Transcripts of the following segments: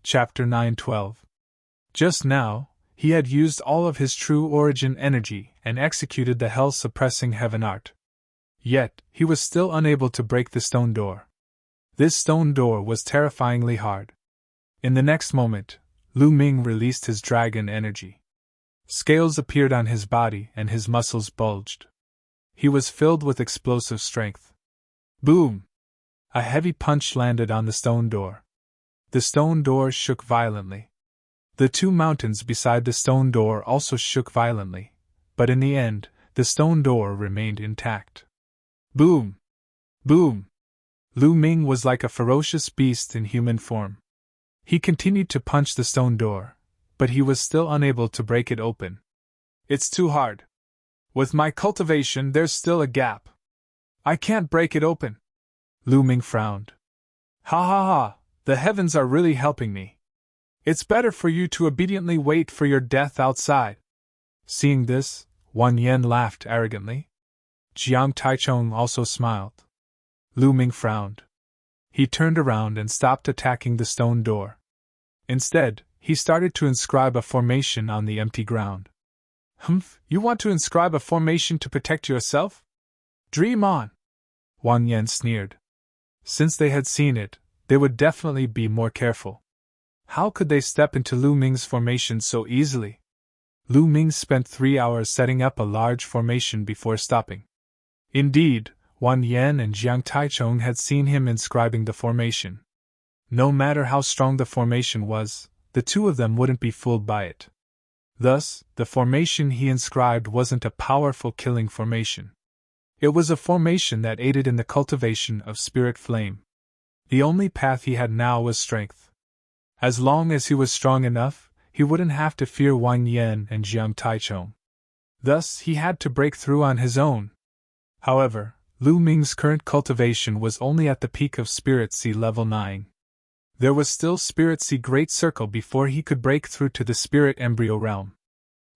Chapter 9:12. Just now, he had used all of his true origin energy and executed the hell-suppressing heaven art. Yet, he was still unable to break the stone door. This stone door was terrifyingly hard. In the next moment, Lu Ming released his dragon energy. Scales appeared on his body and his muscles bulged. He was filled with explosive strength. Boom! A heavy punch landed on the stone door. The stone door shook violently. The two mountains beside the stone door also shook violently, but in the end, the stone door remained intact. Boom! Boom! Lu Ming was like a ferocious beast in human form. He continued to punch the stone door, but he was still unable to break it open. It's too hard. With my cultivation, there's still a gap. I can't break it open. Lu Ming frowned. Ha ha ha, the heavens are really helping me. It's better for you to obediently wait for your death outside. Seeing this, Wang Yan laughed arrogantly. Jiang Taichong also smiled. Lu Ming frowned. He turned around and stopped attacking the stone door. Instead, he started to inscribe a formation on the empty ground. Humph, you want to inscribe a formation to protect yourself? Dream on! Wang Yan sneered. Since they had seen it, they would definitely be more careful. How could they step into Lu Ming's formation so easily? Lu Ming spent 3 hours setting up a large formation before stopping. Indeed, Wang Yan and Jiang Taichong had seen him inscribing the formation. No matter how strong the formation was, the two of them wouldn't be fooled by it. Thus, the formation he inscribed wasn't a powerful killing formation. It was a formation that aided in the cultivation of spirit flame. The only path he had now was strength. As long as he was strong enough, he wouldn't have to fear Wang Yan and Jiang Taichong. Thus, he had to break through on his own. However, Lu Ming's current cultivation was only at the peak of Spirit Sea level 9. There was still Spirit Sea Great Circle before he could break through to the Spirit Embryo realm.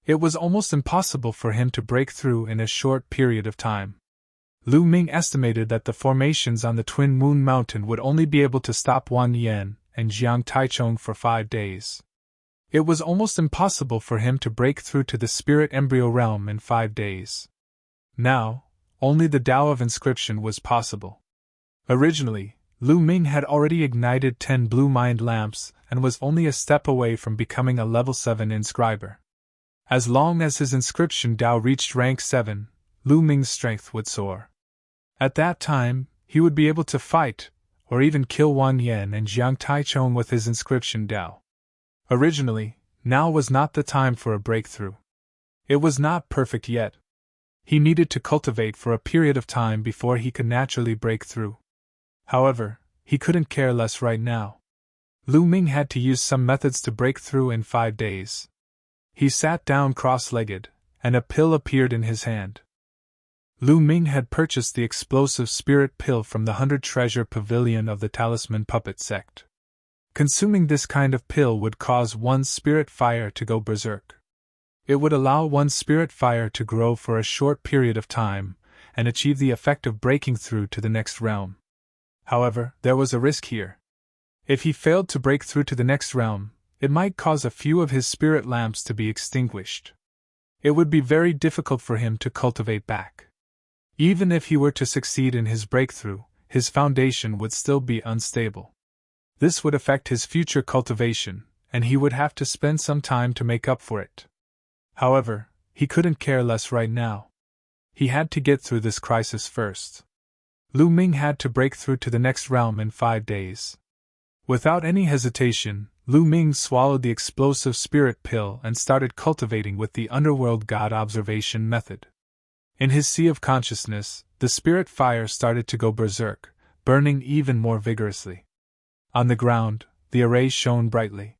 It was almost impossible for him to break through in a short period of time. Lu Ming estimated that the formations on the Twin Moon Mountain would only be able to stop Wang Yan and Jiang Taichong for 5 days. It was almost impossible for him to break through to the Spirit Embryo realm in 5 days. Now, only the Tao of Inscription was possible. Originally, Lu Ming had already ignited 10 blue mind lamps and was only a step away from becoming a level 7 inscriber. As long as his inscription Tao reached rank 7, Lu Ming's strength would soar. At that time, he would be able to fight, or even kill Wang Yan and Jiang Taichong with his inscription Tao. Originally, now was not the time for a breakthrough. It was not perfect yet. He needed to cultivate for a period of time before he could naturally break through. However, he couldn't care less right now. Lu Ming had to use some methods to break through in 5 days. He sat down cross-legged, and a pill appeared in his hand. Lu Ming had purchased the explosive spirit pill from the 100 treasure pavilion of the Talisman Puppet sect. Consuming this kind of pill would cause one's spirit fire to go berserk. It would allow one's spirit fire to grow for a short period of time, and achieve the effect of breaking through to the next realm. However, there was a risk here. If he failed to break through to the next realm, it might cause a few of his spirit lamps to be extinguished. It would be very difficult for him to cultivate back. Even if he were to succeed in his breakthrough, his foundation would still be unstable. This would affect his future cultivation, and he would have to spend some time to make up for it. However, he couldn't care less right now. He had to get through this crisis first. Lu Ming had to break through to the next realm in 5 days. Without any hesitation, Lu Ming swallowed the explosive spirit pill and started cultivating with the underworld god observation method. In his sea of consciousness, the spirit fire started to go berserk, burning even more vigorously. On the ground, the array shone brightly.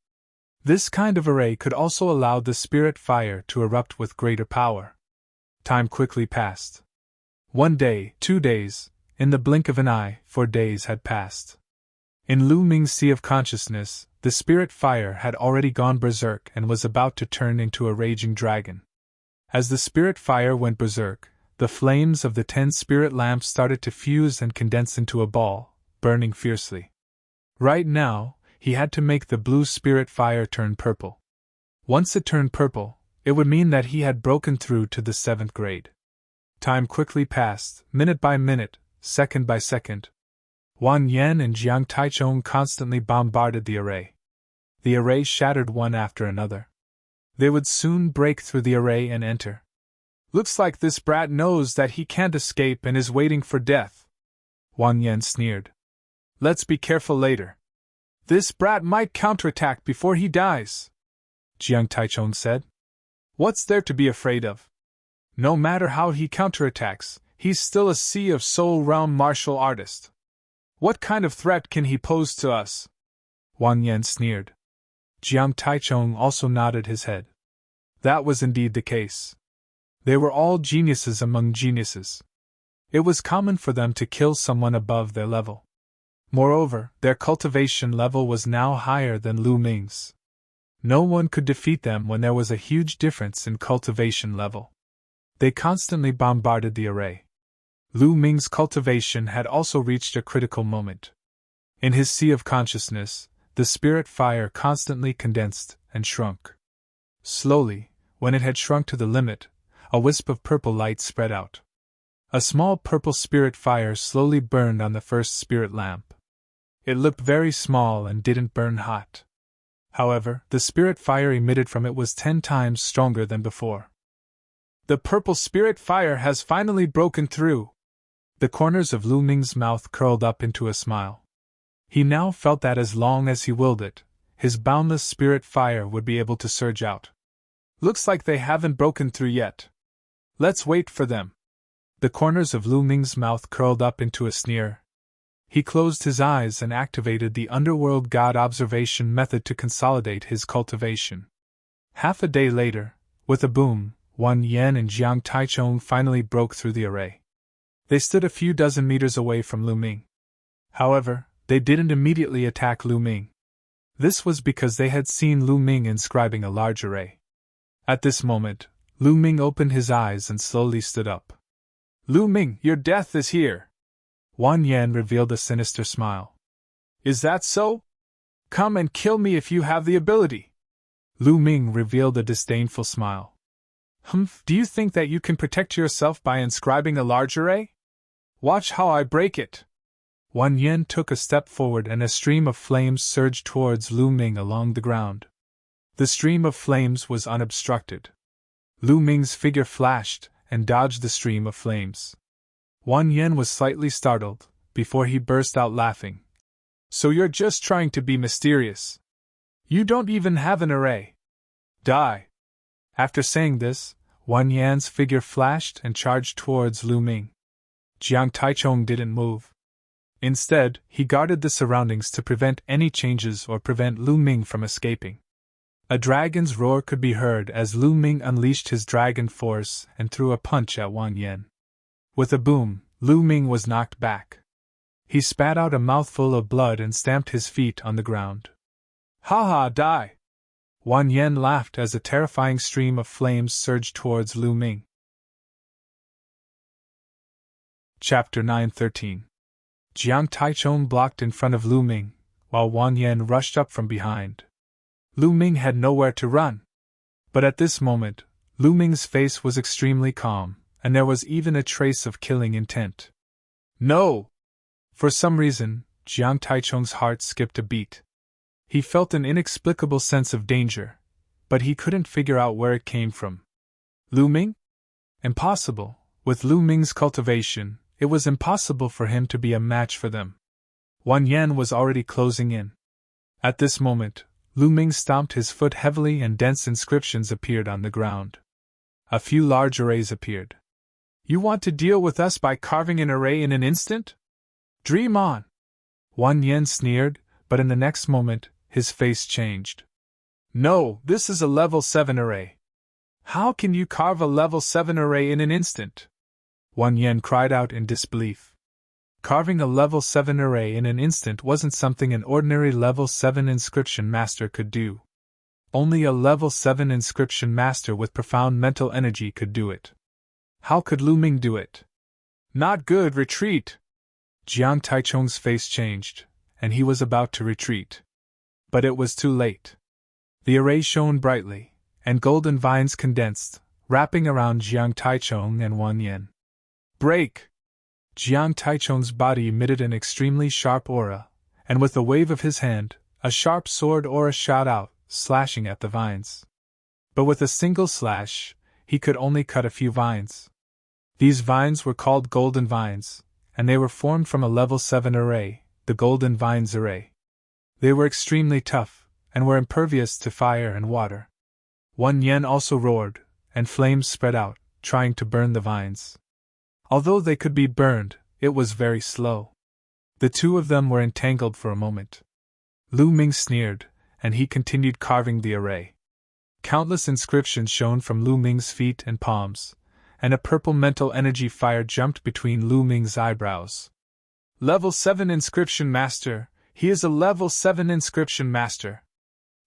This kind of array could also allow the spirit fire to erupt with greater power. Time quickly passed. 1 day, 2 days, in the blink of an eye, 4 days had passed. In Lu Ming's sea of consciousness, the spirit fire had already gone berserk and was about to turn into a raging dragon. As the spirit fire went berserk, the flames of the 10 spirit lamps started to fuse and condense into a ball, burning fiercely. Right now, he had to make the blue spirit fire turn purple. Once it turned purple, it would mean that he had broken through to the 7th grade. Time quickly passed, minute by minute, second by second. Wang Yan and Jiang Taichung constantly bombarded the array. The array shattered one after another. They would soon break through the array and enter. "Looks like this brat knows that he can't escape and is waiting for death," Wang Yan sneered. "Let's be careful later. This brat might counterattack before he dies," Jiang Taichung said. "What's there to be afraid of? No matter how he counterattacks, he's still a Sea of Soul realm martial artist. What kind of threat can he pose to us?" Wang Yan sneered. Jiang Taichung also nodded his head. That was indeed the case. They were all geniuses among geniuses. It was common for them to kill someone above their level. Moreover, their cultivation level was now higher than Lu Ming's. No one could defeat them when there was a huge difference in cultivation level. They constantly bombarded the array. Lu Ming's cultivation had also reached a critical moment. In his sea of consciousness, the spirit fire constantly condensed and shrunk. Slowly, when it had shrunk to the limit, a wisp of purple light spread out. A small purple spirit fire slowly burned on the first spirit lamp. It looked very small and didn't burn hot. However, the spirit fire emitted from it was 10 times stronger than before. "The purple spirit fire has finally broken through." The corners of Lu Ming's mouth curled up into a smile. He now felt that as long as he willed it, his boundless spirit fire would be able to surge out. "Looks like they haven't broken through yet. Let's wait for them." The corners of Lu Ming's mouth curled up into a sneer. He closed his eyes and activated the underworld god observation method to consolidate his cultivation. Half a day later, with a boom, Wang Yan and Jiang Taichung finally broke through the array. They stood a few dozen meters away from Lu Ming. However, they didn't immediately attack Lu Ming. This was because they had seen Lu Ming inscribing a large array. At this moment, Lu Ming opened his eyes and slowly stood up. "Lu Ming, your death is here." Wang Yan revealed a sinister smile. "Is that so? Come and kill me if you have the ability." Lu Ming revealed a disdainful smile. "Humph, do you think that you can protect yourself by inscribing a large array? Watch how I break it." Wang Yan took a step forward and a stream of flames surged towards Lu Ming along the ground. The stream of flames was unobstructed. Lu Ming's figure flashed and dodged the stream of flames. Wang Yan was slightly startled, before he burst out laughing. "So you're just trying to be mysterious. You don't even have an array. Die." After saying this, Wang Yan's figure flashed and charged towards Lu Ming. Jiang Taichung didn't move. Instead, he guarded the surroundings to prevent any changes or prevent Lu Ming from escaping. A dragon's roar could be heard as Lu Ming unleashed his dragon force and threw a punch at Wang Yan. With a boom, Lu Ming was knocked back. He spat out a mouthful of blood and stamped his feet on the ground. "Ha ha, die!" Wang Yan laughed as a terrifying stream of flames surged towards Lu Ming. Chapter 9:13. Jiang Taichung blocked in front of Lu Ming, while Wang Yan rushed up from behind. Lu Ming had nowhere to run. But at this moment, Lu Ming's face was extremely calm, and there was even a trace of killing intent. "No!" For some reason, Jiang Taichung's heart skipped a beat. He felt an inexplicable sense of danger, but he couldn't figure out where it came from. Lu Ming? Impossible. With Lu Ming's cultivation, it was impossible for him to be a match for them. Wang Yan was already closing in. At this moment, Lu Ming stomped his foot heavily and dense inscriptions appeared on the ground. A few large arrays appeared. "You want to deal with us by carving an array in an instant? Dream on!" Wang Yan sneered, but in the next moment, his face changed. "No, this is a level 7 array. How can you carve a level 7 array in an instant?" Wang Yan cried out in disbelief. Carving a level 7 array in an instant wasn't something an ordinary level 7 inscription master could do. Only a level 7 inscription master with profound mental energy could do it. How could Lu Ming do it? "Not good, retreat!" Jiang Taichung's face changed, and he was about to retreat. But it was too late. The array shone brightly, and golden vines condensed, wrapping around Jiang Taichung and Wang Yan. Break! Jiang Taichung's body emitted an extremely sharp aura, and with a wave of his hand, a sharp sword aura shot out, slashing at the vines. But with a single slash, he could only cut a few vines. These vines were called golden vines, and they were formed from a level 7 array, the golden vines array. They were extremely tough, and were impervious to fire and water. Wang Yan also roared, and flames spread out, trying to burn the vines. Although they could be burned, it was very slow. The two of them were entangled for a moment. Lu Ming sneered, and he continued carving the array. Countless inscriptions shone from Lu Ming's feet and palms, and a purple mental energy fire jumped between Lu Ming's eyebrows. Level 7 Inscription Master, he is a level 7 Inscription Master.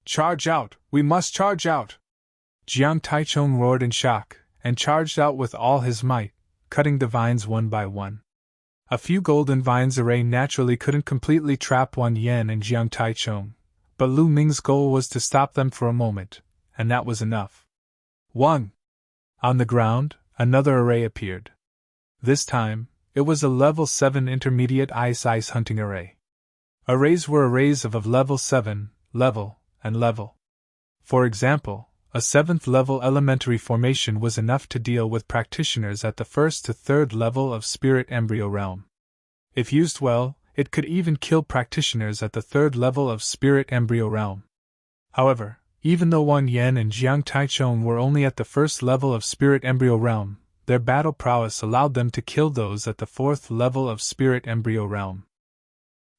Charge out, we must charge out! Jiang Taichung roared in shock, and charged out with all his might, cutting the vines one by one. A few golden vines array naturally couldn't completely trap Wang Yan and Jiang Taichung, but Lu Ming's goal was to stop them for a moment, and that was enough. One! On the ground, another array appeared. This time, it was a level 7 intermediate ice hunting array. Arrays were arrays of level 7, level, and level. For example, a 7th level elementary formation was enough to deal with practitioners at the 1st to 3rd level of spirit embryo realm. If used well, it could even kill practitioners at the 3rd level of spirit embryo realm. However, even though Wang Yan and Jiang Taichung were only at the 1st level of spirit embryo realm, their battle prowess allowed them to kill those at the 4th level of spirit embryo realm.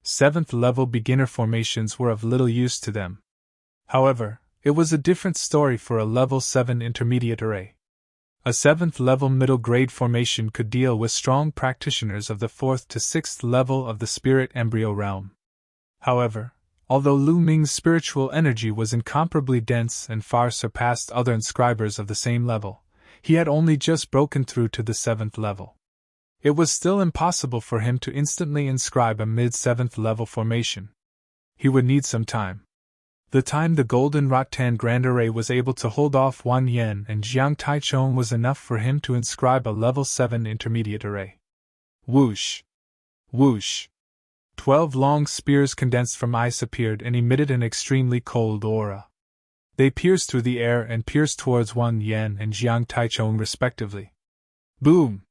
7th level beginner formations were of little use to them. However, it was a different story for a level 7 intermediate array. A 7th level middle grade formation could deal with strong practitioners of the 4th to 6th level of the spirit embryo realm. However, although Lu Ming's spiritual energy was incomparably dense and far surpassed other inscribers of the same level, he had only just broken through to the 7th level. It was still impossible for him to instantly inscribe a mid-7th level formation. He would need some time. The time the Golden Rattan Grand Array was able to hold off Wang Yan and Jiang Taichung was enough for him to inscribe a level 7 intermediate array. Whoosh! Whoosh! 12 long spears condensed from ice appeared and emitted an extremely cold aura. They pierced through the air and pierced towards Wang Yan and Jiang Taichung respectively. Boom!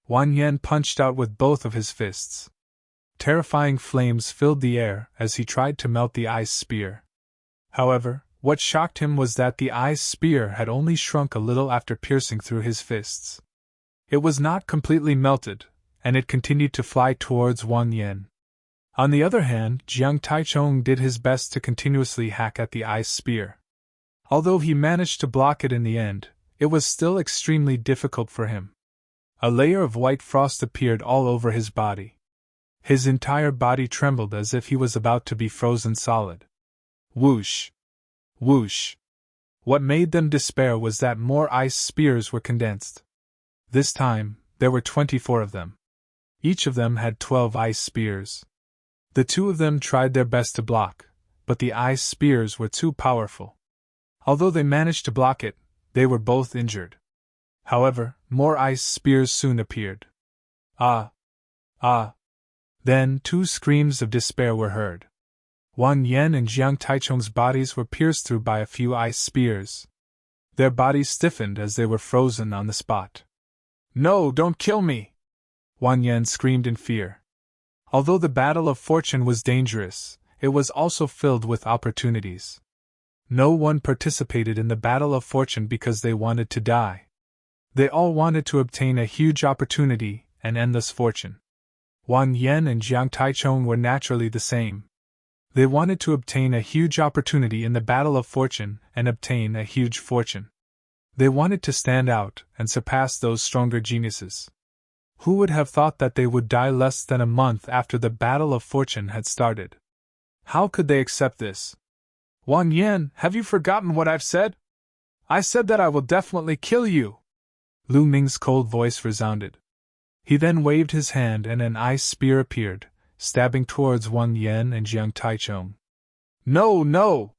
Wang Yan punched out with both of his fists. Terrifying flames filled the air as he tried to melt the ice spear. However, what shocked him was that the ice spear had only shrunk a little after piercing through his fists. It was not completely melted, and it continued to fly towards Wang Yan. On the other hand, Jiang Taichung did his best to continuously hack at the ice spear. Although he managed to block it in the end, it was still extremely difficult for him. A layer of white frost appeared all over his body. His entire body trembled as if he was about to be frozen solid. Whoosh! Whoosh! What made them despair was that more ice spears were condensed. This time, there were 24 of them. Each of them had 12 ice spears. The two of them tried their best to block, but the ice spears were too powerful. Although they managed to block it, they were both injured. However, more ice spears soon appeared. Ah! Ah! Then 2 screams of despair were heard. Wang Yan and Jiang Taichung's bodies were pierced through by a few ice spears. Their bodies stiffened as they were frozen on the spot. No, don't kill me! Wang Yan screamed in fear. Although the battle of fortune was dangerous, it was also filled with opportunities. No one participated in the battle of fortune because they wanted to die. They all wanted to obtain a huge opportunity and endless fortune. Wang Yan and Jiang Taichung were naturally the same. They wanted to obtain a huge opportunity in the battle of fortune and obtain a huge fortune. They wanted to stand out and surpass those stronger geniuses. Who would have thought that they would die less than a month after the battle of fortune had started? How could they accept this? Wang Yan, have you forgotten what I've said? I said that I will definitely kill you! Lu Ming's cold voice resounded. He then waved his hand and an ice spear appeared, stabbing towards Wang Yan and Jiang Taichung. No, no!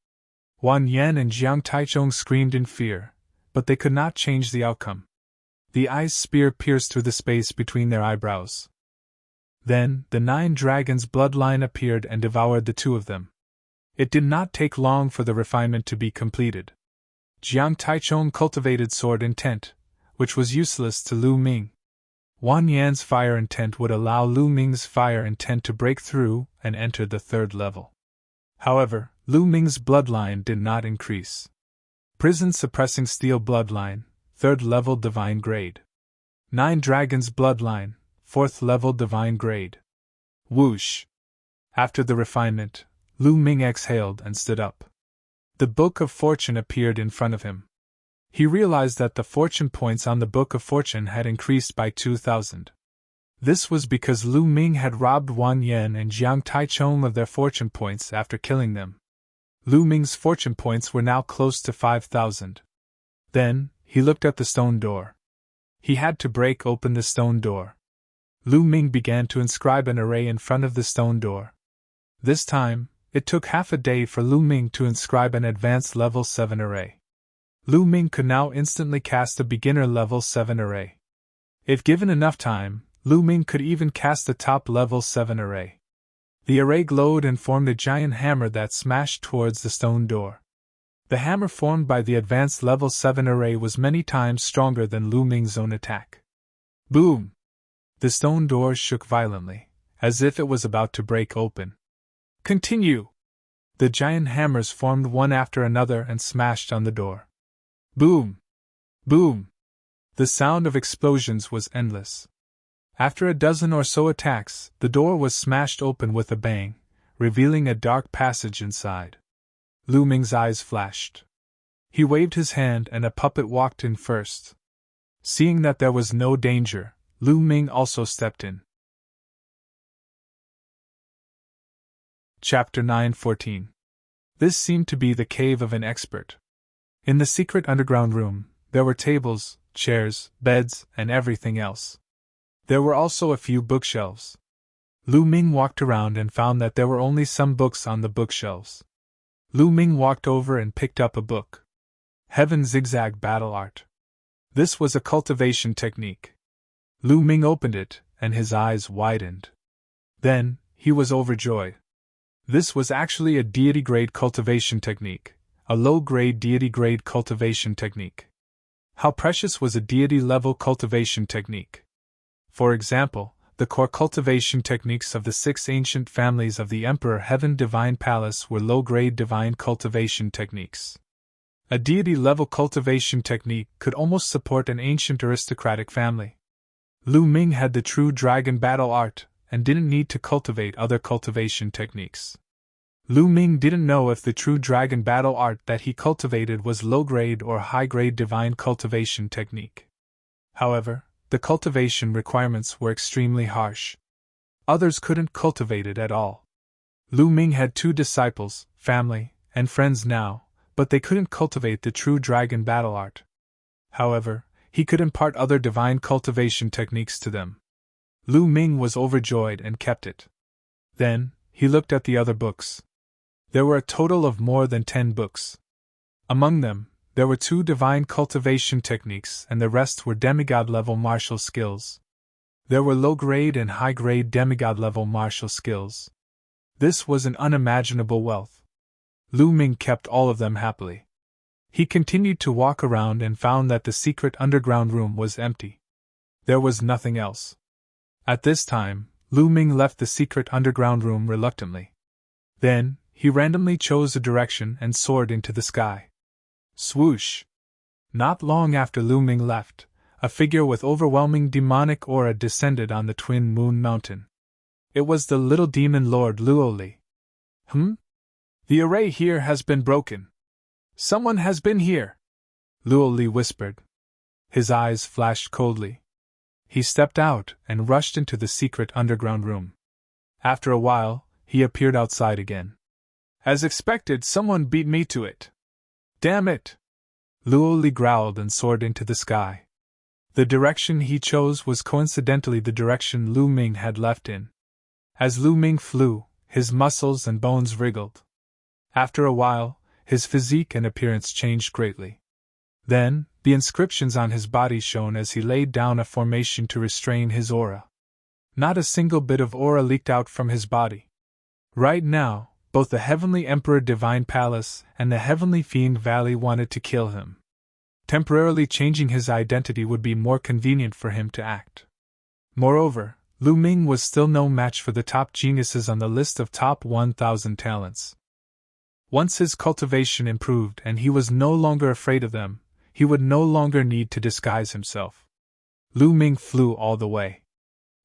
Wan Yan and Jiang Taichung screamed in fear, but they could not change the outcome. The eye's spear pierced through the space between their eyebrows. Then, the 9 dragons' bloodline appeared and devoured the 2 of them. It did not take long for the refinement to be completed. Jiang Taichung cultivated sword intent, which was useless to Lu Ming. Wan Yan's fire intent would allow Lu Ming's fire intent to break through and enter the 3rd level. However, Lu Ming's bloodline did not increase. Prison suppressing steel bloodline, 3rd level divine grade. 9 dragons bloodline, 4th level divine grade. Whoosh! After the refinement, Lu Ming exhaled and stood up. The Book of Fortune appeared in front of him. He realized that the fortune points on the Book of Fortune had increased by 2,000. This was because Lu Ming had robbed Wan Yan and Jiang Taichung of their fortune points after killing them. Lu Ming's fortune points were now close to 5,000. Then, he looked at the stone door. He had to break open the stone door. Lu Ming began to inscribe an array in front of the stone door. This time, it took half a day for Lu Ming to inscribe an advanced level 7 array. Lu Ming could now instantly cast a beginner level 7 array. If given enough time, Lu Ming could even cast a top level 7 array. The array glowed and formed a giant hammer that smashed towards the stone door. The hammer formed by the advanced level 7 array was many times stronger than Lu Ming's own attack. Boom! The stone door shook violently, as if it was about to break open. Continue! The giant hammers formed one after another and smashed on the door. Boom! Boom! The sound of explosions was endless. After a dozen or so attacks, the door was smashed open with a bang, revealing a dark passage inside. Lu Ming's eyes flashed. He waved his hand and a puppet walked in first. Seeing that there was no danger, Lu Ming also stepped in. Chapter 9:14. This seemed to be the cave of an expert. In the secret underground room, there were tables, chairs, beds, and everything else. There were also a few bookshelves. Lu Ming walked around and found that there were only some books on the bookshelves. Lu Ming walked over and picked up a book. Heaven Zigzag Battle Art. This was a cultivation technique. Lu Ming opened it, and his eyes widened. Then, he was overjoyed. This was actually a deity-grade cultivation technique, a low-grade deity-grade cultivation technique. How precious was a deity-level cultivation technique? For example, the core cultivation techniques of the 6 ancient families of the Emperor Heaven Divine Palace were low-grade divine cultivation techniques. A deity-level cultivation technique could almost support an ancient aristocratic family. Lu Ming had the true dragon battle art, and didn't need to cultivate other cultivation techniques. Lu Ming didn't know if the true dragon battle art that he cultivated was low-grade or high-grade divine cultivation technique. However, the cultivation requirements were extremely harsh. Others couldn't cultivate it at all. Lu Ming had 2 disciples, family, and friends now, but they couldn't cultivate the true dragon battle art. However, he could impart other divine cultivation techniques to them. Lu Ming was overjoyed and kept it. Then, he looked at the other books. There were a total of more than 10 books. Among them, there were 2 divine cultivation techniques and the rest were demigod-level martial skills. There were low-grade and high-grade demigod-level martial skills. This was an unimaginable wealth. Lu Ming kept all of them happily. He continued to walk around and found that the secret underground room was empty. There was nothing else. At this time, Lu Ming left the secret underground room reluctantly. Then, he randomly chose a direction and soared into the sky. Swoosh! Not long after Lu Ming left, a figure with overwhelming demonic aura descended on the Twin Moon Mountain. It was the little demon lord Luoli. The array here has been broken. Someone has been here, Luoli whispered. His eyes flashed coldly. He stepped out and rushed into the secret underground room. After a while, he appeared outside again. As expected, someone beat me to it. Damn it! Luoli growled and soared into the sky. The direction he chose was coincidentally the direction Lu Ming had left in. As Lu Ming flew, his muscles and bones wriggled. After a while, his physique and appearance changed greatly. Then, the inscriptions on his body shone as he laid down a formation to restrain his aura. Not a single bit of aura leaked out from his body. Right now, both the Heavenly Emperor Divine Palace and the Heavenly Fiend Valley wanted to kill him. Temporarily changing his identity would be more convenient for him to act. Moreover, Lu Ming was still no match for the top geniuses on the list of top 1,000 talents. Once his cultivation improved and he was no longer afraid of them, he would no longer need to disguise himself. Lu Ming flew all the way.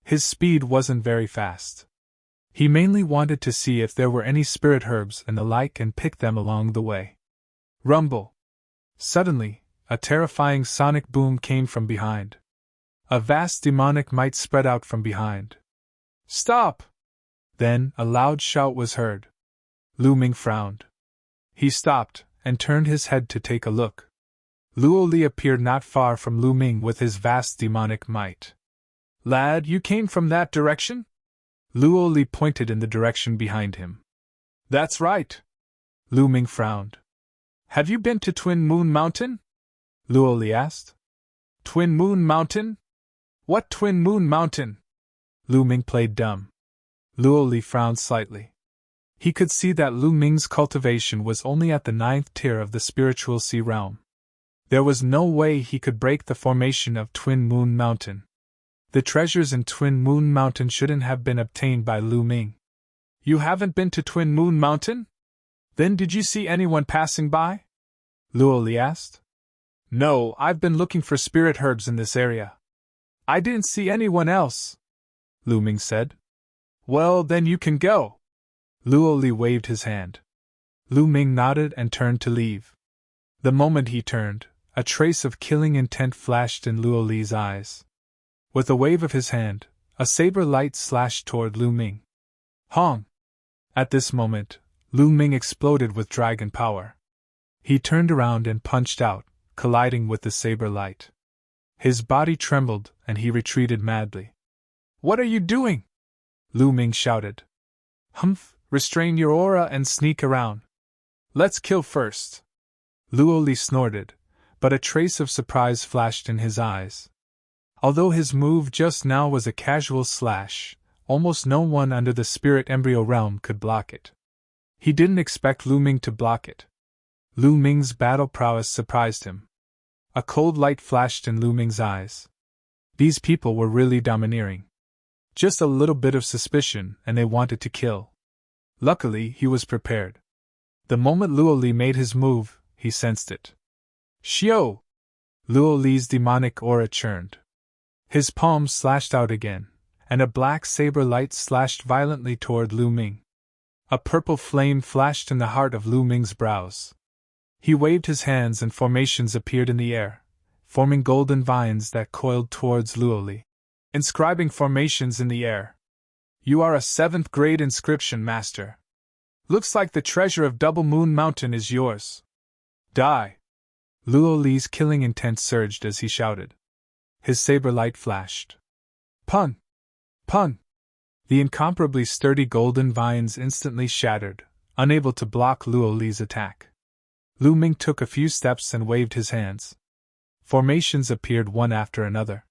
His speed wasn't very fast. He mainly wanted to see if there were any spirit herbs and the like and pick them along the way. Rumble! Suddenly, a terrifying sonic boom came from behind. A vast demonic might spread out from behind. Stop! Then a loud shout was heard. Lu Ming frowned. He stopped and turned his head to take a look. Luo Li appeared not far from Lu Ming with his vast demonic might. Lad, you came from that direction? Luo Li pointed in the direction behind him. That's right. Lu Ming frowned. Have you been to Twin Moon Mountain? Luo Li asked. Twin Moon Mountain? What Twin Moon Mountain? Lu Ming played dumb. Luo Li frowned slightly. He could see that Lu Ming's cultivation was only at the 9th tier of the spiritual sea realm. There was no way he could break the formation of Twin Moon Mountain. The treasures in Twin Moon Mountain shouldn't have been obtained by Lu Ming. You haven't been to Twin Moon Mountain? Then did you see anyone passing by? Luo Li asked. No, I've been looking for spirit herbs in this area. I didn't see anyone else, Lu Ming said. Well, then you can go. Luo Li waved his hand. Lu Ming nodded and turned to leave. The moment he turned, a trace of killing intent flashed in Luo Li's eyes. With a wave of his hand, a saber light slashed toward Lu Ming. Hong! At this moment, Lu Ming exploded with dragon power. He turned around and punched out, colliding with the saber light. His body trembled and he retreated madly. What are you doing? Lu Ming shouted. Humph, restrain your aura and sneak around. Let's kill first. Luo Li snorted, but a trace of surprise flashed in his eyes. Although his move just now was a casual slash, almost no one under the spirit embryo realm could block it. He didn't expect Lu Ming to block it. Lu Ming's battle prowess surprised him. A cold light flashed in Lu Ming's eyes. These people were really domineering. Just a little bit of suspicion and they wanted to kill. Luckily, he was prepared. The moment Luo Li made his move, he sensed it. Xiao! Luo Li's demonic aura churned. His palms slashed out again, and a black saber light slashed violently toward Lu Ming. A purple flame flashed in the heart of Lu Ming's brows. He waved his hands and formations appeared in the air, forming golden vines that coiled towards Luo Li, inscribing formations in the air. You are a 7th grade inscription master. Looks like the treasure of Double Moon Mountain is yours. Die! Luo Li's killing intent surged as he shouted. His saber light flashed. Pun! Pun! The incomparably sturdy golden vines instantly shattered, unable to block Luo Li's attack. Lu Ming took a few steps and waved his hands. Formations appeared one after another.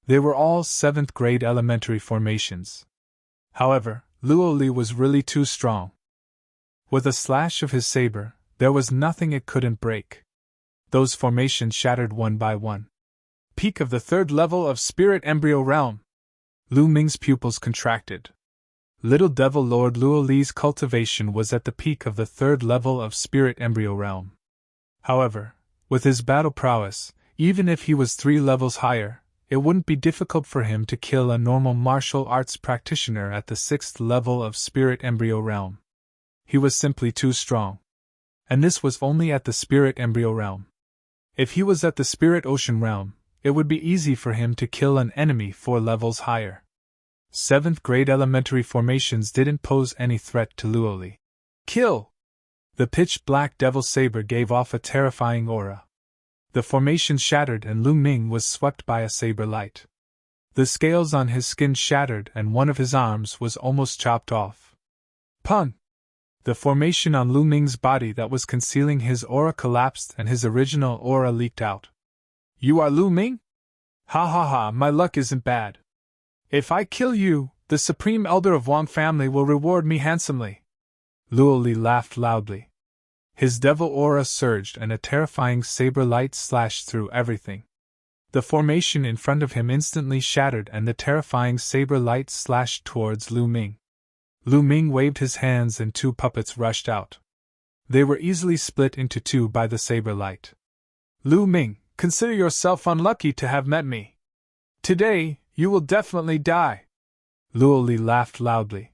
They were all 7th grade elementary formations. However, Luo Li was really too strong. With a slash of his saber, there was nothing it couldn't break. Those formations shattered one by one. Peak of the 3rd level of Spirit Embryo Realm. Lu Ming's pupils contracted. Little Devil Lord Luo Li's cultivation was at the peak of the 3rd level of Spirit Embryo Realm. However, with his battle prowess, even if he was 3 levels higher, it wouldn't be difficult for him to kill a normal martial arts practitioner at the 6th level of Spirit Embryo Realm. He was simply too strong. And this was only at the Spirit Embryo Realm. If he was at the Spirit Ocean Realm, it would be easy for him to kill an enemy 4 levels higher. 7th grade elementary formations didn't pose any threat to Luo Li. Kill! The pitch-black devil saber gave off a terrifying aura. The formation shattered and Lu Ming was swept by a saber light. The scales on his skin shattered and one of his arms was almost chopped off. Pun! The formation on Lu Ming's body that was concealing his aura collapsed and his original aura leaked out. You are Lu Ming? Ha ha ha, my luck isn't bad. If I kill you, the Supreme Elder of Wang family will reward me handsomely. Luo Li laughed loudly. His devil aura surged and a terrifying saber light slashed through everything. The formation in front of him instantly shattered and the terrifying saber light slashed towards Lu Ming. Lu Ming waved his hands and two puppets rushed out. They were easily split into two by the saber light. Lu Ming, consider yourself unlucky to have met me. Today, you will definitely die. Luo Li laughed loudly.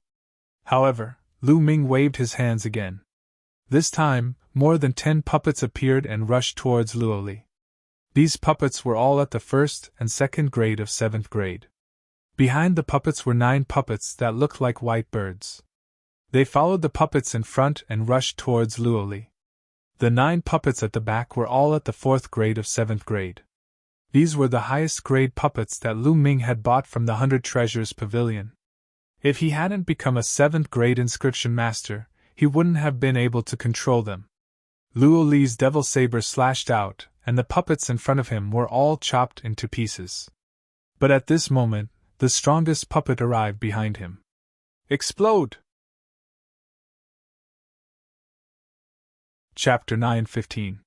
However, Lu Ming waved his hands again. This time, more than 10 puppets appeared and rushed towards Luo Li. These puppets were all at the first and second grade of 7th grade. Behind the puppets were 9 puppets that looked like white birds. They followed the puppets in front and rushed towards Luo Li. The 9 puppets at the back were all at the 4th grade of 7th grade. These were the highest grade puppets that Lu Ming had bought from the 100 Treasures Pavilion. If he hadn't become a 7th grade inscription master, he wouldn't have been able to control them. Luo Li's devil saber slashed out, and the puppets in front of him were all chopped into pieces. But at this moment, the strongest puppet arrived behind him. Explode! Chapter 9:15.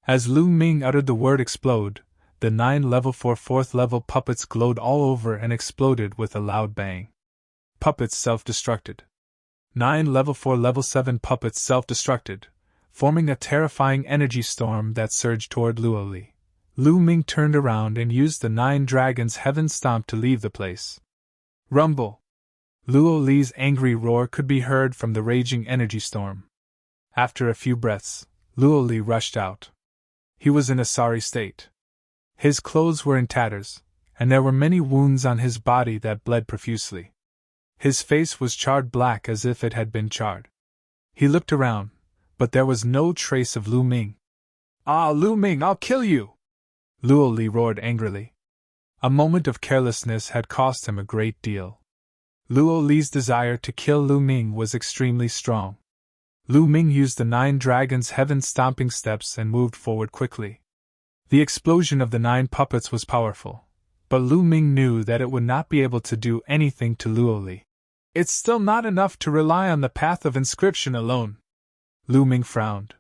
As Lu Ming uttered the word explode, the 9 level 4 4th level puppets glowed all over and exploded with a loud bang. Puppets self-destructed. 9 level 4 level 7 puppets self-destructed, forming a terrifying energy storm that surged toward Luo Li. Lu Ming turned around and used the 9 dragons' heaven stomp to leave the place. Rumble! Luo Li's angry roar could be heard from the raging energy storm. After a few breaths, Luo Li rushed out. He was in a sorry state. His clothes were in tatters, and there were many wounds on his body that bled profusely. His face was charred black as if it had been charred. He looked around, but there was no trace of Lu Ming. Ah, Lu Ming, I'll kill you! Luo Li roared angrily. A moment of carelessness had cost him a great deal. Luo Li's desire to kill Lu Ming was extremely strong. Lu Ming used the 9 dragons' heaven-stomping steps and moved forward quickly. The explosion of the 9 puppets was powerful, but Lu Ming knew that it would not be able to do anything to Luo Li. It's still not enough to rely on the path of inscription alone. Lu Ming frowned.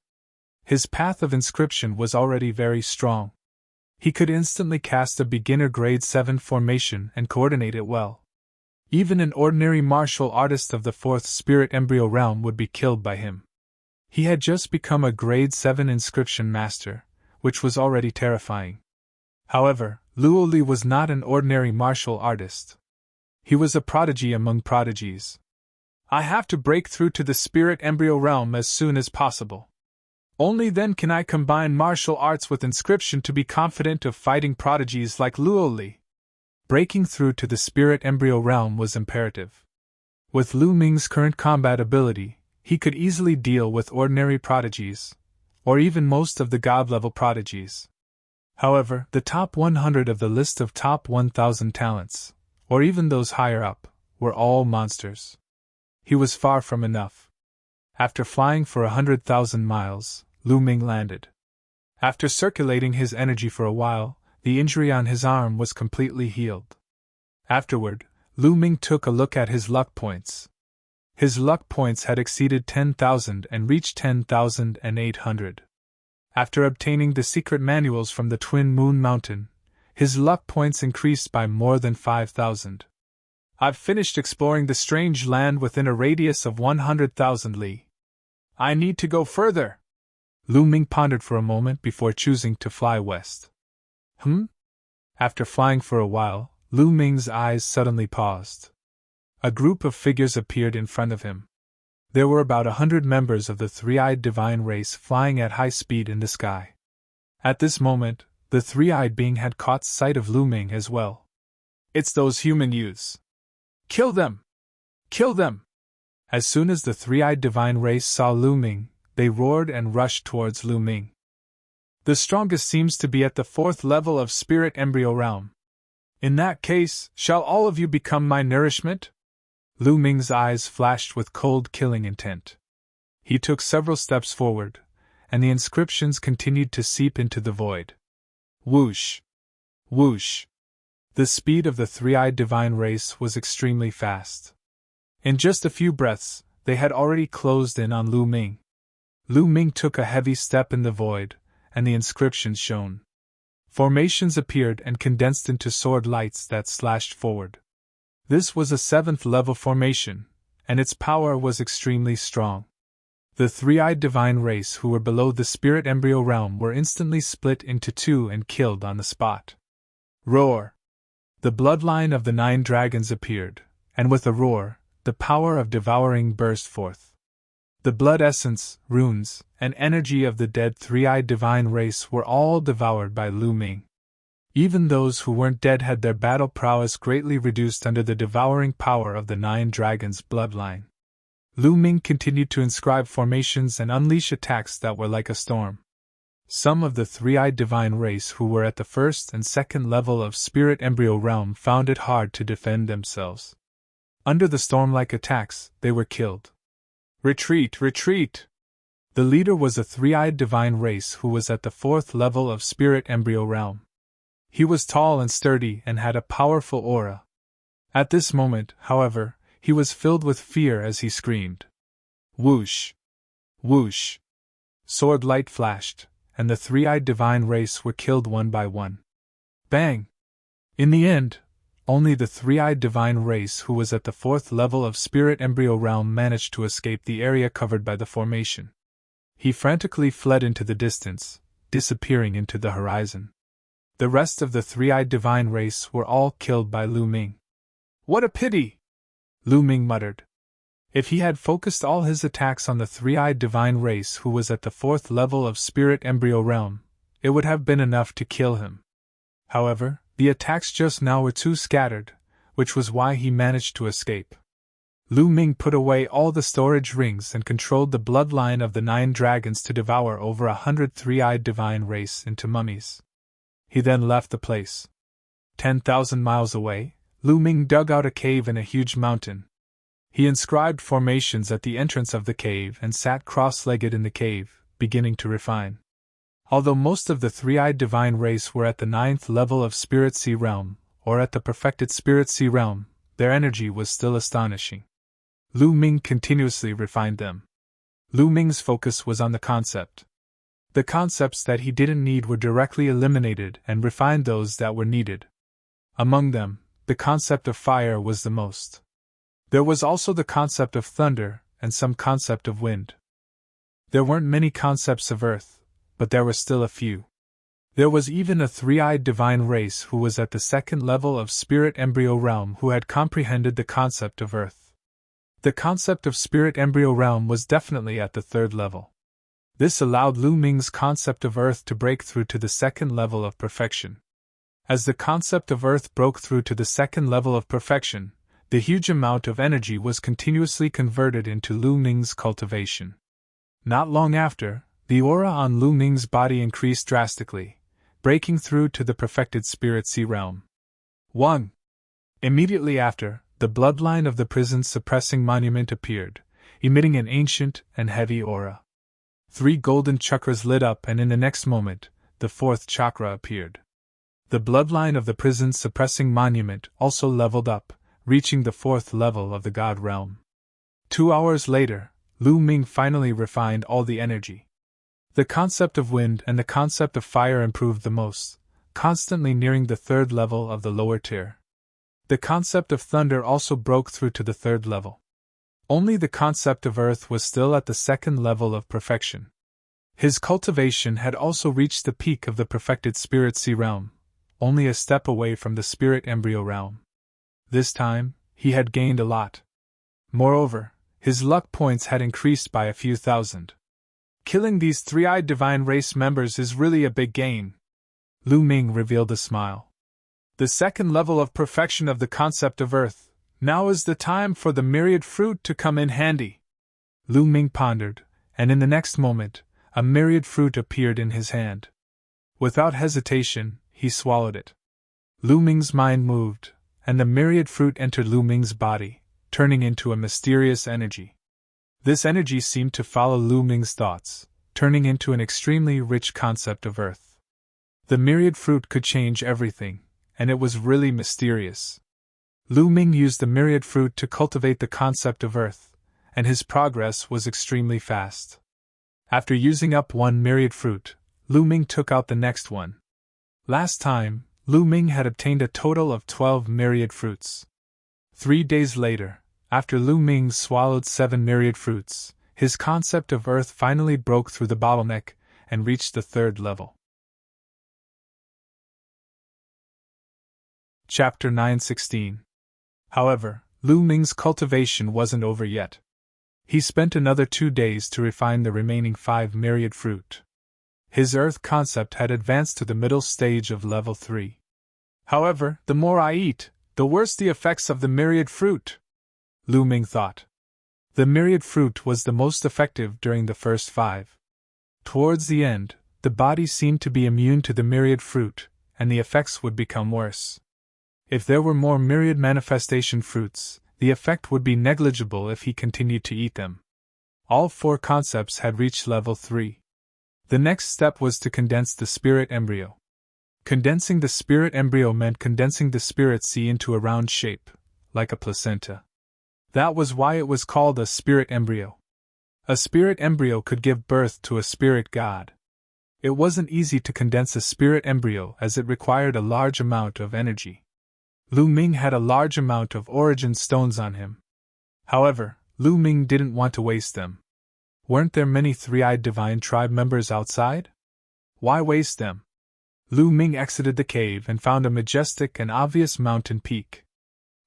His path of inscription was already very strong. He could instantly cast a beginner grade 7 formation and coordinate it well. Even an ordinary martial artist of the 4th spirit embryo realm would be killed by him. He had just become a grade 7 inscription master, which was already terrifying. However, Luo Li was not an ordinary martial artist. He was a prodigy among prodigies. I have to break through to the spirit embryo realm as soon as possible. Only then can I combine martial arts with inscription to be confident of fighting prodigies like Luo Li. Breaking through to the spirit embryo realm was imperative. With Lu Ming's current combat ability, he could easily deal with ordinary prodigies, or even most of the god-level prodigies. However, the top 100 of the list of top 1,000 talents, or even those higher up, were all monsters. He was far from enough. After flying for 100,000 miles, Lu Ming landed. After circulating his energy for a while, the injury on his arm was completely healed. Afterward, Lu Ming took a look at his luck points. His luck points had exceeded 10,000 and reached 10,800. After obtaining the secret manuals from the Twin Moon Mountain, his luck points increased by more than 5,000. I've finished exploring the strange land within a radius of 100,000 li. I need to go further. Lu Ming pondered for a moment before choosing to fly west. After flying for a while, Lu Ming's eyes suddenly paused. A group of figures appeared in front of him. There were about 100 members of the three-eyed divine race flying at high speed in the sky. At this moment, the three-eyed being had caught sight of Lu Ming as well. It's those human youths. Kill them! Kill them! As soon as the three-eyed divine race saw Lu Ming, they roared and rushed towards Lu Ming. The strongest seems to be at the 4th level of spirit embryo realm. In that case, shall all of you become my nourishment? Lu Ming's eyes flashed with cold killing intent. He took several steps forward, and the inscriptions continued to seep into the void. Whoosh! Whoosh! The speed of the three-eyed divine race was extremely fast. In just a few breaths, they had already closed in on Lu Ming. Lu Ming took a heavy step in the void, and the inscriptions shone. Formations appeared and condensed into sword lights that slashed forward. This was a 7th level formation, and its power was extremely strong. The three-eyed divine race who were below the spirit embryo realm were instantly split into two and killed on the spot. Roar! The bloodline of the 9 dragons appeared, and with a roar, the power of devouring burst forth. The blood essence, runes, and energy of the dead three-eyed divine race were all devoured by Lu Ming. Even those who weren't dead had their battle prowess greatly reduced under the devouring power of the 9 dragons' bloodline. Lu Ming continued to inscribe formations and unleash attacks that were like a storm. Some of the three-eyed divine race who were at the 1st and 2nd level of spirit embryo realm found it hard to defend themselves. Under the storm-like attacks, they were killed. Retreat! Retreat! The leader was a three-eyed divine race who was at the 4th level of spirit embryo realm. He was tall and sturdy and had a powerful aura. At this moment, however, he was filled with fear as he screamed. Whoosh! Whoosh! Sword light flashed, and the three-eyed divine race were killed one by one. Bang! In the end, only the three-eyed divine race who was at the 4th level of spirit embryo realm managed to escape the area covered by the formation. He frantically fled into the distance, disappearing into the horizon. The rest of the three-eyed divine race were all killed by Lu Ming. What a pity! Lu Ming muttered. If he had focused all his attacks on the three-eyed divine race who was at the 4th level of spirit embryo realm, it would have been enough to kill him. However, the attacks just now were too scattered, which was why he managed to escape. Lu Ming put away all the storage rings and controlled the bloodline of the 9 dragons to devour over 100 three-eyed divine race into mummies. He then left the place. 10,000 miles away, Lu Ming dug out a cave in a huge mountain. He inscribed formations at the entrance of the cave and sat cross-legged in the cave, beginning to refine. Although most of the three-eyed divine race were at the 9th level of Spirit Sea Realm, or at the perfected Spirit Sea Realm, their energy was still astonishing. Lu Ming continuously refined them. Lu Ming's focus was on the concept. The concepts that he didn't need were directly eliminated and refined those that were needed. Among them, the concept of fire was the most. There was also the concept of thunder, and some concept of wind. There weren't many concepts of earth, but there were still a few. There was even a three-eyed divine race who was at the 2nd level of spirit embryo realm who had comprehended the concept of earth. The concept of spirit embryo realm was definitely at the 3rd level. This allowed Lu Ming's concept of earth to break through to the 2nd level of perfection. As the concept of earth broke through to the 2nd level of perfection, the huge amount of energy was continuously converted into Lu Ming's cultivation. Not long after, the aura on Lu Ming's body increased drastically, breaking through to the perfected Spirit Sea Realm. 1. Immediately after, the bloodline of the prison's suppressing monument appeared, emitting an ancient and heavy aura. 3 golden chakras lit up, and in the next moment, the 4th chakra appeared. The bloodline of the prison's suppressing monument also leveled up, reaching the 4th level of the God Realm. 2 hours later, Lu Ming finally refined all the energy. The concept of wind and the concept of fire improved the most, constantly nearing the 3rd level of the lower tier. The concept of thunder also broke through to the 3rd level. Only the concept of earth was still at the 2nd level of perfection. His cultivation had also reached the peak of the perfected Spirit Sea Realm, only a step away from the Spirit Embryo Realm. This time, he had gained a lot. Moreover, his luck points had increased by a few thousand. Killing these three-eyed divine race members is really a big gain. Lu Ming revealed a smile. The 2nd level of perfection of the concept of earth. Now is the time for the myriad fruit to come in handy. Lu Ming pondered, and in the next moment, a myriad fruit appeared in his hand. Without hesitation, he swallowed it. Lu Ming's mind moved, and the myriad fruit entered Lu Ming's body, turning into a mysterious energy. This energy seemed to follow Lu Ming's thoughts, turning into an extremely rich concept of earth. The myriad fruit could change everything, and it was really mysterious. Lu Ming used the myriad fruit to cultivate the concept of earth, and his progress was extremely fast. After using up one myriad fruit, Lu Ming took out the next one. Last time, Lu Ming had obtained a total of 12 myriad fruits. 3 days later, after Lu Ming swallowed 7 myriad fruits, his concept of earth finally broke through the bottleneck and reached the 3rd level. Chapter 9:16. However, Lu Ming's cultivation wasn't over yet. He spent another 2 days to refine the remaining 5 myriad fruit. His earth concept had advanced to the middle stage of level 3. However, the more I eat, the worse the effects of the myriad fruit, Lu Ming thought. The myriad fruit was the most effective during the first 5. Towards the end, the body seemed to be immune to the myriad fruit, and the effects would become worse. If there were more myriad manifestation fruits, the effect would be negligible if he continued to eat them. All 4 concepts had reached level 3. The next step was to condense the spirit embryo. Condensing the spirit embryo meant condensing the spirit seed into a round shape, like a placenta. That was why it was called a spirit embryo. A spirit embryo could give birth to a spirit god. It wasn't easy to condense a spirit embryo as it required a large amount of energy. Lu Ming had a large amount of origin stones on him. However, Lu Ming didn't want to waste them. Weren't there many three-eyed divine tribe members outside? Why waste them? Lu Ming exited the cave and found a majestic and obvious mountain peak.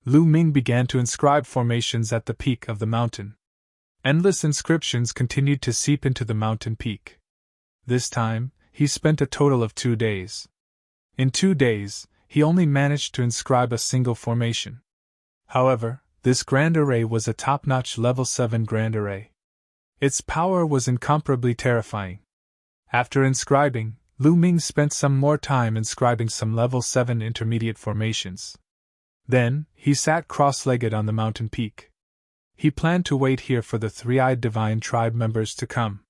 Lu Ming began to inscribe formations at the peak of the mountain. Endless inscriptions continued to seep into the mountain peak. This time, he spent a total of 2 days. In 2 days, he only managed to inscribe a single formation. However, this grand array was a top-notch level 7 grand array. Its power was incomparably terrifying. After inscribing, Lu Ming spent some more time inscribing some level 7 intermediate formations. Then, he sat cross-legged on the mountain peak. He planned to wait here for the three-eyed divine tribe members to come.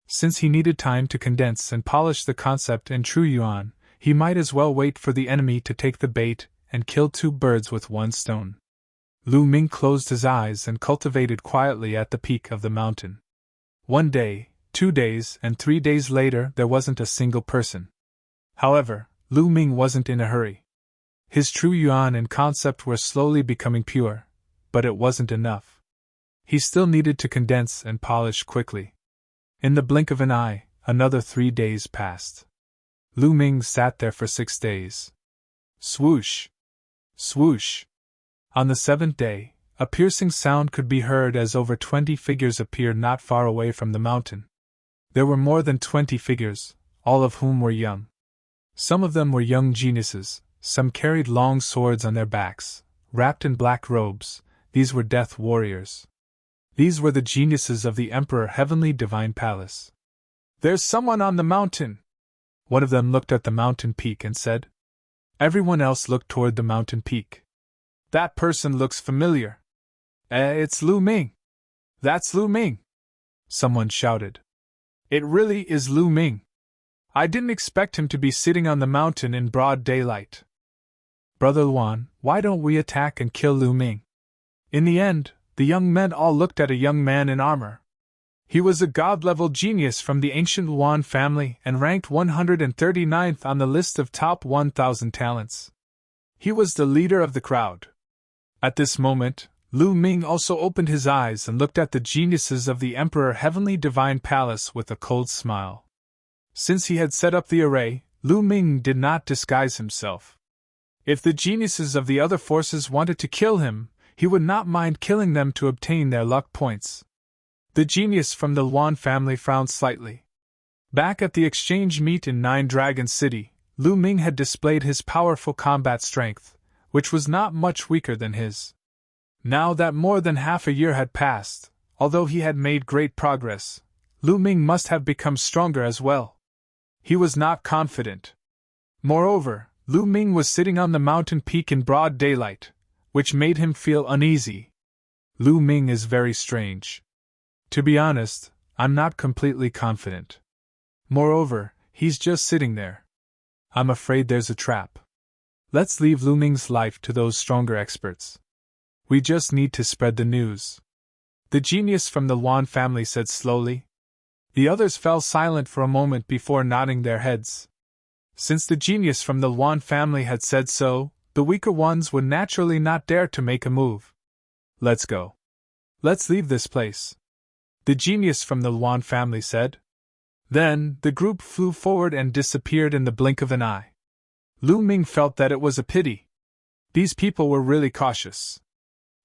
Since he needed time to condense and polish the concept in true yuan, he might as well wait for the enemy to take the bait and kill 2 birds with 1 stone. Lu Ming closed his eyes and cultivated quietly at the peak of the mountain. 1 day, 2 days, and 3 days later there wasn't a single person. However, Lu Ming wasn't in a hurry. His true yuan and concept were slowly becoming pure, but it wasn't enough. He still needed to condense and polish quickly. In the blink of an eye, another 3 days passed. Lu Ming sat there for 6 days. Swoosh! Swoosh! On the 7th day, a piercing sound could be heard as over 20 figures appeared not far away from the mountain. There were more than 20 figures, all of whom were young. Some of them were young geniuses, some carried long swords on their backs, wrapped in black robes. These were death warriors. These were the geniuses of the Emperor Heavenly Divine Palace. "There's someone on the mountain!" One of them looked at the mountain peak and said. Everyone else looked toward the mountain peak. "That person looks familiar." It's Lu Ming." "That's Lu Ming!" someone shouted. "It really is Lu Ming. I didn't expect him to be sitting on the mountain in broad daylight." "Brother Luan, why don't we attack and kill Lu Ming?" In the end, the young men all looked at a young man in armor. He was a god-level genius from the ancient Luan family and ranked 139th on the list of top 1,000 talents. He was the leader of the crowd. At this moment, Lu Ming also opened his eyes and looked at the geniuses of the Emperor Heavenly Divine Palace with a cold smile. Since he had set up the array, Lu Ming did not disguise himself. If the geniuses of the other forces wanted to kill him, he would not mind killing them to obtain their luck points. The genius from the Luan family frowned slightly. Back at the exchange meet in Nine Dragon City, Lu Ming had displayed his powerful combat strength, which was not much weaker than his. Now that more than half a year had passed, although he had made great progress, Lu Ming must have become stronger as well. He was not confident. Moreover, Lu Ming was sitting on the mountain peak in broad daylight, which made him feel uneasy. Lu Ming is very strange. To be honest, I'm not completely confident. Moreover, he's just sitting there. I'm afraid there's a trap. Let's leave Lu Ming's life to those stronger experts. We just need to spread the news. The genius from the Luan family said slowly. The others fell silent for a moment before nodding their heads. Since the genius from the Luan family had said so, the weaker ones would naturally not dare to make a move. Let's go. Let's leave this place, the genius from the Luan family said. Then, the group flew forward and disappeared in the blink of an eye. Lu Ming felt that it was a pity. These people were really cautious.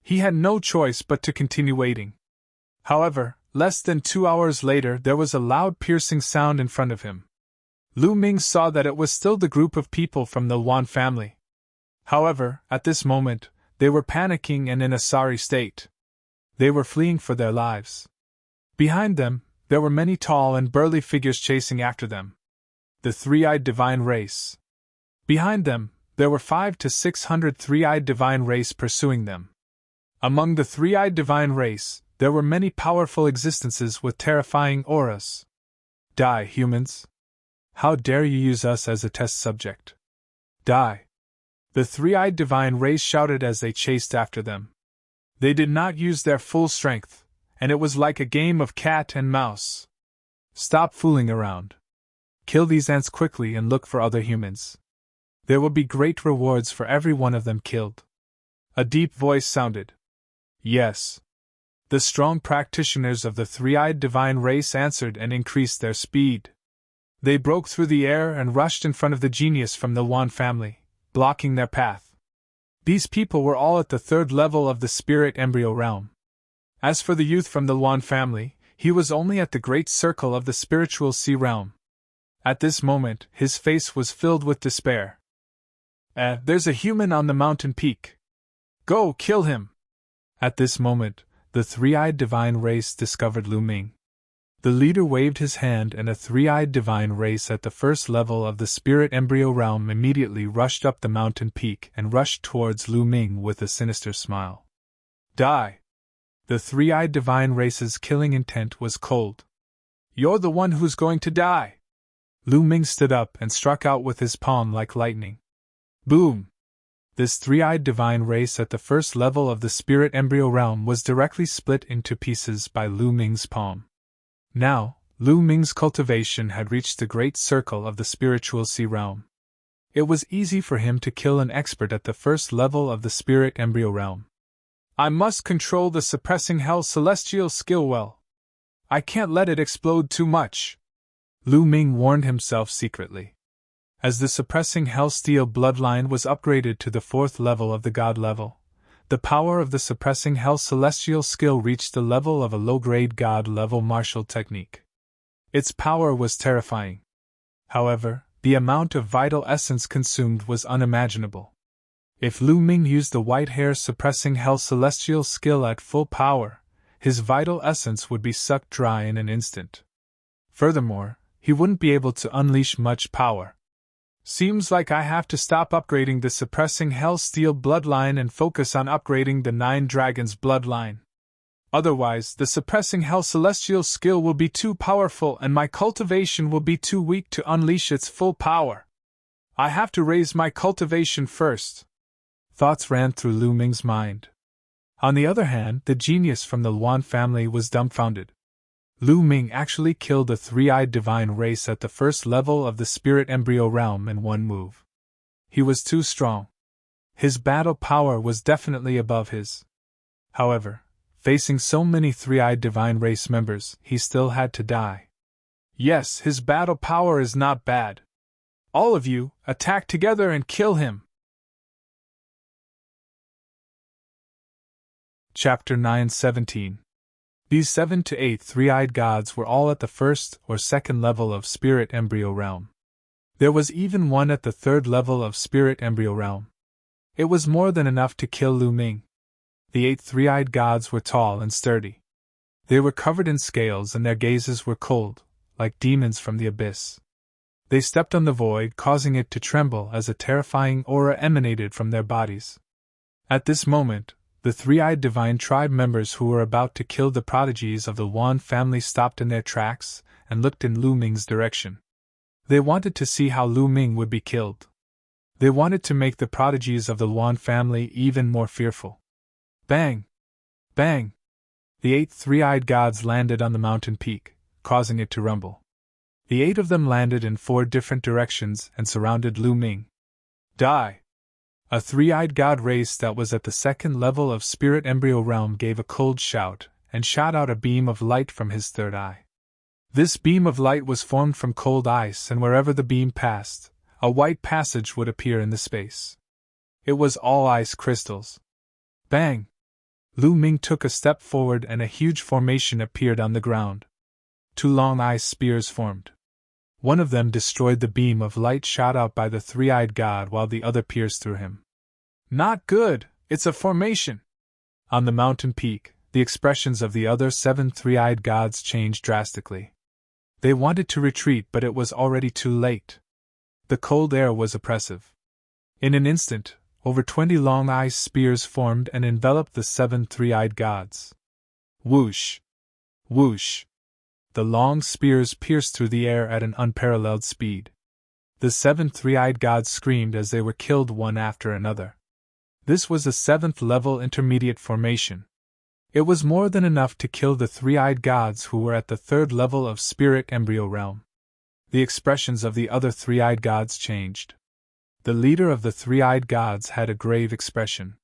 He had no choice but to continue waiting. However, less than 2 hours later there was a loud piercing sound in front of him. Lu Ming saw that it was still the group of people from the Luan family. However, at this moment, they were panicking and in a sorry state. They were fleeing for their lives. Behind them, there were many tall and burly figures chasing after them. The three-eyed divine race. Behind them, there were 500 to 600 three-eyed divine race pursuing them. Among the three-eyed divine race, there were many powerful existences with terrifying auras. Die, humans! How dare you use us as a test subject? Die! The three-eyed divine race shouted as they chased after them. They did not use their full strength, and it was like a game of cat and mouse. Stop fooling around. Kill these ants quickly and look for other humans. There will be great rewards for every one of them killed. A deep voice sounded. Yes. The strong practitioners of the three-eyed divine race answered and increased their speed. They broke through the air and rushed in front of the genius from the Luan family, blocking their path. These people were all at the 3rd level of the spirit embryo realm. As for the youth from the Luan family, he was only at the great circle of the spiritual sea realm. At this moment, his face was filled with despair. There's a human on the mountain peak. Go, kill him! At this moment, the three-eyed divine race discovered Lu Ming. The leader waved his hand and a three-eyed divine race at the 1st level of the spirit embryo realm immediately rushed up the mountain peak and rushed towards Lu Ming with a sinister smile. Die! The three-eyed divine race's killing intent was cold. You're the one who's going to die! Lu Ming stood up and struck out with his palm like lightning. Boom! This three-eyed divine race at the 1st level of the spirit embryo realm was directly split into pieces by Lu Ming's palm. Now, Lu Ming's cultivation had reached the great circle of the spiritual sea realm. It was easy for him to kill an expert at the 1st level of the spirit embryo realm. I must control the suppressing hell celestial skill well. I can't let it explode too much. Lu Ming warned himself secretly. As the suppressing hell steel bloodline was upgraded to the 4th level of the god level, the power of the suppressing hell celestial skill reached the level of a low-grade god level martial technique. Its power was terrifying. However, the amount of vital essence consumed was unimaginable. If Lu Ming used the white hair suppressing hell celestial skill at full power, his vital essence would be sucked dry in an instant. Furthermore, he wouldn't be able to unleash much power. Seems like I have to stop upgrading the suppressing hell steel bloodline and focus on upgrading the 9 dragons bloodline. Otherwise, the suppressing hell celestial skill will be too powerful and my cultivation will be too weak to unleash its full power. I have to raise my cultivation first. Thoughts ran through Lu Ming's mind. On the other hand, the genius from the Luan family was dumbfounded. Lu Ming actually killed the three-eyed divine race at the 1st level of the spirit embryo realm in one move. He was too strong. His battle power was definitely above his. However, facing so many three-eyed divine race members, he still had to die. Yes, his battle power is not bad. All of you, attack together and kill him! Chapter 9:17. These 7 to 8 three-eyed gods were all at the 1st or 2nd level of spirit embryo realm. There was even one at the 3rd level of spirit embryo realm. It was more than enough to kill Lu Ming. The 8 three-eyed gods were tall and sturdy. They were covered in scales and their gazes were cold, like demons from the abyss. They stepped on the void, causing it to tremble as a terrifying aura emanated from their bodies. At this moment, The three-eyed divine tribe members who were about to kill the prodigies of the Wan family stopped in their tracks and looked in Lu Ming's direction. They wanted to see how Lu Ming would be killed. They wanted to make the prodigies of the Wan family even more fearful. Bang! Bang! The 8 three-eyed gods landed on the mountain peak, causing it to rumble. The 8 of them landed in 4 different directions and surrounded Lu Ming. Die! A three-eyed god race that was at the 2nd level of spirit embryo realm gave a cold shout and shot out a beam of light from his third eye. This beam of light was formed from cold ice, and wherever the beam passed, a white passage would appear in the space. It was all ice crystals. Bang! Lu Ming took a step forward and a huge formation appeared on the ground. 2 long ice spears formed. One of them destroyed the beam of light shot out by the three-eyed god while the other pierced through him. Not good, it's a formation! On the mountain peak, the expressions of the other 7 three-eyed gods changed drastically. They wanted to retreat, but it was already too late. The cold air was oppressive. In an instant, over 20 long ice spears formed and enveloped the 7 three-eyed gods. Whoosh! Whoosh! The long spears pierced through the air at an unparalleled speed. The 7 three-eyed gods screamed as they were killed one after another. This was a 7th level intermediate formation. It was more than enough to kill the three-eyed gods who were at the 3rd level of spirit embryo realm. The expressions of the other three-eyed gods changed. The leader of the three-eyed gods had a grave expression.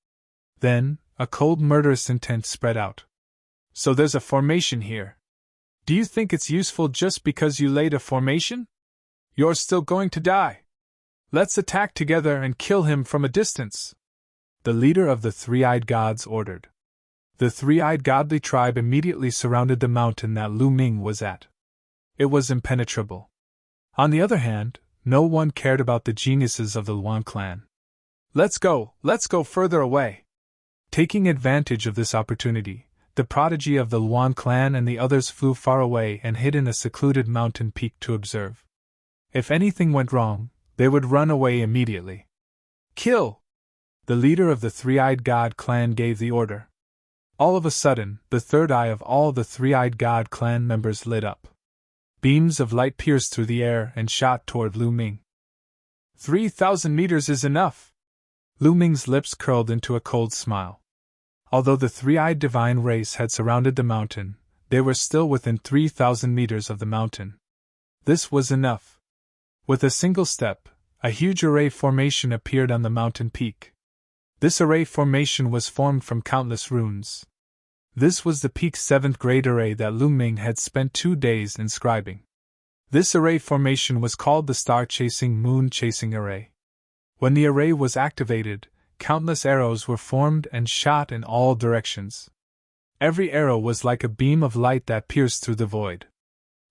Then, a cold murderous intent spread out. So there's a formation here. Do you think it's useful just because you laid a formation? You're still going to die. Let's attack together and kill him from a distance. The leader of the three-eyed gods ordered. The three-eyed godly tribe immediately surrounded the mountain that Lu Ming was at. It was impenetrable. On the other hand, no one cared about the geniuses of the Luan clan. Let's go further away. Taking advantage of this opportunity, the prodigy of the Luan clan and the others flew far away and hid in a secluded mountain peak to observe. If anything went wrong, they would run away immediately. Kill! The leader of the three-eyed god clan gave the order. All of a sudden, the third eye of all the three-eyed god clan members lit up. Beams of light pierced through the air and shot toward Lu Ming. 3,000 meters is enough! Lu Ming's lips curled into a cold smile. Although the three-eyed divine race had surrounded the mountain, they were still within 3,000 meters of the mountain. This was enough. With a single step, a huge array formation appeared on the mountain peak. This array formation was formed from countless runes. This was the peak's 7th grade array that Lu Ming had spent 2 days inscribing. This array formation was called the Star-Chasing Moon-Chasing Array. When the array was activated, countless arrows were formed and shot in all directions. Every arrow was like a beam of light that pierced through the void.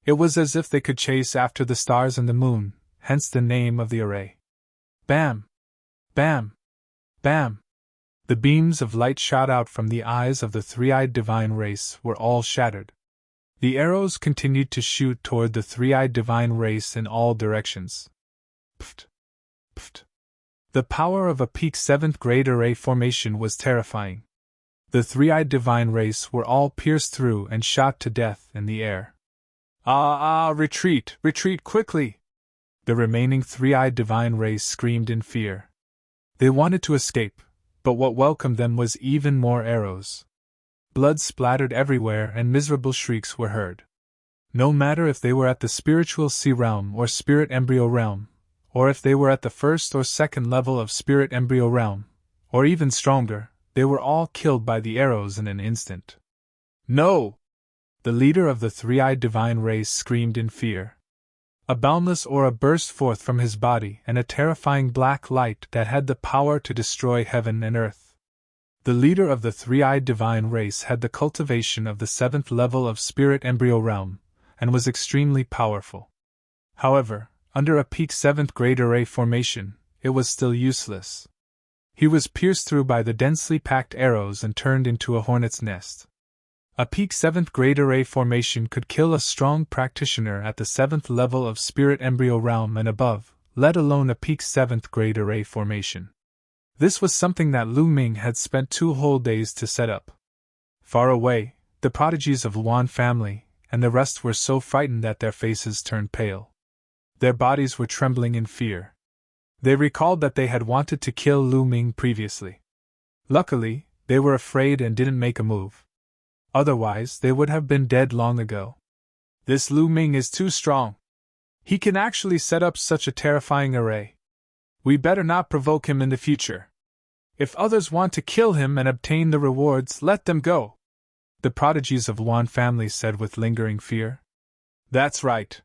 It was as if they could chase after the stars and the moon, hence the name of the array. Bam! Bam! Bam! The beams of light shot out from the eyes of the three-eyed divine race were all shattered. The arrows continued to shoot toward the three-eyed divine race in all directions. Pft! Pft! The power of a peak 7th grade array formation was terrifying. The three-eyed divine race were all pierced through and shot to death in the air. Retreat quickly! The remaining three-eyed divine race screamed in fear. They wanted to escape, but what welcomed them was even more arrows. Blood splattered everywhere and miserable shrieks were heard. No matter if they were at the spiritual sea realm or spirit embryo realm, or if they were at the 1st or 2nd level of spirit embryo realm, or even stronger, they were all killed by the arrows in an instant. No! The leader of the three-eyed divine race screamed in fear. A boundless aura burst forth from his body and a terrifying black light that had the power to destroy heaven and earth. The leader of the three-eyed divine race had the cultivation of the 7th level of spirit embryo realm, and was extremely powerful. However, under a peak 7th grade array formation, it was still useless. He was pierced through by the densely packed arrows and turned into a hornet's nest. A peak 7th grade array formation could kill a strong practitioner at the 7th level of spirit embryo realm and above, let alone a peak 7th grade array formation. This was something that Lu Ming had spent 2 whole days to set up. Far away, the prodigies of Luan family and the rest were so frightened that their faces turned pale. Their bodies were trembling in fear. They recalled that they had wanted to kill Lu Ming previously. Luckily, they were afraid and didn't make a move. Otherwise, they would have been dead long ago. This Lu Ming is too strong. He can actually set up such a terrifying array. We better not provoke him in the future. If others want to kill him and obtain the rewards, let them go, the prodigies of Luan family said with lingering fear. That's right.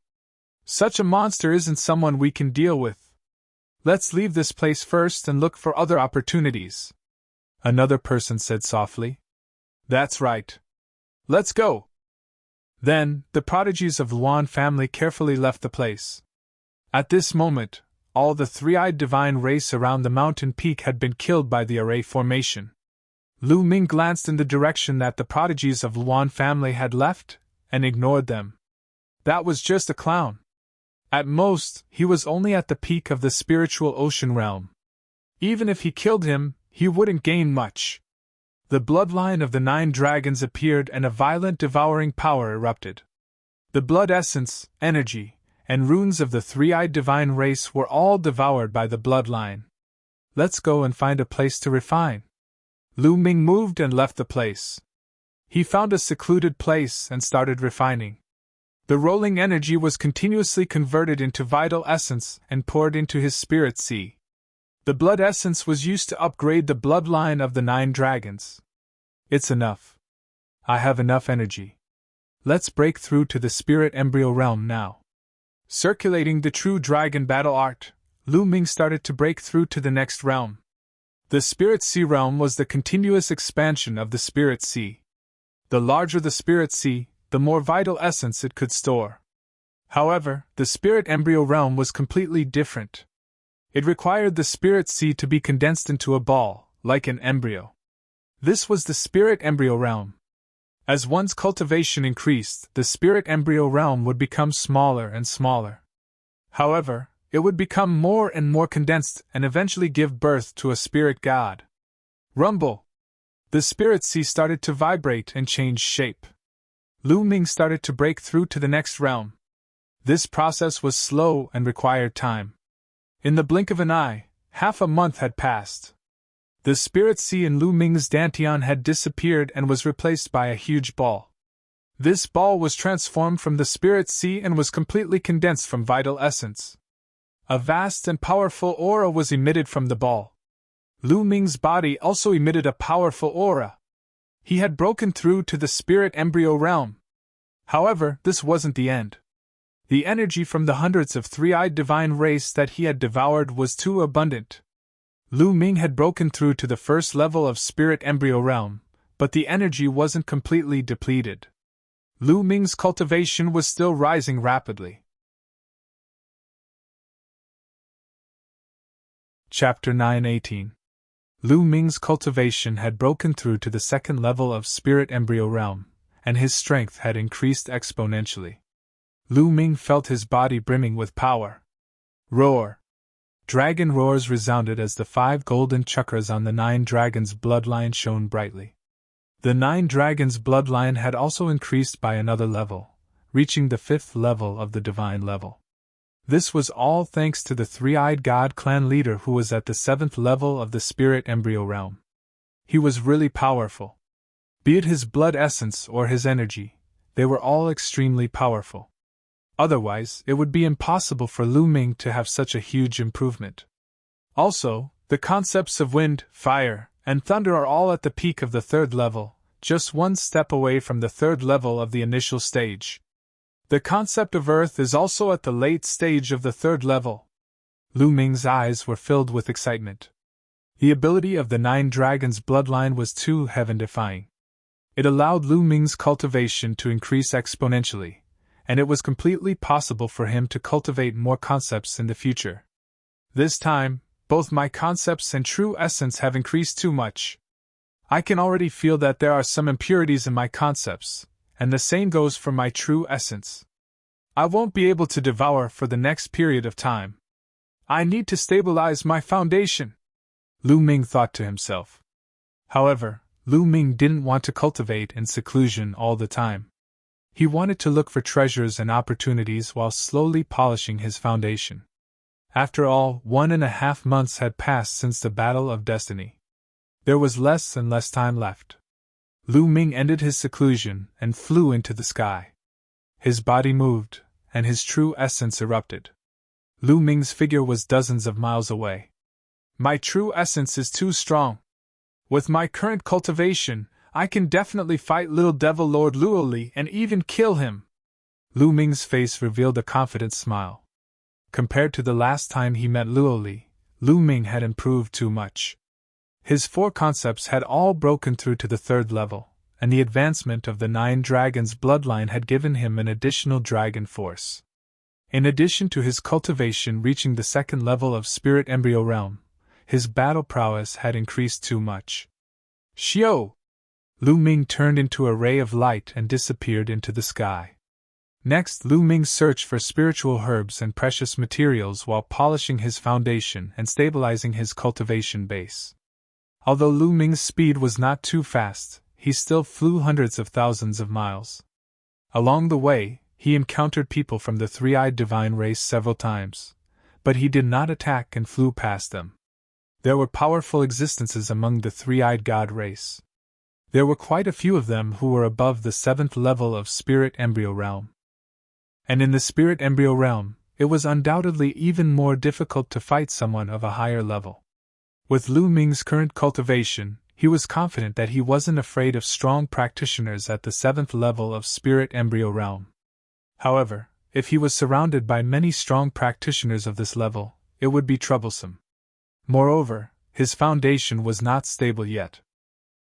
Such a monster isn't someone we can deal with. Let's leave this place first and look for other opportunities, another person said softly. That's right. Let's go. Then, the prodigies of Luan family carefully left the place. At this moment, all the three-eyed divine race around the mountain peak had been killed by the array formation. Lu Ming glanced in the direction that the prodigies of Luan family had left, and ignored them. That was just a clown. At most, he was only at the peak of the spiritual ocean realm. Even if he killed him, he wouldn't gain much. The bloodline of the 9 dragons appeared and a violent devouring power erupted. The blood essence, energy, and runes of the three-eyed divine race were all devoured by the bloodline. Let's go and find a place to refine. Lu Ming moved and left the place. He found a secluded place and started refining. The rolling energy was continuously converted into vital essence and poured into his spirit sea. The blood essence was used to upgrade the bloodline of the 9 dragons. It's enough. I have enough energy. Let's break through to the spirit embryo realm now. Circulating the true dragon battle art, Lu Ming started to break through to the next realm. The spirit sea realm was the continuous expansion of the spirit sea. The larger the spirit sea, the more vital essence it could store. However, the spirit embryo realm was completely different. It required the spirit sea to be condensed into a ball, like an embryo. This was the spirit embryo realm. As one's cultivation increased, the spirit embryo realm would become smaller and smaller. However, it would become more and more condensed and eventually give birth to a spirit god. Rumble! The spirit sea started to vibrate and change shape. Lu Ming started to break through to the next realm. This process was slow and required time. In the blink of an eye, half a month had passed. The spirit sea in Lu Ming's dantian had disappeared and was replaced by a huge ball. This ball was transformed from the spirit sea and was completely condensed from vital essence. A vast and powerful aura was emitted from the ball. Lu Ming's body also emitted a powerful aura. He had broken through to the spirit embryo realm. However, this wasn't the end. The energy from the hundreds of three-eyed divine race that he had devoured was too abundant. Lu Ming had broken through to the first level of spirit embryo realm, but the energy wasn't completely depleted. Lu Ming's cultivation was still rising rapidly. Chapter 9:18. Lu Ming's cultivation had broken through to the second level of spirit embryo realm, and his strength had increased exponentially. Lu Ming felt his body brimming with power. Roar! Dragon roars resounded as the 5 golden chakras on the 9 dragons' bloodline shone brightly. The 9 dragons' bloodline had also increased by another level, reaching the 5th level of the divine level. This was all thanks to the three-eyed god clan leader who was at the 7th level of the spirit embryo realm. He was really powerful. Be it his blood essence or his energy, they were all extremely powerful. Otherwise, it would be impossible for Lu Ming to have such a huge improvement. Also, the concepts of wind, fire, and thunder are all at the peak of the 3rd level, just one step away from the 3rd level of the initial stage. The concept of earth is also at the late stage of the 3rd level. Lu Ming's eyes were filled with excitement. The ability of the 9 dragons' bloodline was too heaven-defying. It allowed Lu Ming's cultivation to increase exponentially, and it was completely possible for him to cultivate more concepts in the future. This time, both my concepts and true essence have increased too much. I can already feel that there are some impurities in my concepts, and the same goes for my true essence. I won't be able to devour for the next period of time. I need to stabilize my foundation. Lu Ming thought to himself. However, Lu Ming didn't want to cultivate in seclusion all the time. He wanted to look for treasures and opportunities while slowly polishing his foundation. After all, 1.5 months had passed since the Battle of Destiny. There was less and less time left. Lu Ming ended his seclusion and flew into the sky. His body moved, and his true essence erupted. Lu Ming's figure was dozens of miles away. My true essence is too strong. With my current cultivation, I can definitely fight Little Devil Lord Luoli and even kill him. Lu Ming's face revealed a confident smile. Compared to the last time he met Luoli, Lu Ming had improved too much. His 4 concepts had all broken through to the 3rd level, and the advancement of the 9 dragons' bloodline had given him an additional dragon force. In addition to his cultivation reaching the 2nd level of Spirit Embryo Realm, his battle prowess had increased too much. Xiao! Lu Ming turned into a ray of light and disappeared into the sky. Next, Lu Ming searched for spiritual herbs and precious materials while polishing his foundation and stabilizing his cultivation base. Although Lu Ming's speed was not too fast, he still flew hundreds of thousands of miles. Along the way, he encountered people from the 3-eyed divine race several times, but he did not attack and flew past them. There were powerful existences among the 3-eyed god race. There were quite a few of them who were above the 7th level of Spirit Embryo Realm. And in the Spirit Embryo Realm, it was undoubtedly even more difficult to fight someone of a higher level. With Lu Ming's current cultivation, he was confident that he wasn't afraid of strong practitioners at the 7th level of Spirit Embryo Realm. However, if he was surrounded by many strong practitioners of this level, it would be troublesome. Moreover, his foundation was not stable yet.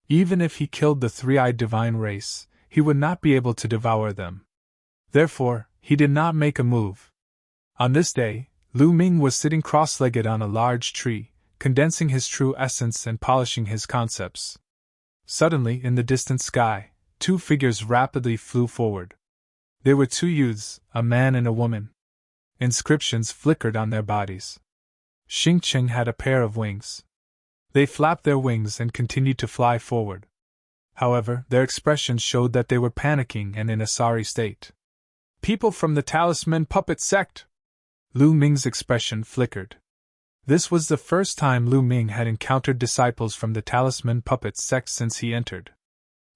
Even if he killed the 3-eyed divine race, he would not be able to devour them. Therefore, he did not make a move. On this day, Lu Ming was sitting cross-legged on a large tree, condensing his true essence and polishing his concepts. Suddenly, in the distant sky, 2 figures rapidly flew forward. They were 2 youths, a man and a woman. Inscriptions flickered on their bodies. Xingqing had a pair of wings. They flapped their wings and continued to fly forward. However, their expressions showed that they were panicking and in a sorry state. People from the Talisman Puppet Sect! Lu Ming's expression flickered. This was the first time Lu Ming had encountered disciples from the Talisman Puppet Sect since he entered.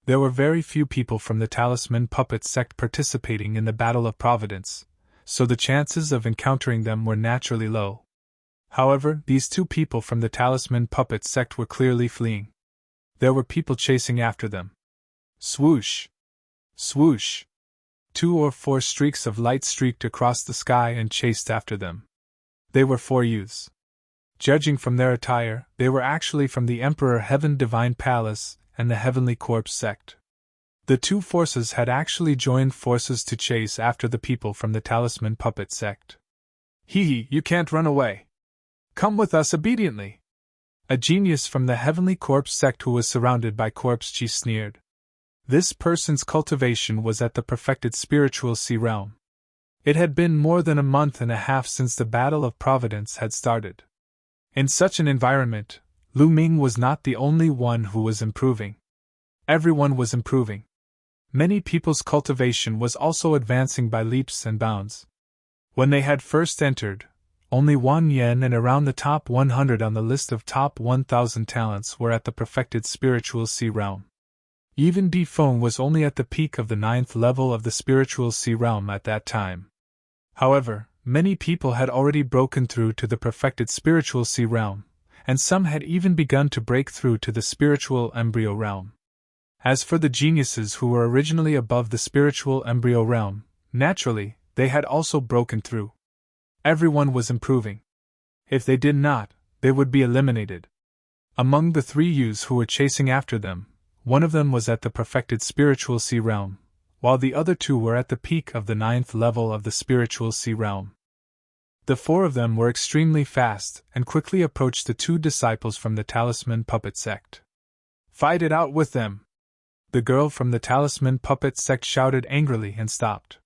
There were very few people from the Talisman Puppet Sect participating in the Battle of Providence, so the chances of encountering them were naturally low. However, these 2 people from the Talisman Puppet Sect were clearly fleeing. There were people chasing after them. Swoosh! Swoosh! 2 or 4 streaks of light streaked across the sky and chased after them. They were 4 youths. Judging from their attire, they were actually from the Emperor Heaven Divine Palace and the Heavenly Corpse Sect. The 2 forces had actually joined forces to chase after the people from the Talisman Puppet Sect. Hee, you can't run away. Come with us obediently. A genius from the Heavenly Corpse Sect who was surrounded by Corpse Chi sneered. This person's cultivation was at the perfected spiritual sea realm. It had been more than a month and a half since the Battle of Providence had started. In such an environment, Lu Ming was not the only one who was improving. Everyone was improving. Many people's cultivation was also advancing by leaps and bounds. When they had first entered, only Wan Yen and around the top 100 on the list of top 1,000 talents were at the perfected spiritual sea realm. Even Di Feng was only at the peak of the 9th level of the spiritual sea realm at that time. However, many people had already broken through to the perfected spiritual sea realm, and some had even begun to break through to the spiritual embryo realm. As for the geniuses who were originally above the spiritual embryo realm, naturally, they had also broken through. Everyone was improving. If they did not, they would be eliminated. Among the 3 youths who were chasing after them, one of them was at the perfected spiritual sea realm, while the other 2 were at the peak of the 9th level of the spiritual sea realm. The 4 of them were extremely fast and quickly approached the 2 disciples from the Talisman Puppet Sect. Fight it out with them! The girl from the Talisman Puppet Sect shouted angrily and stopped.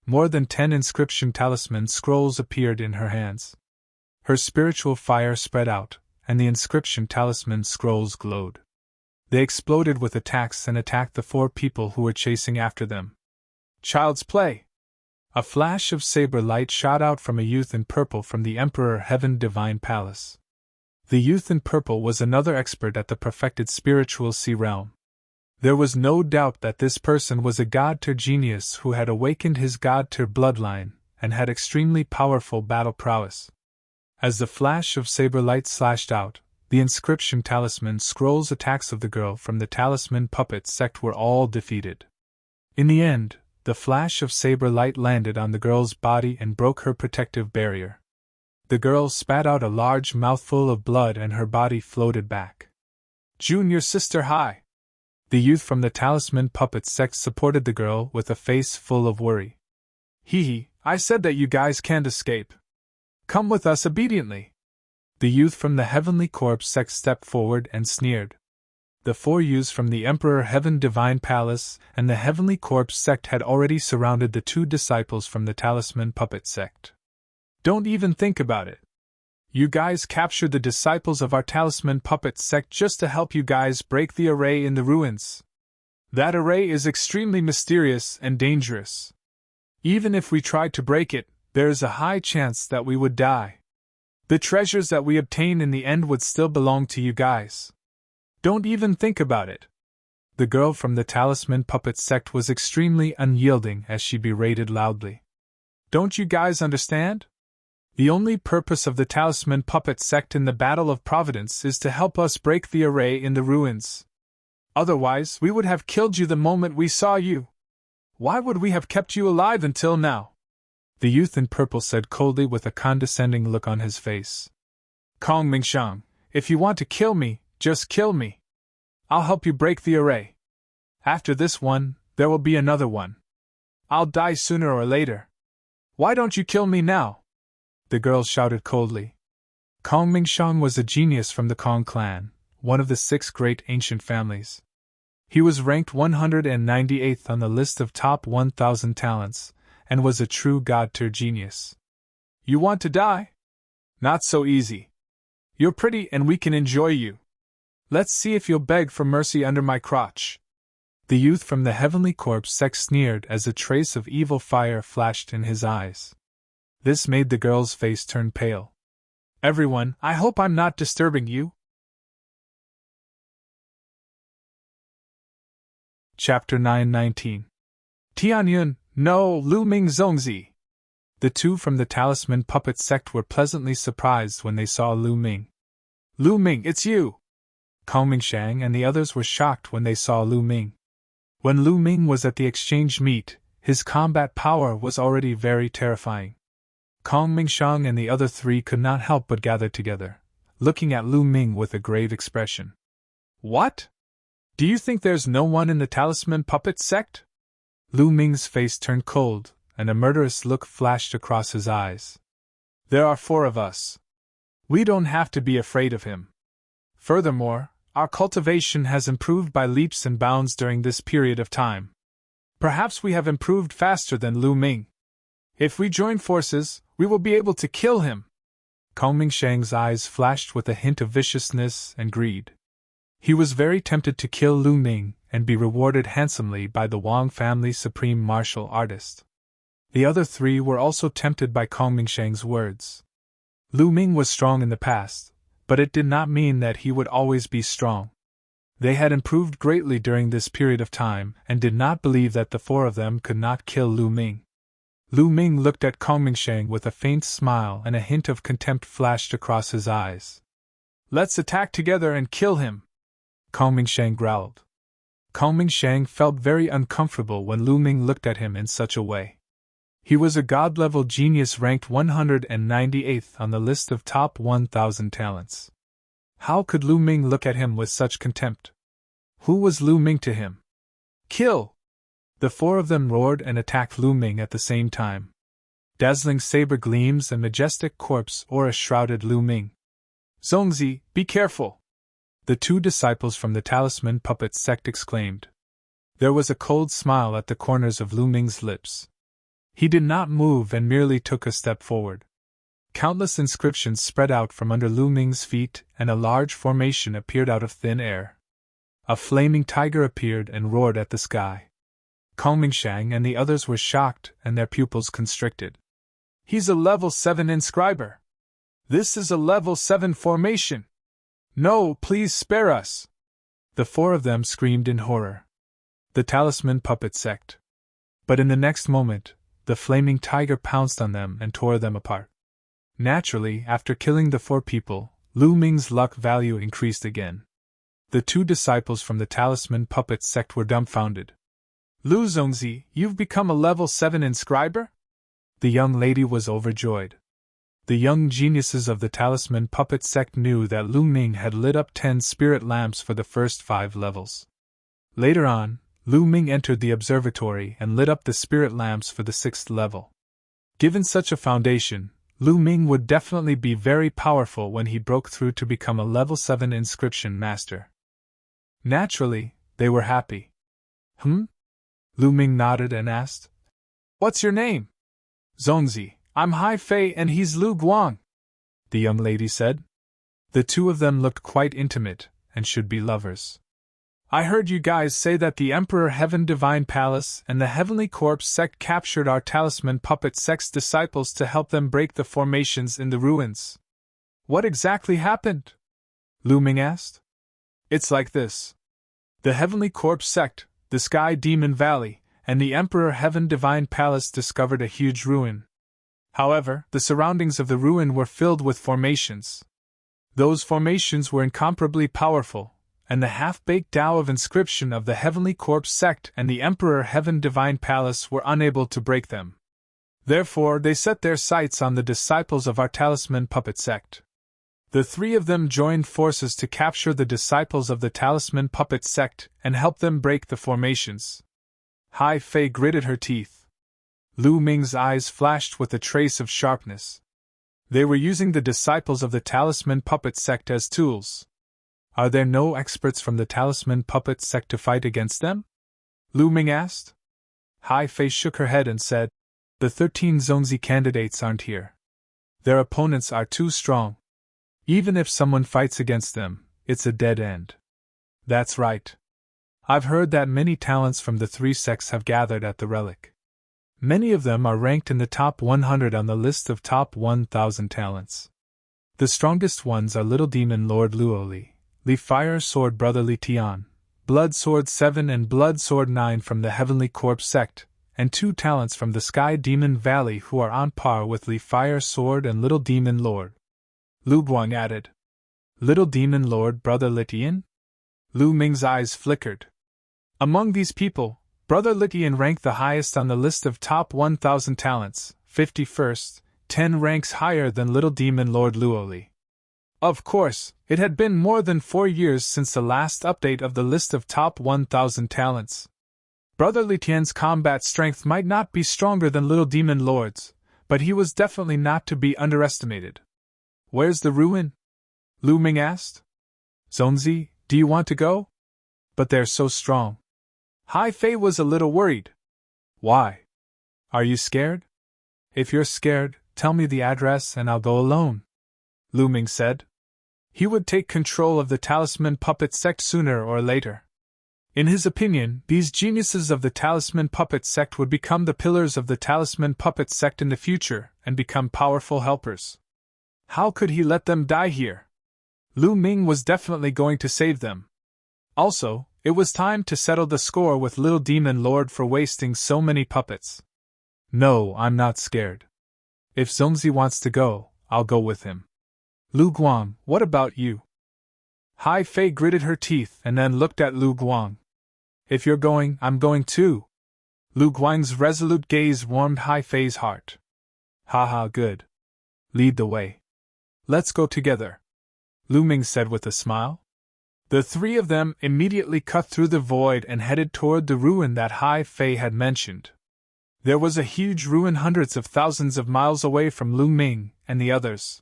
More than 10 inscription talisman scrolls appeared in her hands. Her spiritual fire spread out, and the inscription talisman scrolls glowed. They exploded with attacks and attacked the 4 people who were chasing after them. Child's play! A flash of saber light shot out from a youth in purple from the Emperor Heaven Divine Palace. The youth in purple was another expert at the perfected spiritual sea realm. There was no doubt that this person was a god-tier genius who had awakened his god-tier bloodline and had extremely powerful battle prowess. As the flash of saber light slashed out, the inscription talisman scrolls attacks of the girl from the talisman puppet sect were all defeated. In the end, the flash of saber light landed on the girl's body and broke her protective barrier. The girl spat out a large mouthful of blood and her body floated back. Junior sister hi! The youth from the talisman puppet sect supported the girl with a face full of worry. Hee hee, I said that you guys can't escape. Come with us obediently. The youth from the Heavenly Corpse sect stepped forward and sneered. The 4 youths from the Emperor Heaven Divine Palace and the Heavenly Corpse sect had already surrounded the 2 disciples from the Talisman Puppet sect. Don't even think about it. You guys captured the disciples of our Talisman Puppet sect just to help you guys break the array in the ruins. That array is extremely mysterious and dangerous. Even if we tried to break it, there is a high chance that we would die. The treasures that we obtain in the end would still belong to you guys. Don't even think about it. The girl from the Talisman Puppet sect was extremely unyielding as she berated loudly. Don't you guys understand? The only purpose of the Talisman Puppet sect in the Battle of Providence is to help us break the array in the ruins. Otherwise, we would have killed you the moment we saw you. Why would we have kept you alive until now? The youth in purple said coldly with a condescending look on his face. Kong Mingshang, if you want to kill me, just kill me. I'll help you break the array. After this one, there will be another one. I'll die sooner or later. Why don't you kill me now? The girl shouted coldly. Kong Mingshang was a genius from the Kong clan, one of the 6 great ancient families. He was ranked 198th on the list of top 1,000 talents, and was a true god-tier genius. You want to die? Not so easy. You're pretty and we can enjoy you. Let's see if you'll beg for mercy under my crotch. The youth from the Heavenly Corpse sect sneered as a trace of evil fire flashed in his eyes. This made the girl's face turn pale. Everyone, I hope I'm not disturbing you. Chapter 9:19. Tianyun, no, Lu Ming Zongzi. The 2 from the Talisman Puppet sect were pleasantly surprised when they saw Lu Ming. Lu Ming, it's you! Kong Mingshang and the others were shocked when they saw Lu Ming. When Lu Ming was at the exchange meet, his combat power was already very terrifying. Kong Mingshang and the other 3 could not help but gather together, looking at Lu Ming with a grave expression. What? Do you think there's no one in the Talisman Puppet sect? Lu Ming's face turned cold, and a murderous look flashed across his eyes. There are 4 of us. We don't have to be afraid of him. Furthermore, our cultivation has improved by leaps and bounds during this period of time. Perhaps we have improved faster than Lu Ming. If we join forces, we will be able to kill him. Kong Mingshang's eyes flashed with a hint of viciousness and greed. He was very tempted to kill Lu Ming and be rewarded handsomely by the Wang family's supreme martial artist. The other 3 were also tempted by Kong Mingshang's words. Lu Ming was strong in the past, but it did not mean that he would always be strong. They had improved greatly during this period of time and did not believe that the 4 of them could not kill Lu Ming. Lu Ming looked at Kong Mingshang with a faint smile and a hint of contempt flashed across his eyes. Let's attack together and kill him, Kong Mingshang growled. Kong Mingshang felt very uncomfortable when Lu Ming looked at him in such a way. He was a god-level genius ranked 198th on the list of top 1,000 talents. How could Lu Ming look at him with such contempt? Who was Lu Ming to him? Kill! The 4 of them roared and attacked Lu Ming at the same time. Dazzling saber gleams and majestic corpse aura shrouded Lu Ming. Zongzi, be careful! The 2 disciples from the Talisman Puppet sect exclaimed. There was a cold smile at the corners of Lu Ming's lips. He did not move and merely took a step forward. Countless inscriptions spread out from under Lu Ming's feet, and a large formation appeared out of thin air. A flaming tiger appeared and roared at the sky. Kong Mingshang and the others were shocked and their pupils constricted. "He's a level 7 inscriber! This is a level 7 formation! No, please spare us!" The 4 of them screamed in horror. The Talisman Puppet Sect. But in the next moment, the flaming tiger pounced on them and tore them apart. Naturally, after killing the 4 people, Lu Ming's luck value increased again. The 2 disciples from the Talisman Puppet Sect were dumbfounded. "Lu Zongzi, you've become a level 7 inscriber?" The young lady was overjoyed. The young geniuses of the Talisman Puppet Sect knew that Lu Ming had lit up 10 spirit lamps for the first 5 levels. Later on, Lu Ming entered the observatory and lit up the spirit lamps for the 6th level. Given such a foundation, Lu Ming would definitely be very powerful when he broke through to become a level 7 inscription master. Naturally, they were happy. Lu Ming nodded and asked, "What's your name?" "Zongzi, I'm Hai Fei and he's Lu Guang," the young lady said. The 2 of them looked quite intimate, and should be lovers. "I heard you guys say that the Emperor Heaven Divine Palace and the Heavenly Corpse Sect captured our Talisman Puppet Sect's disciples to help them break the formations in the ruins. What exactly happened?" Lu Ming asked. "It's like this. The Heavenly Corpse Sect, the Sky Demon Valley, and the Emperor Heaven Divine Palace discovered a huge ruin. However, the surroundings of the ruin were filled with formations. Those formations were incomparably powerful, and the half-baked Tao of inscription of the Heavenly Corpse Sect and the Emperor Heaven Divine Palace were unable to break them. Therefore, they set their sights on the disciples of our Talisman Puppet Sect. The 3 of them joined forces to capture the disciples of the Talisman Puppet Sect and help them break the formations." Hai Fei gritted her teeth. Lu Ming's eyes flashed with a trace of sharpness. They were using the disciples of the Talisman Puppet Sect as tools. Are there no experts from the Talisman Puppet Sect to fight against them? Lu Ming asked. Hai Fei shook her head and said, "The 13 Zongzi candidates aren't here. Their opponents are too strong. Even if someone fights against them, it's a dead end." "That's right. I've heard that many talents from the 3 sects have gathered at the relic. Many of them are ranked in the top 100 on the list of top 1,000 talents. The strongest ones are Little Demon Lord Luoli, Li Fire Sword Brother Li Tian, Blood Sword 7 and Blood Sword 9 from the Heavenly Corpse Sect, and 2 talents from the Sky Demon Valley who are on par with Li Fire Sword and Little Demon Lord." Lu Guang added, "Little Demon Lord Brother Li Tian?" Lu Ming's eyes flickered. Among these people, Brother Litian ranked the highest on the list of top 1,000 talents, 51st, 10 ranks higher than Little Demon Lord Luoli. Of course, it had been more than 4 years since the last update of the list of top 1,000 talents. Brother Litian's combat strength might not be stronger than Little Demon Lord's, but he was definitely not to be underestimated. "Where's the ruin?" Lu Ming asked. "Zongzi, do you want to go? But they're so strong." Hai Fei was a little worried. "Why? Are you scared? If you're scared, tell me the address and I'll go alone," Lu Ming said. He would take control of the Talisman Puppet Sect sooner or later. In his opinion, these geniuses of the Talisman Puppet Sect would become the pillars of the Talisman Puppet Sect in the future and become powerful helpers. How could he let them die here? Lu Ming was definitely going to save them. Also, it was time to settle the score with Little Demon Lord for wasting so many puppets. "No, I'm not scared. If Zongzi wants to go, I'll go with him." "Lu Guang, what about you?" Hai Fei gritted her teeth and then looked at Lu Guang. "If you're going, I'm going too." Lu Guang's resolute gaze warmed Hai Fei's heart. "Haha, good. Lead the way. Let's go together," Lu Ming said with a smile. The 3 of them immediately cut through the void and headed toward the ruin that Hai Fei had mentioned. There was a huge ruin hundreds of thousands of miles away from Lu Ming and the others.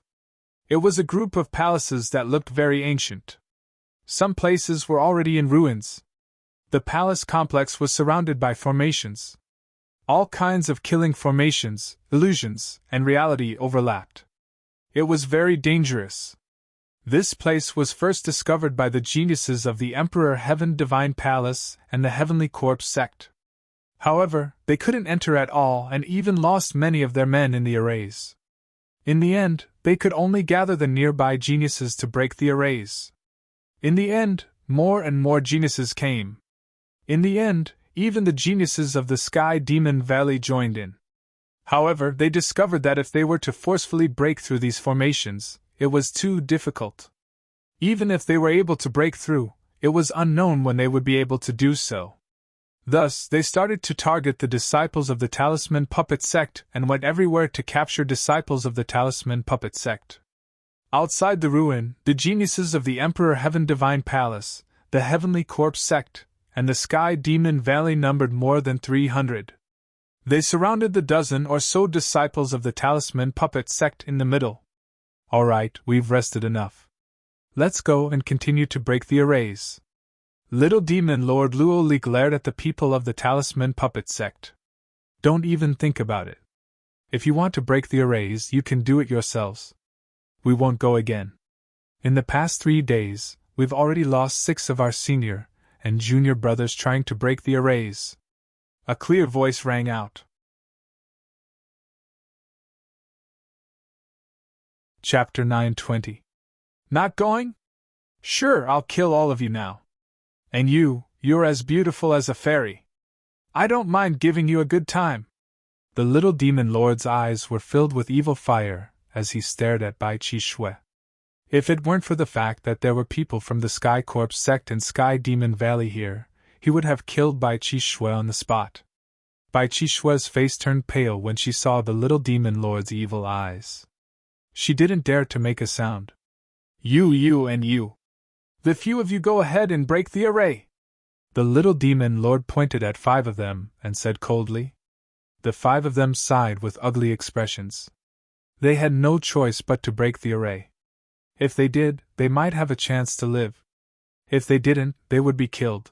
It was a group of palaces that looked very ancient. Some places were already in ruins. The palace complex was surrounded by formations. All kinds of killing formations, illusions, and reality overlapped. It was very dangerous. This place was first discovered by the geniuses of the Emperor Heaven Divine Palace and the Heavenly Corpse sect. However, they couldn't enter at all and even lost many of their men in the arrays. In the end, they could only gather the nearby geniuses to break the arrays. In the end, more and more geniuses came. In the end, even the geniuses of the Sky Demon Valley joined in. However, they discovered that if they were to forcefully break through these formations, it was too difficult. Even if they were able to break through, it was unknown when they would be able to do so. Thus, they started to target the disciples of the Talisman Puppet Sect and went everywhere to capture disciples of the Talisman Puppet Sect. Outside the ruin, the geniuses of the Emperor Heaven Divine Palace, the Heavenly Corpse Sect, and the Sky Demon Valley numbered more than 300. They surrounded the dozen or so disciples of the Talisman Puppet Sect in the middle. All right, we've rested enough. Let's go and continue to break the arrays. Little Demon Lord Luoli glared at the people of the Talisman Puppet Sect. Don't even think about it. If you want to break the arrays, you can do it yourselves. We won't go again. In the past 3 days, we've already lost 6 of our senior and junior brothers trying to break the arrays. A clear voice rang out. Chapter 920. Not going? Sure, I'll kill all of you now. And you're as beautiful as a fairy. I don't mind giving you a good time. The little demon lord's eyes were filled with evil fire as he stared at Bai Chi Shui. If it weren't for the fact that there were people from the Sky Corpse sect and Sky Demon Valley here, he would have killed Bai Chi Shui on the spot. Bai Chi Shui's face turned pale when she saw the little demon lord's evil eyes. She didn't dare to make a sound. You and you. The few of you go ahead and break the array. The little demon lord pointed at 5 of them and said coldly. The 5 of them sighed with ugly expressions. They had no choice but to break the array. If they did, they might have a chance to live. If they didn't, they would be killed.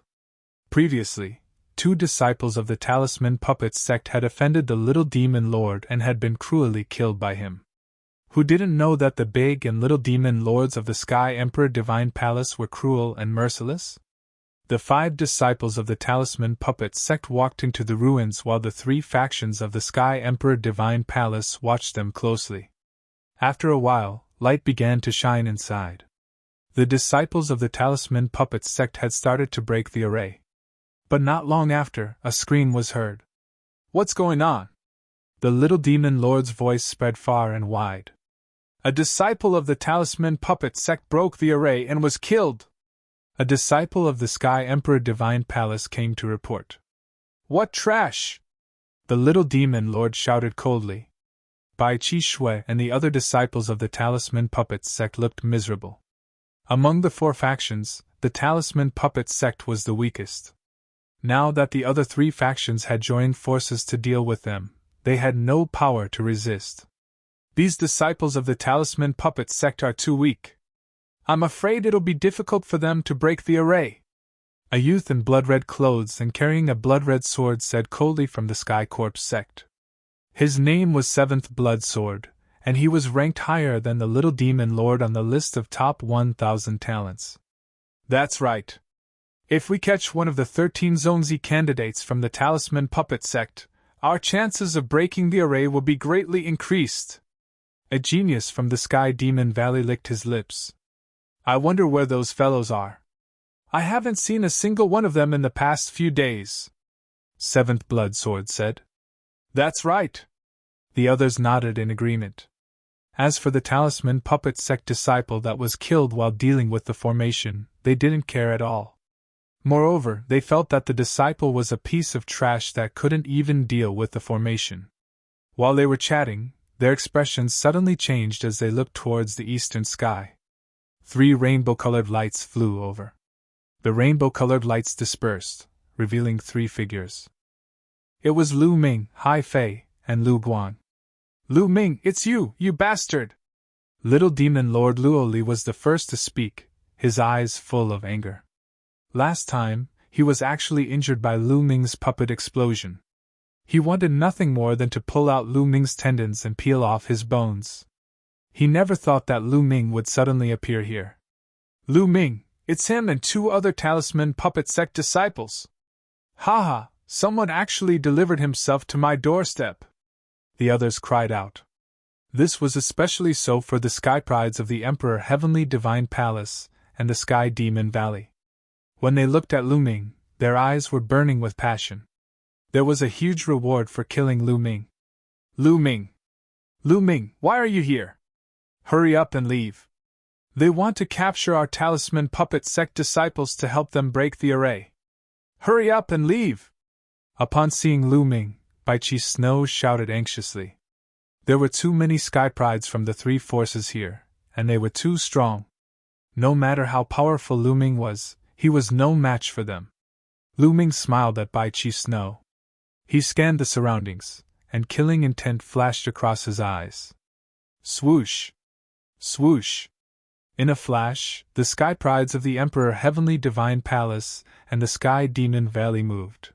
Previously, 2 disciples of the Talisman Puppet Sect had offended the little demon lord and had been cruelly killed by him. Who didn't know that the big and little demon lords of the Sky Emperor Divine Palace were cruel and merciless? The 5 disciples of the Talisman Puppet Sect walked into the ruins while the 3 factions of the Sky Emperor Divine Palace watched them closely. After a while, light began to shine inside. The disciples of the Talisman Puppet Sect had started to break the array. But not long after, a scream was heard. What's going on? The little demon lord's voice spread far and wide. A disciple of the Talisman Puppet Sect broke the array and was killed. A disciple of the Sky Emperor Divine Palace came to report. What trash! The little demon lord shouted coldly. Bai Chi Shui and the other disciples of the Talisman Puppet Sect looked miserable. Among the 4 factions, the Talisman Puppet Sect was the weakest. Now that the other 3 factions had joined forces to deal with them, they had no power to resist. These disciples of the Talisman Puppet Sect are too weak. I'm afraid it'll be difficult for them to break the array. A youth in blood-red clothes and carrying a blood-red sword said coldly from the Sky Corpse Sect. His name was 7th Blood Sword, and he was ranked higher than the little demon lord on the list of top 1,000 talents. That's right. If we catch one of the 13 Zonzi candidates from the Talisman Puppet Sect, our chances of breaking the array will be greatly increased. A genius from the Sky Demon Valley licked his lips. I wonder where those fellows are. I haven't seen a single one of them in the past few days. 7th Blood Sword said. That's right. The others nodded in agreement. As for the Talisman Puppet Sect disciple that was killed while dealing with the formation, they didn't care at all. Moreover, they felt that the disciple was a piece of trash that couldn't even deal with the formation. While they were chatting, their expressions suddenly changed as they looked towards the eastern sky. 3 rainbow-colored lights flew over. The rainbow-colored lights dispersed, revealing 3 figures. It was Lu Ming, Hai Fei, and Lu Guan. Lu Ming, it's you, you bastard! Little Demon Lord Luoli was the first to speak, his eyes full of anger. Last time, he was actually injured by Lu Ming's puppet explosion. He wanted nothing more than to pull out Lu Ming's tendons and peel off his bones. He never thought that Lu Ming would suddenly appear here. Lu Ming, it's him and 2 other talisman puppet sect disciples. Haha, someone actually delivered himself to my doorstep. The others cried out. This was especially so for the sky prides of the Emperor Heavenly Divine Palace and the Sky Demon Valley. When they looked at Lu Ming, their eyes were burning with passion. There was a huge reward for killing Lu Ming. Lu Ming! Lu Ming, why are you here? Hurry up and leave. They want to capture our talisman puppet sect disciples to help them break the array. Hurry up and leave! Upon seeing Lu Ming, Bai Chi Snow shouted anxiously. There were too many sky prides from the 3 forces here, and they were too strong. No matter how powerful Lu Ming was, he was no match for them. Lu Ming smiled at Bai Chi Snow. He scanned the surroundings, and killing intent flashed across his eyes. Swoosh! Swoosh! In a flash, the sky prides of the Emperor Heavenly Divine Palace and the Sky Demon Valley moved.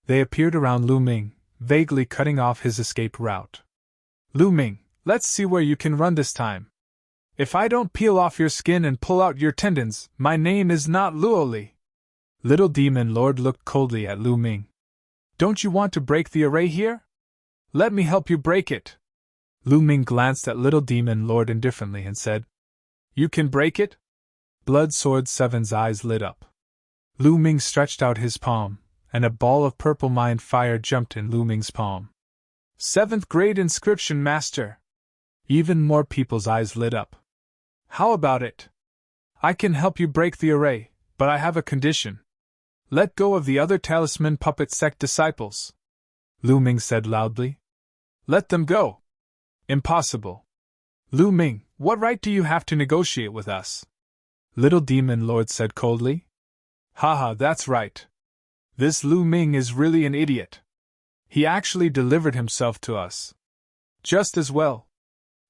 They appeared around Lu Ming, vaguely cutting off his escape route. Lu Ming, let's see where you can run this time. If I don't peel off your skin and pull out your tendons, my name is not Luoli. Little Demon Lord looked coldly at Lu Ming. Don't you want to break the array here? Let me help you break it. Lu Ming glanced at Little Demon Lord indifferently and said, You can break it? Blood Sword 7's eyes lit up. Lu Ming stretched out his palm, and a ball of purple mind fire jumped in Lu Ming's palm. 7th grade inscription master! Even more people's eyes lit up. How about it? I can help you break the array, but I have a condition. Let go of the other talisman puppet sect disciples. Lu Ming said loudly. Let them go. Impossible. Lu Ming, what right do you have to negotiate with us? Little Demon Lord said coldly. Haha, that's right. This Lu Ming is really an idiot. He actually delivered himself to us. Just as well.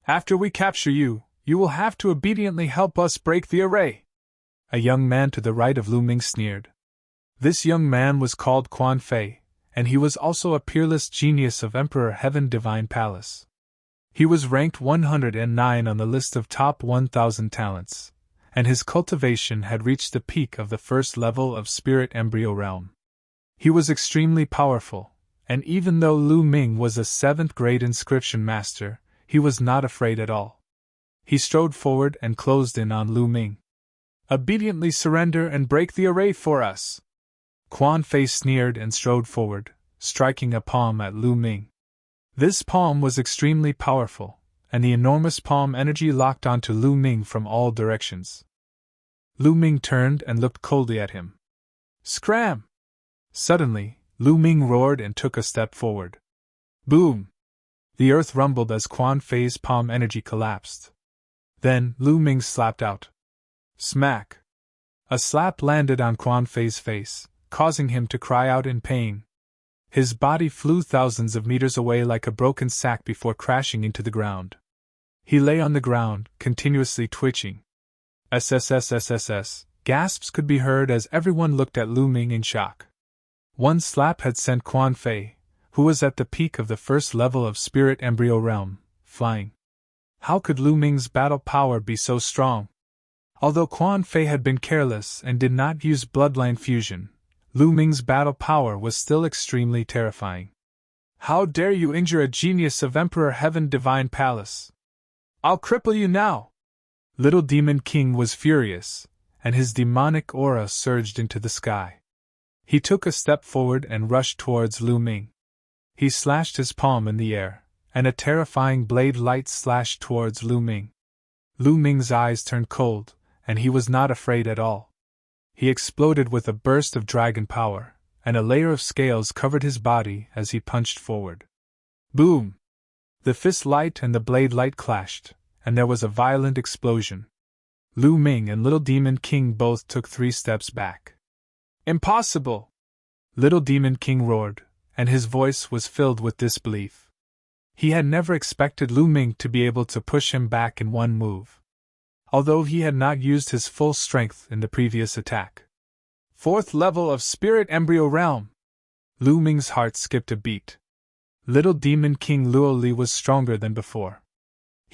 After we capture you, you will have to obediently help us break the array. A young man to the right of Lu Ming sneered. This young man was called Quan Fei, and he was also a peerless genius of Emperor Heaven Divine Palace. He was ranked 109 on the list of top 1,000 talents, and his cultivation had reached the peak of the 1st level of Spirit Embryo Realm. He was extremely powerful, and even though Lu Ming was a 7th grade inscription master, he was not afraid at all. He strode forward and closed in on Lu Ming. Obediently surrender and break the array for us. Quan Fei sneered and strode forward, striking a palm at Lu Ming. This palm was extremely powerful, and the enormous palm energy locked onto Lu Ming from all directions. Lu Ming turned and looked coldly at him. Scram! Suddenly, Lu Ming roared and took a step forward. Boom! The earth rumbled as Quan Fei's palm energy collapsed. Then, Lu Ming slapped out. Smack! A slap landed on Quan Fei's face, causing him to cry out in pain. His body flew thousands of meters away like a broken sack before crashing into the ground. He lay on the ground, continuously twitching. SSSSSS, gasps could be heard as everyone looked at Lu Ming in shock. One slap had sent Quan Fei, who was at the peak of the 1st level of Spirit Embryo Realm, flying. How could Lu Ming's battle power be so strong? Although Quan Fei had been careless and did not use bloodline fusion, Lu Ming's battle power was still extremely terrifying. How dare you injure a genius of Emperor Heaven Divine Palace? I'll cripple you now! Little Demon King was furious, and his demonic aura surged into the sky. He took a step forward and rushed towards Lu Ming. He slashed his palm in the air, and a terrifying blade light slashed towards Lu Ming. Lu Ming's eyes turned cold, and he was not afraid at all. He exploded with a burst of dragon power, and a layer of scales covered his body as he punched forward. Boom! The fist light and the blade light clashed, and there was a violent explosion. Lu Ming and Little Demon King both took 3 steps back. Impossible! Little Demon King roared, and his voice was filled with disbelief. He had never expected Lu Ming to be able to push him back in one move, although he had not used his full strength in the previous attack. 4th level of Spirit Embryo Realm! Lu Ming's heart skipped a beat. Little Demon King Luo Li was stronger than before.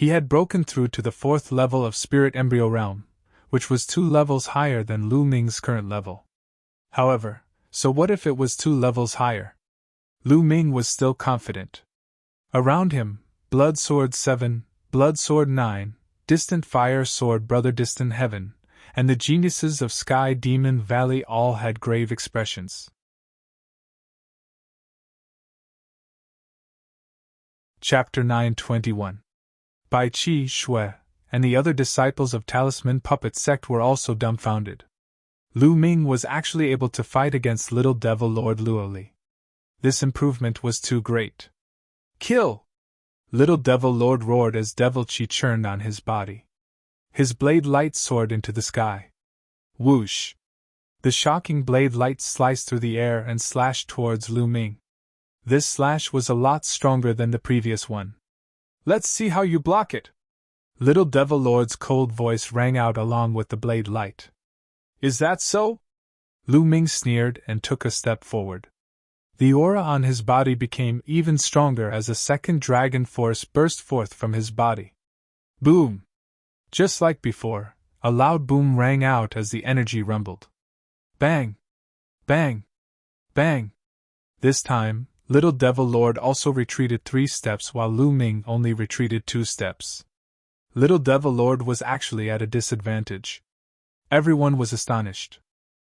He had broken through to the 4th level of Spirit Embryo Realm, which was 2 levels higher than Lu Ming's current level. However, so what if it was 2 levels higher? Lu Ming was still confident. Around him, Blood Sword 7, Blood Sword 9, Distant Fire Sword Brother Distant Heaven, and the geniuses of Sky Demon Valley all had grave expressions. Chapter 921. Bai Qi Shui and the other disciples of Talisman Puppet Sect were also dumbfounded. Lu Ming was actually able to fight against Little Devil Lord Luoli. This improvement was too great. Kill! Little Devil Lord roared as devil qi churned on his body. His blade light soared into the sky. Whoosh! The shocking blade light sliced through the air and slashed towards Lu Ming. This slash was a lot stronger than the previous one. Let's see how you block it! Little Devil Lord's cold voice rang out along with the blade light. Is that so? Lu Ming sneered and took a step forward. The aura on his body became even stronger as a second dragon force burst forth from his body. Boom! Just like before, a loud boom rang out as the energy rumbled. Bang! Bang! Bang! This time, Little Devil Lord also retreated 3 steps while Lu Ming only retreated 2 steps. Little Devil Lord was actually at a disadvantage. Everyone was astonished.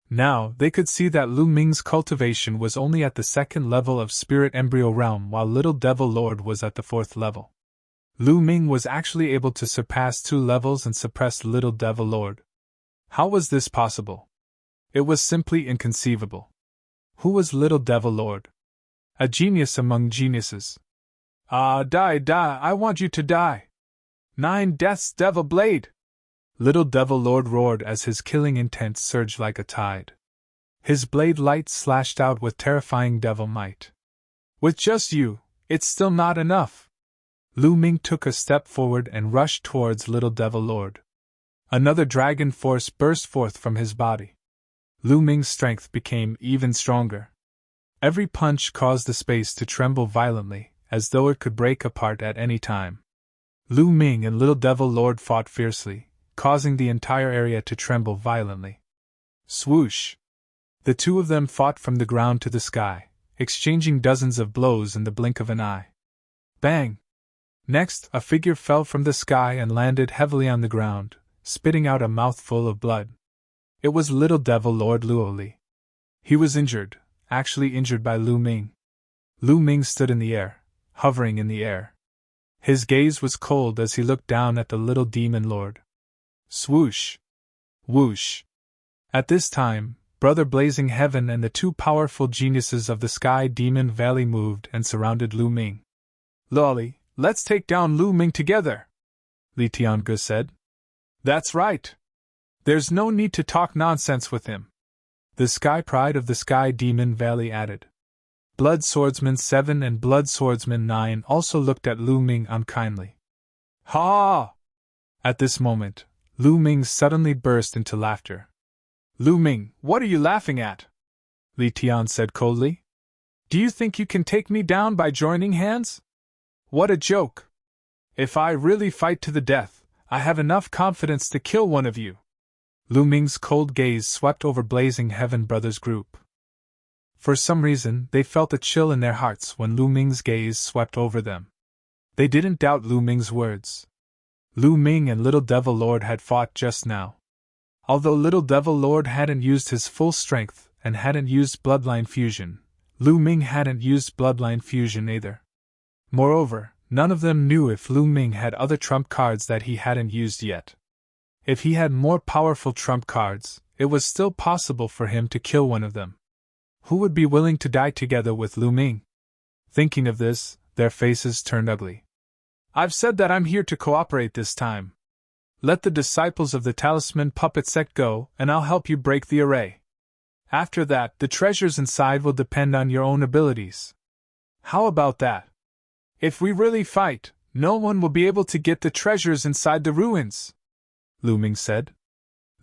Now, they could see that Lu Ming's cultivation was only at the 2nd level of Spirit Embryo Realm while Little Devil Lord was at the 4th level. Lu Ming was actually able to surpass 2 levels and suppress Little Devil Lord. How was this possible? It was simply inconceivable. Who was Little Devil Lord? A genius among geniuses. Die, I want you to die! 9 deaths, Devil Blade! Little Devil Lord roared as his killing intent surged like a tide. His blade light slashed out with terrifying devil might. With just you, it's still not enough! Lu Ming took a step forward and rushed towards Little Devil Lord. Another dragon force burst forth from his body. Lu Ming's strength became even stronger. Every punch caused the space to tremble violently, as though it could break apart at any time. Lu Ming and Little Devil Lord fought fiercely, causing the entire area to tremble violently. Swoosh! The two of them fought from the ground to the sky, exchanging dozens of blows in the blink of an eye. Bang! Next, a figure fell from the sky and landed heavily on the ground, spitting out a mouthful of blood. It was Little Devil Lord Luoli. He was injured, actually injured by Lu Ming. Lu Ming stood in the air, hovering in the air. His gaze was cold as he looked down at the little demon lord. Swoosh! Whoosh! At this time, Brother Blazing Heaven and the 2 powerful geniuses of the Sky Demon Valley moved and surrounded Lu Ming. Lolly, let's take down Lu Ming together, Li Tiange said. That's right. There's no need to talk nonsense with him, the Sky Pride of the Sky Demon Valley added. Blood Swordsman 7 and Blood Swordsman 9 also looked at Lu Ming unkindly. Ha! At this moment, Lu Ming suddenly burst into laughter. Lu Ming, what are you laughing at? Li Tian said coldly. Do you think you can take me down by joining hands? What a joke! If I really fight to the death, I have enough confidence to kill one of you. Lu Ming's cold gaze swept over Blazing Heaven Brothers group. For some reason, they felt a chill in their hearts when Lu Ming's gaze swept over them. They didn't doubt Lu Ming's words. Lu Ming and Little Devil Lord had fought just now. Although Little Devil Lord hadn't used his full strength and hadn't used Bloodline Fusion, Lu Ming hadn't used Bloodline Fusion either. Moreover, none of them knew if Lu Ming had other trump cards that he hadn't used yet. If he had more powerful trump cards, it was still possible for him to kill one of them. Who would be willing to die together with Lu Ming? Thinking of this, their faces turned ugly. I've said that I'm here to cooperate this time. Let the disciples of the Talisman Puppet Sect go, and I'll help you break the array. After that, the treasures inside will depend on your own abilities. How about that? If we really fight, no one will be able to get the treasures inside the ruins, Lu Ming said.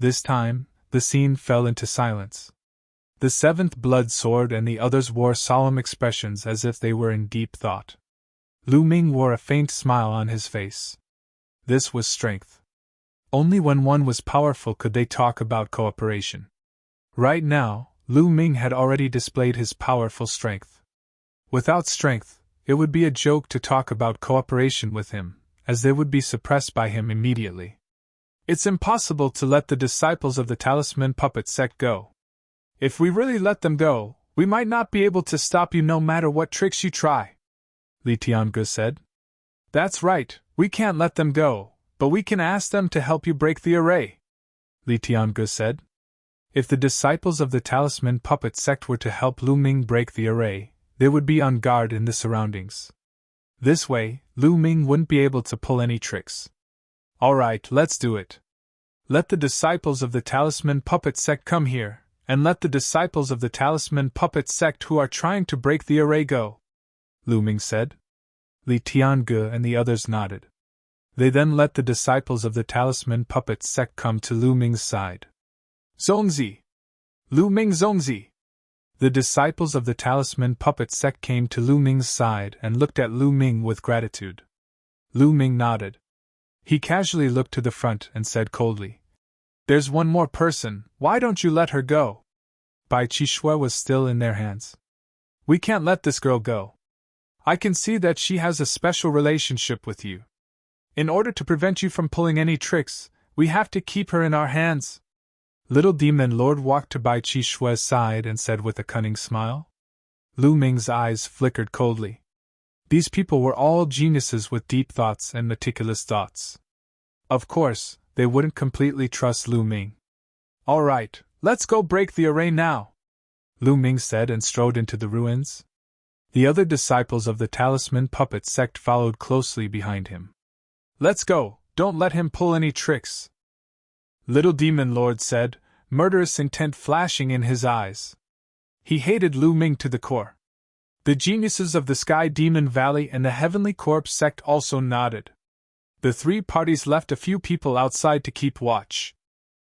This time, the scene fell into silence. The 7th Blood Sword and the others wore solemn expressions as if they were in deep thought. Lu Ming wore a faint smile on his face. This was strength. Only when one was powerful could they talk about cooperation. Right now, Lu Ming had already displayed his powerful strength. Without strength, it would be a joke to talk about cooperation with him, as they would be suppressed by him immediately. It's impossible to let the disciples of the talisman puppet sect go. If we really let them go, we might not be able to stop you no matter what tricks you try, Li Tiange said. That's right, we can't let them go, but we can ask them to help you break the array, Li Tiange said. If the disciples of the talisman puppet sect were to help Lu Ming break the array, they would be on guard in the surroundings. This way, Lu Ming wouldn't be able to pull any tricks. All right, let's do it. Let the disciples of the talisman puppet sect come here, and let the disciples of the talisman puppet sect who are trying to break the array go, Lu Ming said. Li Tiange and the others nodded. They then let the disciples of the talisman puppet sect come to Lu Ming's side. Zongzi! Lu Ming Zongzi! The disciples of the talisman puppet sect came to Lu Ming's side and looked at Lu Ming with gratitude. Lu Ming nodded. He casually looked to the front and said coldly, There's one more person, why don't you let her go? Bai Qishui was still in their hands. We can't let this girl go. I can see that she has a special relationship with you. In order to prevent you from pulling any tricks, we have to keep her in our hands. Little Demon Lord walked to Bai Qishui's side and said with a cunning smile. Lu Ming's eyes flickered coldly. These people were all geniuses with deep thoughts and meticulous thoughts. Of course, they wouldn't completely trust Lu Ming. All right, let's go break the array now, Lu Ming said and strode into the ruins. The other disciples of the talisman puppet sect followed closely behind him. Let's go, don't let him pull any tricks, Little Demon Lord said, murderous intent flashing in his eyes. He hated Lu Ming to the core. The geniuses of the Sky Demon Valley and the Heavenly Corpse sect also nodded. The three parties left a few people outside to keep watch.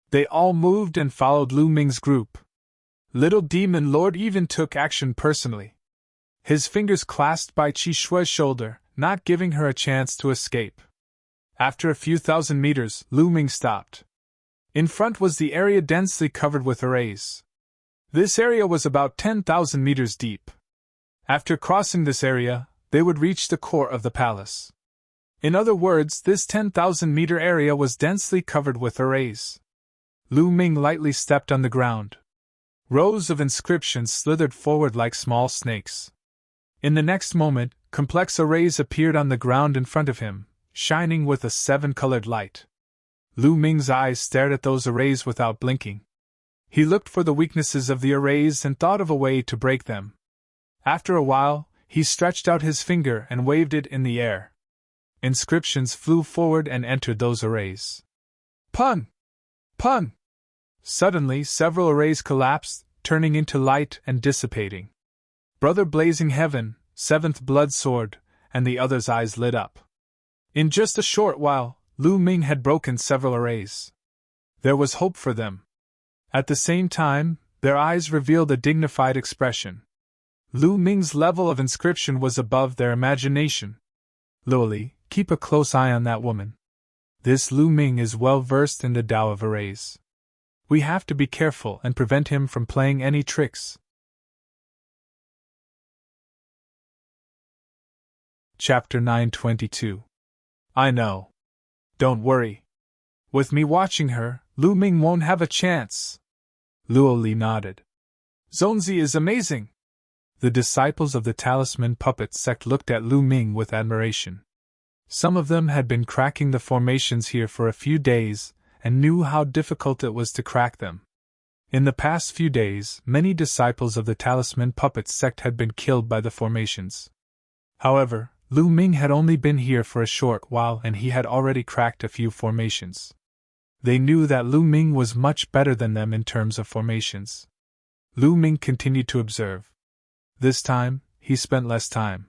They all moved and followed Lu Ming's group. Little Demon Lord even took action personally. His fingers clasped by Qishui's shoulder, not giving her a chance to escape. After a few thousand meters, Lu Ming stopped. In front was the area densely covered with arrays. This area was about 10,000 meters deep. After crossing this area, they would reach the core of the palace. In other words, this 10,000-meter area was densely covered with arrays. Lu Ming lightly stepped on the ground. Rows of inscriptions slithered forward like small snakes. In the next moment, complex arrays appeared on the ground in front of him, shining with a 7-colored light. Lu Ming's eyes stared at those arrays without blinking. He looked for the weaknesses of the arrays and thought of a way to break them. After a while, he stretched out his finger and waved it in the air. Inscriptions flew forward and entered those arrays. Pun! Pun! Suddenly, several arrays collapsed, turning into light and dissipating. Brother Blazing Heaven, Seventh Blood Sword, and the other's eyes lit up. In just a short while, Lu Ming had broken several arrays. There was hope for them. At the same time, their eyes revealed a dignified expression. Lu Ming's level of inscription was above their imagination. Luoli, keep a close eye on that woman. This Lu Ming is well versed in the Tao of arrays. We have to be careful and prevent him from playing any tricks. Chapter 922. I know. Don't worry. With me watching her, Lu Ming won't have a chance. Luoli nodded. Zonzi is amazing. The disciples of the talisman puppet sect looked at Lu Ming with admiration. Some of them had been cracking the formations here for a few days, and knew how difficult it was to crack them. In the past few days, many disciples of the talisman puppet sect had been killed by the formations. However, Lu Ming had only been here for a short while and he had already cracked a few formations. They knew that Lu Ming was much better than them in terms of formations. Lu Ming continued to observe. This time, he spent less time.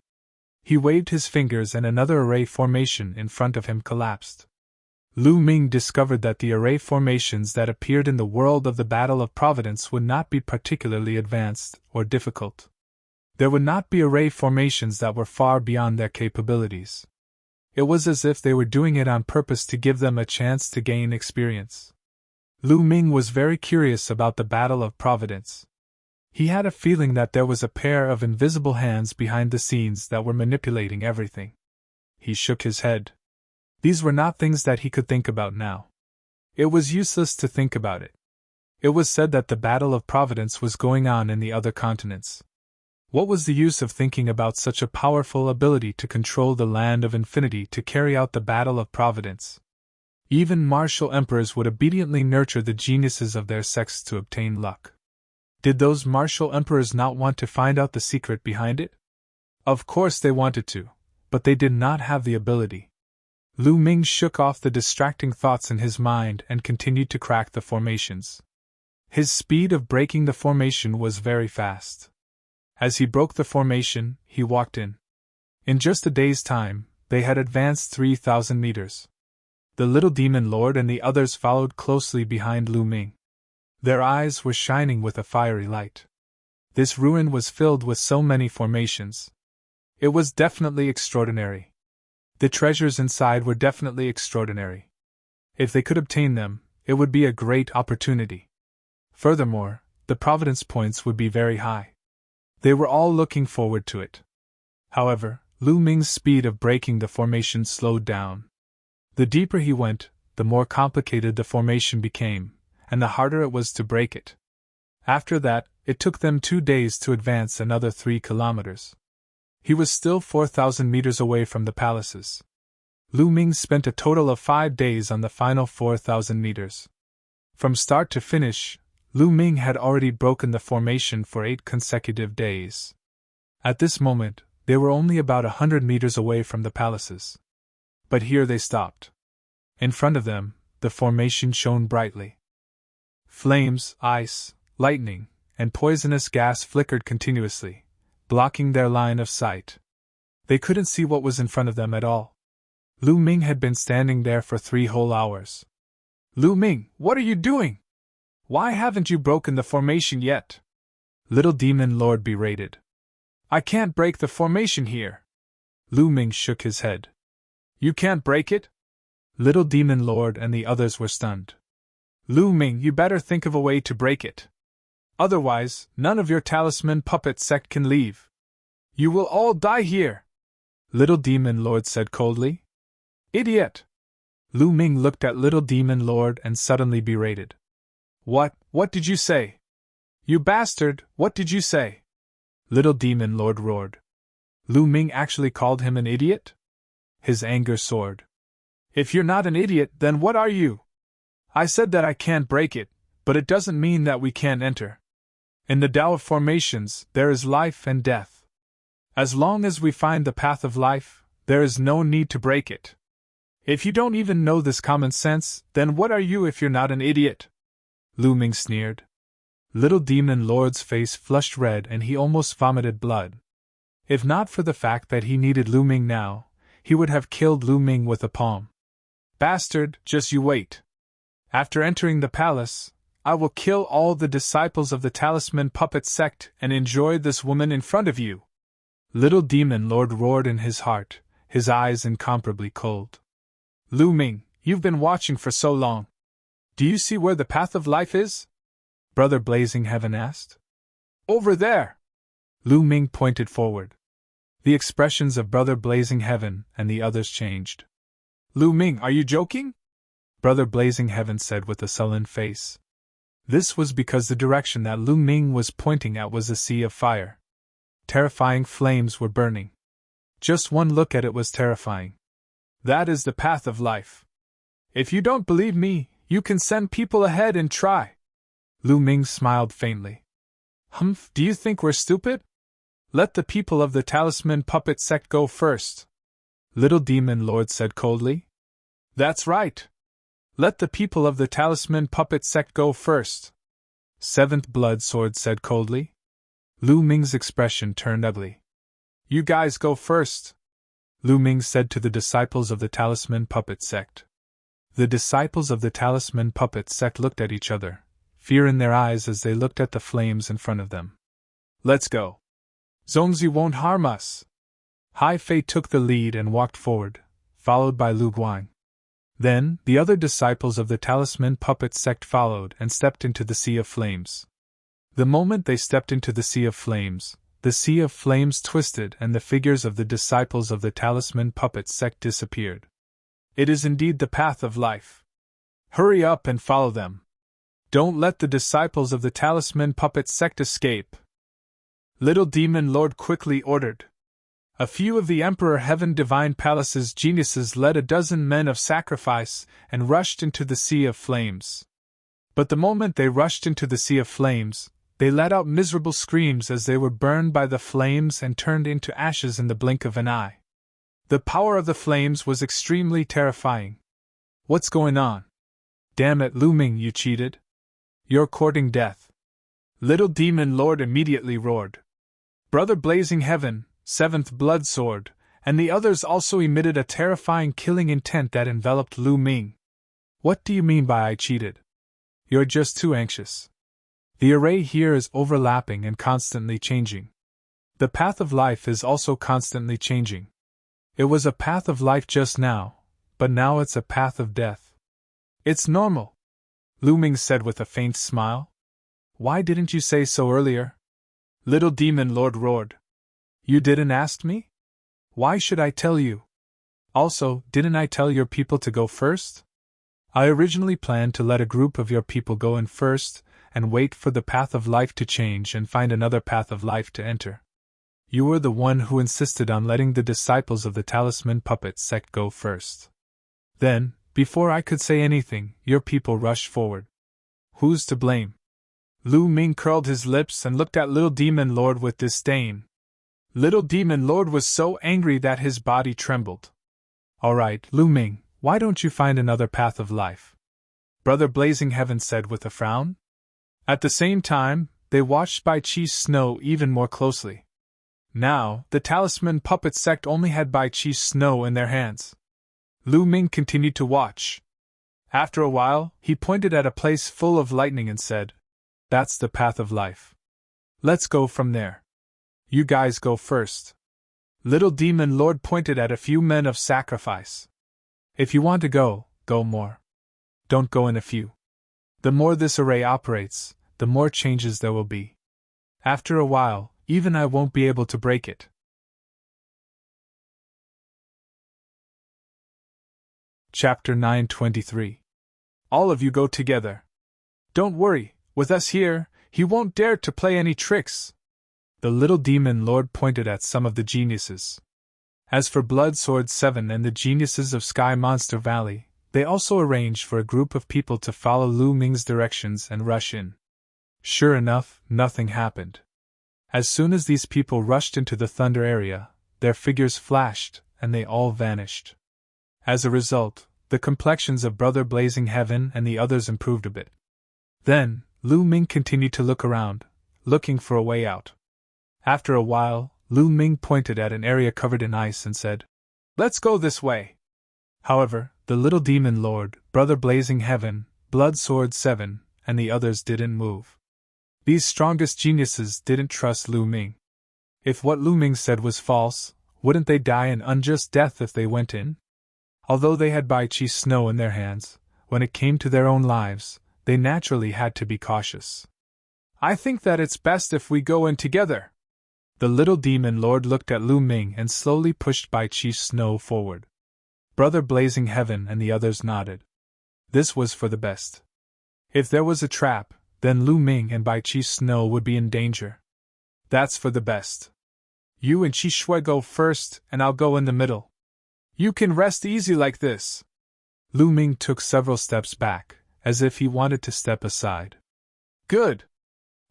He waved his fingers and another array formation in front of him collapsed. Lu Ming discovered that the array formations that appeared in the world of the Battle of Providence would not be particularly advanced or difficult. There would not be array formations that were far beyond their capabilities. It was as if they were doing it on purpose to give them a chance to gain experience. Lu Ming was very curious about the battle of Providence. He had a feeling that there was a pair of invisible hands behind the scenes that were manipulating everything. He shook his head. These were not things that he could think about now. It was useless to think about it. It was said that the Battle of Providence was going on in the other continents. What was the use of thinking about such a powerful ability to control the land of infinity to carry out the Battle of Providence? Even martial emperors would obediently nurture the geniuses of their sects to obtain luck. Did those martial emperors not want to find out the secret behind it? Of course they wanted to, but they did not have the ability. Lu Ming shook off the distracting thoughts in his mind and continued to crack the formations. His speed of breaking the formation was very fast. As he broke the formation, he walked in. In just a day's time, they had advanced 3,000 meters. The little demon lord and the others followed closely behind Lu Ming. Their eyes were shining with a fiery light. This ruin was filled with so many formations. It was definitely extraordinary. The treasures inside were definitely extraordinary. If they could obtain them, it would be a great opportunity. Furthermore, the providence points would be very high. They were all looking forward to it. However, Lu Ming's speed of breaking the formation slowed down. The deeper he went, the more complicated the formation became, and the harder it was to break it. After that, it took them 2 days to advance another 3 kilometers. He was still 4,000 meters away from the palaces. Lu Ming spent a total of 5 days on the final 4,000 meters. From start to finish, Lu Ming had already broken the formation for 8 consecutive days. At this moment, they were only about 100 meters away from the palaces. But here they stopped. In front of them, the formation shone brightly. Flames, ice, lightning, and poisonous gas flickered continuously, blocking their line of sight. They couldn't see what was in front of them at all. Lu Ming had been standing there for 3 whole hours. Lu Ming, what are you doing? Why haven't you broken the formation yet? Little Demon Lord berated. I can't break the formation here. Lu Ming shook his head. You can't break it? Little Demon Lord and the others were stunned. Lu Ming, you better think of a way to break it. Otherwise, none of your talisman puppet sect can leave. You will all die here. Little Demon Lord said coldly. Idiot! Lu Ming looked at Little Demon Lord and suddenly berated. What did you say? You bastard, what did you say? Little Demon Lord roared. Lu Ming actually called him an idiot? His anger soared. If you're not an idiot, then what are you? I said that I can't break it, but it doesn't mean that we can't enter. In the Tao of formations, there is life and death. As long as we find the path of life, there is no need to break it. If you don't even know this common sense, then what are you if you're not an idiot? Lu Ming sneered. Little Demon Lord's face flushed red and he almost vomited blood. If not for the fact that he needed Lu Ming now, he would have killed Lu Ming with a palm. Bastard, just you wait. After entering the palace, I will kill all the disciples of the Talisman Puppet Sect and enjoy this woman in front of you. Little Demon Lord roared in his heart, his eyes incomparably cold. Lu Ming, you've been watching for so long. Do you see where the path of life is? Brother Blazing Heaven asked. Over there! Lu Ming pointed forward. The expressions of Brother Blazing Heaven and the others changed. Lu Ming, are you joking? Brother Blazing Heaven said with a sullen face. This was because the direction that Lu Ming was pointing at was a sea of fire. Terrifying flames were burning. Just one look at it was terrifying. That is the path of life. If you don't believe me, you can send people ahead and try. Lu Ming smiled faintly. Humph, do you think we're stupid? Let the people of the Talisman Puppet Sect go first. Little Demon Lord said coldly. That's right. Let the people of the Talisman Puppet Sect go first. Seventh Blood Sword said coldly. Lu Ming's expression turned ugly. You guys go first, Lu Ming said to the disciples of the Talisman Puppet Sect. The disciples of the Talisman Puppet Sect looked at each other, fear in their eyes as they looked at the flames in front of them. Let's go. Zongzi won't harm us. Hai Fei took the lead and walked forward, followed by Lu Guang. Then, the other disciples of the talisman puppet sect followed and stepped into the sea of flames. The moment they stepped into the sea of flames twisted and the figures of the disciples of the talisman puppet sect disappeared. It is indeed the path of life. Hurry up and follow them. Don't let the disciples of the talisman puppet sect escape. Little Demon Lord quickly ordered. A few of the Emperor Heaven Divine Palace's geniuses led a dozen men of sacrifice and rushed into the sea of flames. But the moment they rushed into the sea of flames, they let out miserable screams as they were burned by the flames and turned into ashes in the blink of an eye. The power of the flames was extremely terrifying. What's going on? Damn it, Lu Ming, you cheated. You're courting death. Little Demon Lord immediately roared. Brother Blazing Heaven, Seventh Blood Sword, and the others also emitted a terrifying killing intent that enveloped Lu Ming. What do you mean by I cheated? You're just too anxious. The array here is overlapping and constantly changing. The path of life is also constantly changing. It was a path of life just now, but now it's a path of death. It's normal, Lu Ming said with a faint smile. Why didn't you say so earlier? Little Demon Lord roared. You didn't ask me? Why should I tell you? Also, didn't I tell your people to go first? I originally planned to let a group of your people go in first and wait for the path of life to change and find another path of life to enter. You were the one who insisted on letting the disciples of the talisman puppet sect go first. Then, before I could say anything, your people rushed forward. Who's to blame? Lu Ming curled his lips and looked at Little Demon Lord with disdain. Little Demon Lord was so angry that his body trembled. All right, Lu Ming, why don't you find another path of life? Brother Blazing Heaven said with a frown. At the same time, they watched Bai Chi's snow even more closely. Now, the talisman puppet sect only had Bai Chi's snow in their hands. Lu Ming continued to watch. After a while, he pointed at a place full of lightning and said, That's the path of life. Let's go from there. You guys go first. Little Demon Lord pointed at a few men of sacrifice. If you want to go, go more. Don't go in a few. The more this array operates, the more changes there will be. After a while, even I won't be able to break it. Chapter 923. All of you go together. Don't worry, with us here, he won't dare to play any tricks. The Little Demon Lord pointed at some of the geniuses. As for Blood Sword 7 and the geniuses of Sky Monster Valley, they also arranged for a group of people to follow Lu Ming's directions and rush in. Sure enough, nothing happened. As soon as these people rushed into the thunder area, their figures flashed, and they all vanished. As a result, the complexions of Brother Blazing Heaven and the others improved a bit. Then, Lu Ming continued to look around, looking for a way out. After a while, Lu Ming pointed at an area covered in ice and said, Let's go this way. However, the Little Demon Lord, Brother Blazing Heaven, Blood Sword 7, and the others didn't move. These strongest geniuses didn't trust Lu Ming. If what Lu Ming said was false, wouldn't they die an unjust death if they went in? Although they had Bai Chi's snow in their hands, when it came to their own lives, they naturally had to be cautious. I think that it's best if we go in together. The Little Demon Lord looked at Lu Ming and slowly pushed Bai Chi's snow forward. Brother Blazing Heaven and the others nodded. This was for the best. If there was a trap, then Lu Ming and Bai Chi's snow would be in danger. That's for the best. You and Chi Shui go first, and I'll go in the middle. You can rest easy like this. Lu Ming took several steps back, as if he wanted to step aside. Good.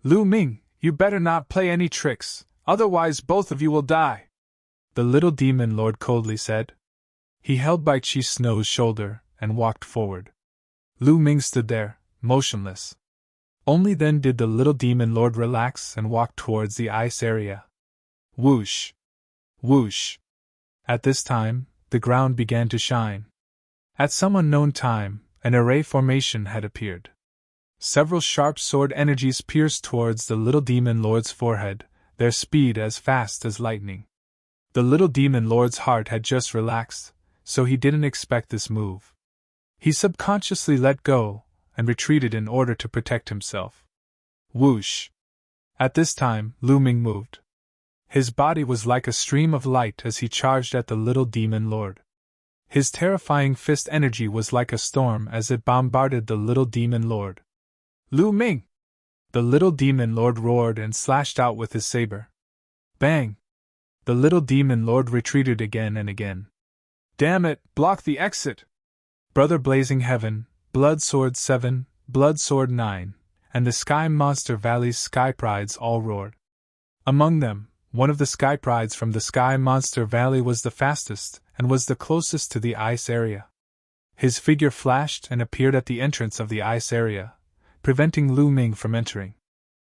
Lu Ming, you better not play any tricks, otherwise both of you will die. The Little Demon Lord coldly said. He held Bai Chi's snow's shoulder and walked forward. Lu Ming stood there, motionless. Only then did the Little Demon Lord relax and walk towards the ice area. Whoosh! Whoosh! At this time, the ground began to shine. At some unknown time, an array formation had appeared. Several sharp sword energies pierced towards the Little Demon Lord's forehead, their speed as fast as lightning. The Little Demon Lord's heart had just relaxed, so he didn't expect this move. He subconsciously let go and retreated in order to protect himself. Whoosh! At this time, Lu Ming moved. His body was like a stream of light as he charged at the little demon lord. His terrifying fist energy was like a storm as it bombarded the little demon lord. Lu Ming! The little demon lord roared and slashed out with his saber. Bang! The little demon lord retreated again and again. Damn it, block the exit! Brother Blazing Heaven, Blood Sword 7, Blood Sword 9, and the Sky Monster Valley's Sky Prides all roared. Among them, one of the Sky Prides from the Sky Monster Valley was the fastest and was the closest to the ice area. His figure flashed and appeared at the entrance of the ice area, preventing Lu Ming from entering.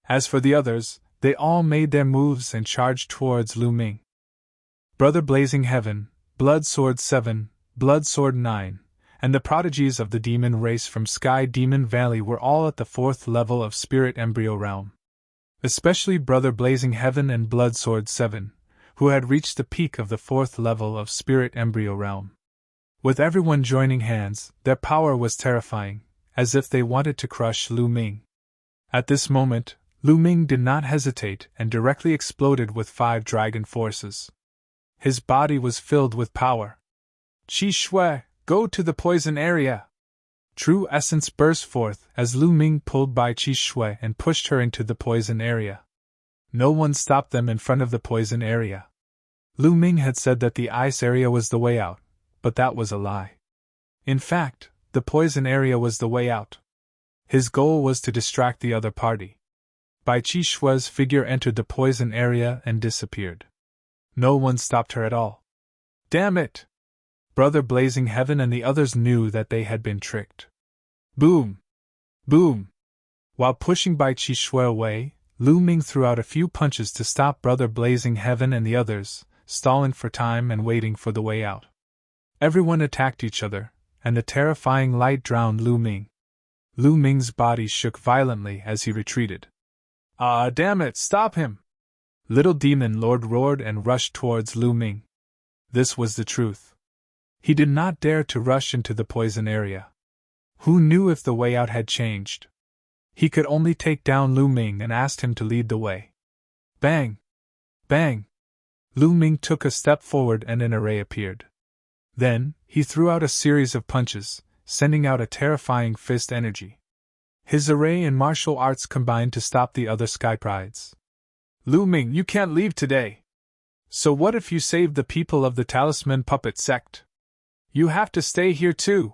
As for the others, they all made their moves and charged towards Lu Ming. Brother Blazing Heaven, Blood Sword 7, Blood Sword 9, and the prodigies of the demon race from Sky Demon Valley were all at the 4th level of Spirit Embryo Realm. Especially Brother Blazing Heaven and Blood Sword 7, who had reached the peak of the 4th level of Spirit Embryo Realm. With everyone joining hands, their power was terrifying, as if they wanted to crush Lu Ming. At this moment, Lu Ming did not hesitate and directly exploded with 5 dragon forces. His body was filled with power. Qi Shui, go to the poison area! True essence burst forth as Lu Ming pulled by Qi Shui and pushed her into the poison area. No one stopped them in front of the poison area. Lu Ming had said that the ice area was the way out, but that was a lie. In fact, the poison area was the way out. His goal was to distract the other party. Bai Qi Shui's figure entered the poison area and disappeared. No one stopped her at all. Damn it! Brother Blazing Heaven and the others knew that they had been tricked. Boom! Boom! While pushing Bai Qi Shui away, Lu Ming threw out a few punches to stop Brother Blazing Heaven and the others, stalling for time and waiting for the way out. Everyone attacked each other, and the terrifying light drowned Lu Ming. Lu Ming's body shook violently as he retreated. Ah, damn it, stop him! Little Demon Lord roared and rushed towards Lu Ming. This was the truth. He did not dare to rush into the poison area. Who knew if the way out had changed? He could only take down Lu Ming and asked him to lead the way. Bang! Bang! Lu Ming took a step forward and an array appeared. Then, he threw out a series of punches, sending out a terrifying fist energy. His array and martial arts combined to stop the other Sky Prides. Lu Ming, you can't leave today. So what if you save the people of the Talisman Puppet Sect? You have to stay here too.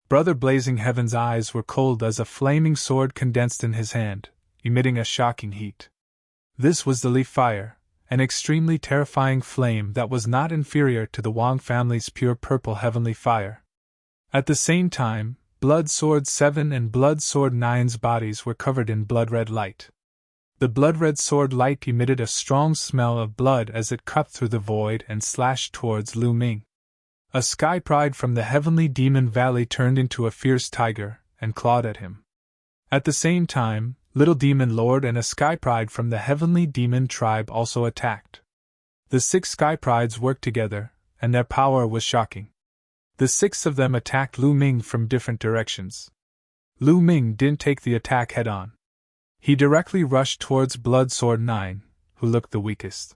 Brother Blazing Heaven's eyes were cold as a flaming sword condensed in his hand, emitting a shocking heat. This was the Leaf Fire, an extremely terrifying flame that was not inferior to the Wang family's pure purple heavenly fire. At the same time, Blood Sword 7 and Blood Sword 9's bodies were covered in blood-red light. The blood-red sword light emitted a strong smell of blood as it cut through the void and slashed towards Lu Ming. A Sky Pride from the Heavenly Demon Valley turned into a fierce tiger and clawed at him. At the same time, Little Demon Lord and a Sky Pride from the Heavenly Demon Tribe also attacked. The 6 Sky Prides worked together, and their power was shocking. The 6 of them attacked Lu Ming from different directions. Lu Ming didn't take the attack head-on. He directly rushed towards Blood Sword 9, who looked the weakest.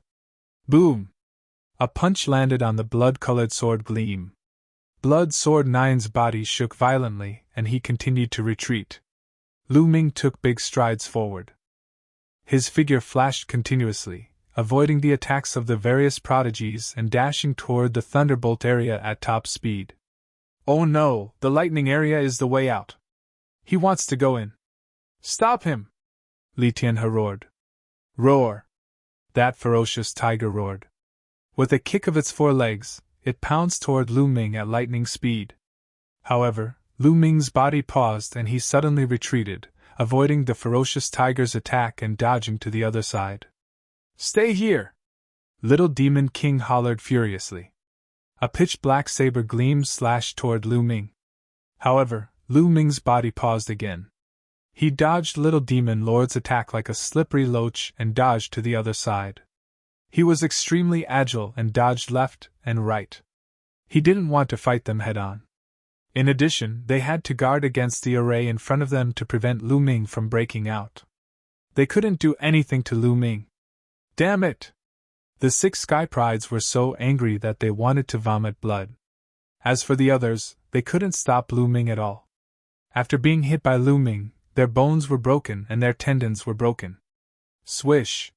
Boom! A punch landed on the blood-colored sword gleam. Blood Sword 9's body shook violently, and he continued to retreat. Lu Ming took big strides forward. His figure flashed continuously, avoiding the attacks of the various prodigies and dashing toward the Thunderbolt area at top speed. Oh no, the lightning area is the way out. He wants to go in. Stop him! Li Tianhe roared. Roar! That ferocious tiger roared. With a kick of its 4 legs, it pounced toward Lu Ming at lightning speed. However, Lu Ming's body paused and he suddenly retreated, avoiding the ferocious tiger's attack and dodging to the other side. Stay here! Little Demon King hollered furiously. A pitch-black saber gleam slashed toward Lu Ming. However, Lu Ming's body paused again. He dodged Little Demon Lord's attack like a slippery loach and dodged to the other side. He was extremely agile and dodged left and right. He didn't want to fight them head-on. In addition, they had to guard against the array in front of them to prevent Lu Ming from breaking out. They couldn't do anything to Lu Ming. Damn it! The 6 Sky Prides were so angry that they wanted to vomit blood. As for the others, they couldn't stop Lu Ming at all. After being hit by Lu Ming, their bones were broken and their tendons were broken. Swish!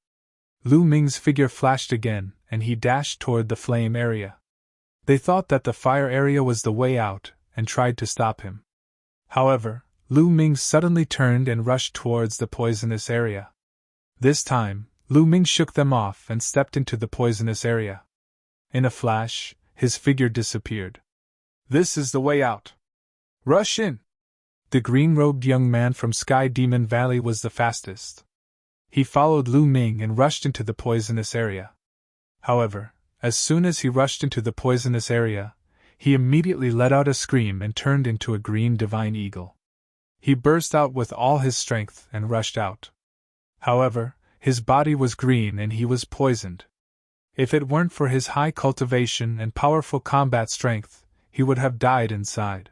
Lu Ming's figure flashed again, and he dashed toward the flame area. They thought that the fire area was the way out, and tried to stop him. However, Lu Ming suddenly turned and rushed towards the poisonous area. This time, Lu Ming shook them off and stepped into the poisonous area. In a flash, his figure disappeared. This is the way out. Rush in! The green-robed young man from Sky Demon Valley was the fastest. He followed Lu Ming and rushed into the poisonous area. However, as soon as he rushed into the poisonous area, he immediately let out a scream and turned into a green divine eagle. He burst out with all his strength and rushed out. However, his body was green and he was poisoned. If it weren't for his high cultivation and powerful combat strength, he would have died inside.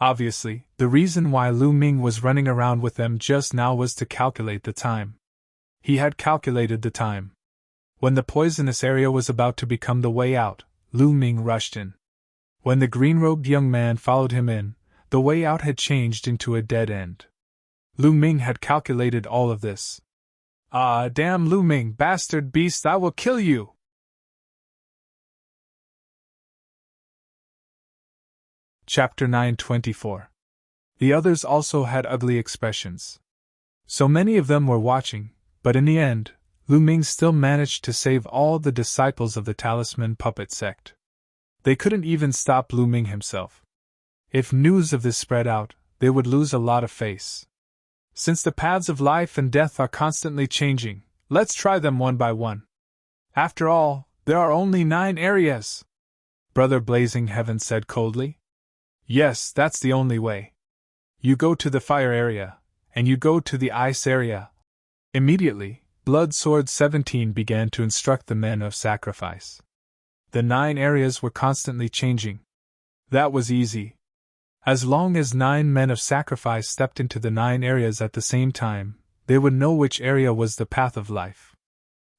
Obviously, the reason why Lu Ming was running around with them just now was to calculate the time. He had calculated the time. When the poisonous area was about to become the way out, Lu Ming rushed in. When the green-robed young man followed him in, the way out had changed into a dead end. Lu Ming had calculated all of this. Ah, damn Lu Ming, bastard beast, I will kill you! Chapter 9:24. The others also had ugly expressions. So many of them were watching, but in the end, Lu Ming still managed to save all the disciples of the Talisman Puppet Sect. They couldn't even stop Lu Ming himself. If news of this spread out, they would lose a lot of face. Since the paths of life and death are constantly changing, let's try them one by one. After all, there are only 9 areas. Brother Blazing Heaven said coldly. Yes, that's the only way. You go to the fire area, and you go to the ice area. Immediately, Blood Sword 17 began to instruct the men of sacrifice. The 9 areas were constantly changing. That was easy. As long as 9 men of sacrifice stepped into the 9 areas at the same time, they would know which area was the path of life.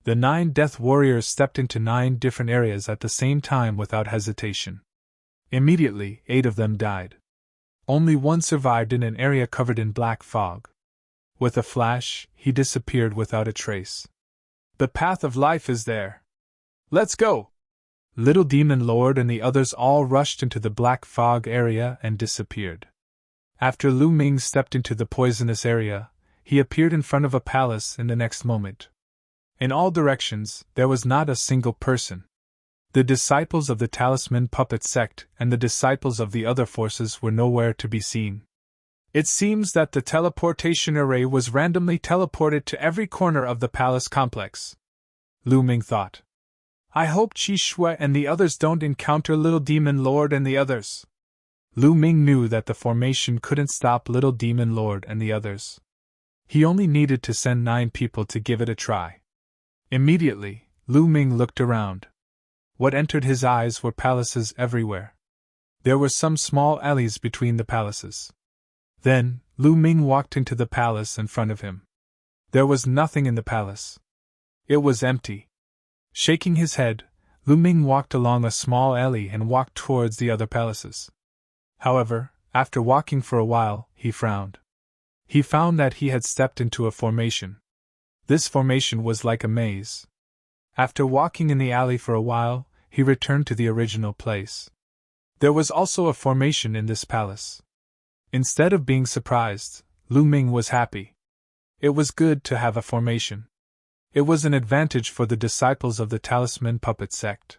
The 9 death warriors stepped into 9 different areas at the same time without hesitation. Immediately, 8 of them died. Only one survived in an area covered in black fog. With a flash, he disappeared without a trace. The path of life is there. Let's go! Little Demon Lord and the others all rushed into the black fog area and disappeared. After Lu Ming stepped into the poisonous area, he appeared in front of a palace in the next moment. In all directions, there was not a single person. The disciples of the Talisman Puppet Sect and the disciples of the other forces were nowhere to be seen. It seems that the teleportation array was randomly teleported to every corner of the palace complex. Lu Ming thought. I hope Qi Shui and the others don't encounter Little Demon Lord and the others. Lu Ming knew that the formation couldn't stop Little Demon Lord and the others. He only needed to send 9 people to give it a try. Immediately, Lu Ming looked around. What entered his eyes were palaces everywhere. There were some small alleys between the palaces. Then, Lu Ming walked into the palace in front of him. There was nothing in the palace. It was empty. Shaking his head, Lu Ming walked along a small alley and walked towards the other palaces. However, after walking for a while, he frowned. He found that he had stepped into a formation. This formation was like a maze. After walking in the alley for a while, he returned to the original place. There was also a formation in this palace. Instead of being surprised, Lu Ming was happy. It was good to have a formation. It was an advantage for the disciples of the Talisman Puppet Sect.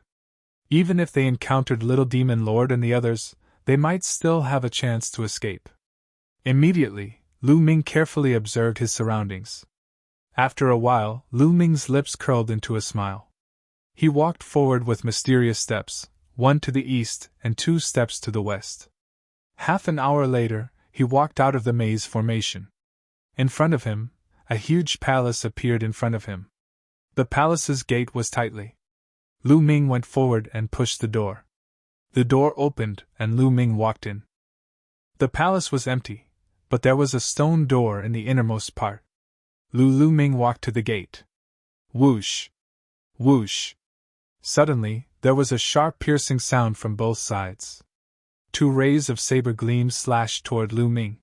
Even if they encountered Little Demon Lord and the others, they might still have a chance to escape. Immediately, Lu Ming carefully observed his surroundings. After a while, Lu Ming's lips curled into a smile. He walked forward with mysterious steps, 1 to the east and 2 steps to the west. Half an hour later, he walked out of the maze formation. In front of him, a huge palace appeared in front of him. The palace's gate was tightly. Lu Ming went forward and pushed the door. The door opened, and Lu Ming walked in. The palace was empty, but there was a stone door in the innermost part. Lu Ming walked to the gate. Whoosh! Whoosh! Suddenly, there was a sharp piercing sound from both sides. Two rays of saber gleam slashed toward Lu Ming.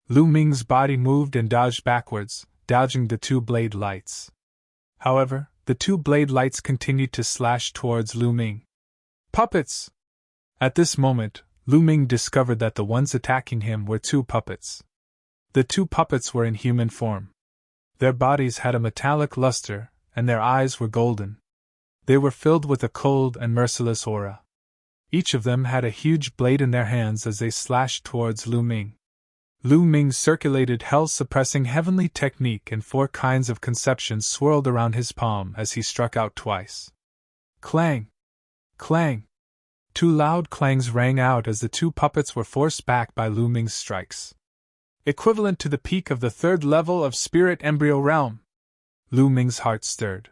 Lu Ming's body moved and dodged backwards, dodging the two blade lights. However, the two blade lights continued to slash towards Lu Ming. Puppets! At this moment, Lu Ming discovered that the ones attacking him were two puppets. The two puppets were in human form. Their bodies had a metallic luster, and their eyes were golden. They were filled with a cold and merciless aura. Each of them had a huge blade in their hands as they slashed towards Lu Ming. Lu Ming circulated hell-suppressing heavenly technique, and 4 kinds of conceptions swirled around his palm as he struck out twice. Clang! Clang! 2 loud clangs rang out as the 2 puppets were forced back by Lu Ming's strikes. Equivalent to the peak of the 3rd level of Spirit Embryo Realm. Lu Ming's heart stirred.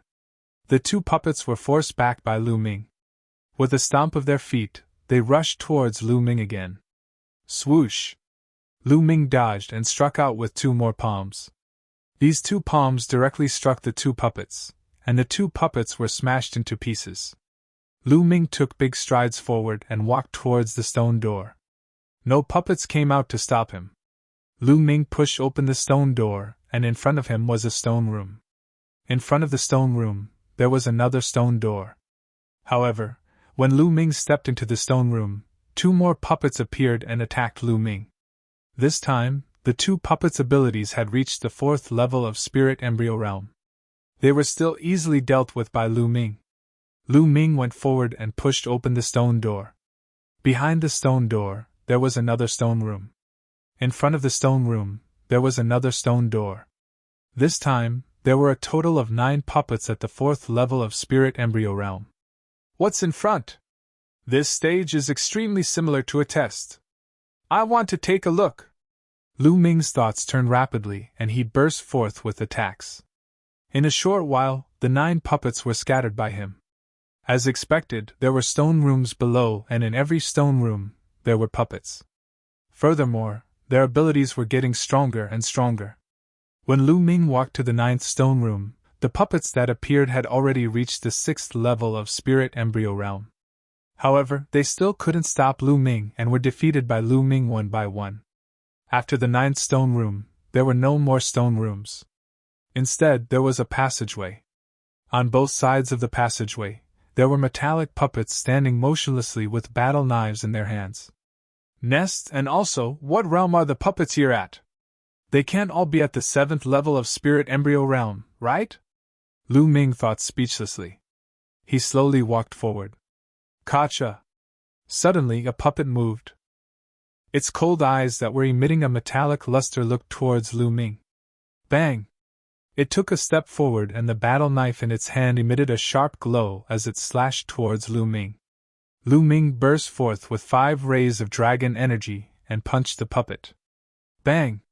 The 2 puppets were forced back by Lu Ming. With a stomp of their feet, they rushed towards Lu Ming again. Swoosh! Lu Ming dodged and struck out with 2 more palms. These 2 palms directly struck the 2 puppets, and the 2 puppets were smashed into pieces. Lu Ming took big strides forward and walked towards the stone door. No puppets came out to stop him. Lu Ming pushed open the stone door, and in front of him was a stone room. In front of the stone room, there was another stone door. However, when Lu Ming stepped into the stone room, 2 more puppets appeared and attacked Lu Ming. This time, the 2 puppets' abilities had reached the 4th level of Spirit Embryo Realm. They were still easily dealt with by Lu Ming. Lu Ming went forward and pushed open the stone door. Behind the stone door, there was another stone room. In front of the stone room, there was another stone door. This time, there were a total of 9 puppets at the 4th level of Spirit Embryo Realm. What's in front? This stage is extremely similar to a test. I want to take a look. Lu Ming's thoughts turned rapidly, and he burst forth with attacks. In a short while, the 9 puppets were scattered by him. As expected, there were stone rooms below, and in every stone room, there were puppets. Furthermore, their abilities were getting stronger and stronger. When Lu Ming walked to the 9th stone room, the puppets that appeared had already reached the 6th level of Spirit Embryo Realm. However, they still couldn't stop Lu Ming and were defeated by Lu Ming one by one. After the 9th stone room, there were no more stone rooms. Instead, there was a passageway. On both sides of the passageway, there were metallic puppets standing motionlessly with battle knives in their hands. Nest, and also, what realm are the puppets here at? They can't all be at the 7th level of Spirit Embryo Realm, right? Lu Ming thought speechlessly. He slowly walked forward. Gotcha! Suddenly, a puppet moved. Its cold eyes that were emitting a metallic luster looked towards Lu Ming. Bang! It took a step forward, and the battle knife in its hand emitted a sharp glow as it slashed towards Lu Ming. Lu Ming burst forth with 5 rays of dragon energy and punched the puppet. Bang!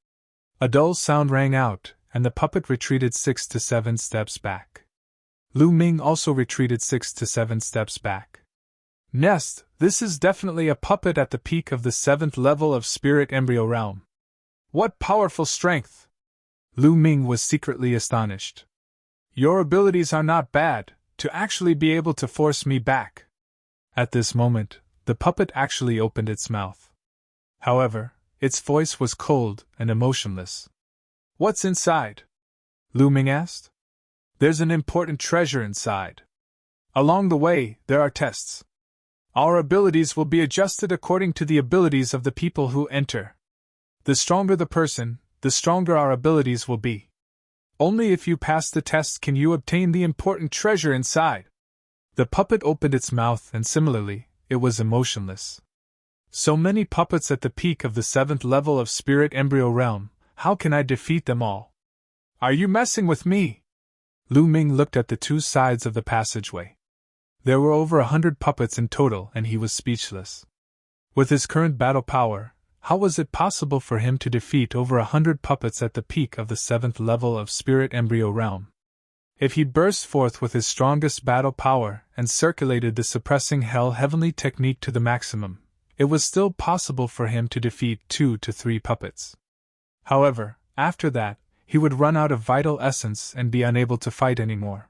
A dull sound rang out, and the puppet retreated 6 to 7 steps back. Lu Ming also retreated 6 to 7 steps back. Nest, this is definitely a puppet at the peak of the 7th level of Spirit Embryo Realm. What powerful strength! Lu Ming was secretly astonished. Your abilities are not bad, to actually be able to force me back. At this moment, the puppet actually opened its mouth. However, its voice was cold and emotionless. What's inside? Lu Ming asked. There's an important treasure inside. Along the way, there are tests. Our abilities will be adjusted according to the abilities of the people who enter. The stronger the person, the stronger our abilities will be. Only if you pass the test can you obtain the important treasure inside. The puppet opened its mouth, and similarly, it was emotionless. So many puppets at the peak of the 7th level of Spirit Embryo Realm, how can I defeat them all? Are you messing with me? Lu Ming looked at the 2 sides of the passageway. There were over 100 puppets in total, and he was speechless. With his current battle power, how was it possible for him to defeat over 100 puppets at the peak of the 7th level of Spirit Embryo Realm? If he burst forth with his strongest battle power and circulated the suppressing hell heavenly technique to the maximum, it was still possible for him to defeat 2 to 3 puppets. However, after that, he would run out of vital essence and be unable to fight anymore.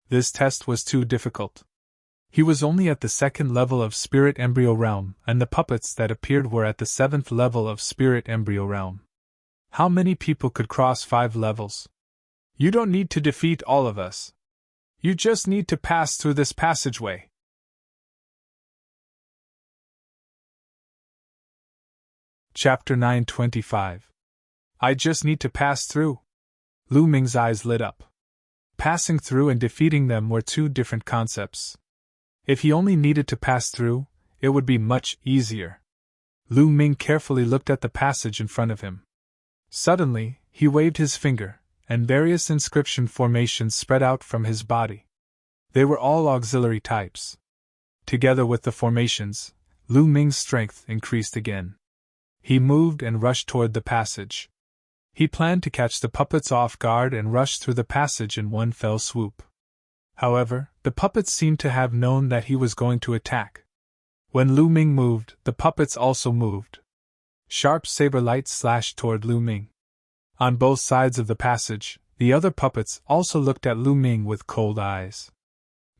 This test was too difficult. He was only at the 2nd level of Spirit Embryo Realm, and the puppets that appeared were at the 7th level of Spirit Embryo Realm. How many people could cross 5 levels? You don't need to defeat all of us. You just need to pass through this passageway. Chapter 925. I just need to pass through. Lu Ming's eyes lit up. Passing through and defeating them were two different concepts. If he only needed to pass through, it would be much easier. Lu Ming carefully looked at the passage in front of him. Suddenly, he waved his finger, and various inscription formations spread out from his body. They were all auxiliary types. Together with the formations, Lu Ming's strength increased again. He moved and rushed toward the passage. He planned to catch the puppets off guard and rush through the passage in one fell swoop. However, the puppets seemed to have known that he was going to attack. When Lu Ming moved, the puppets also moved. Sharp saber lights slashed toward Lu Ming. On both sides of the passage, the other puppets also looked at Lu Ming with cold eyes.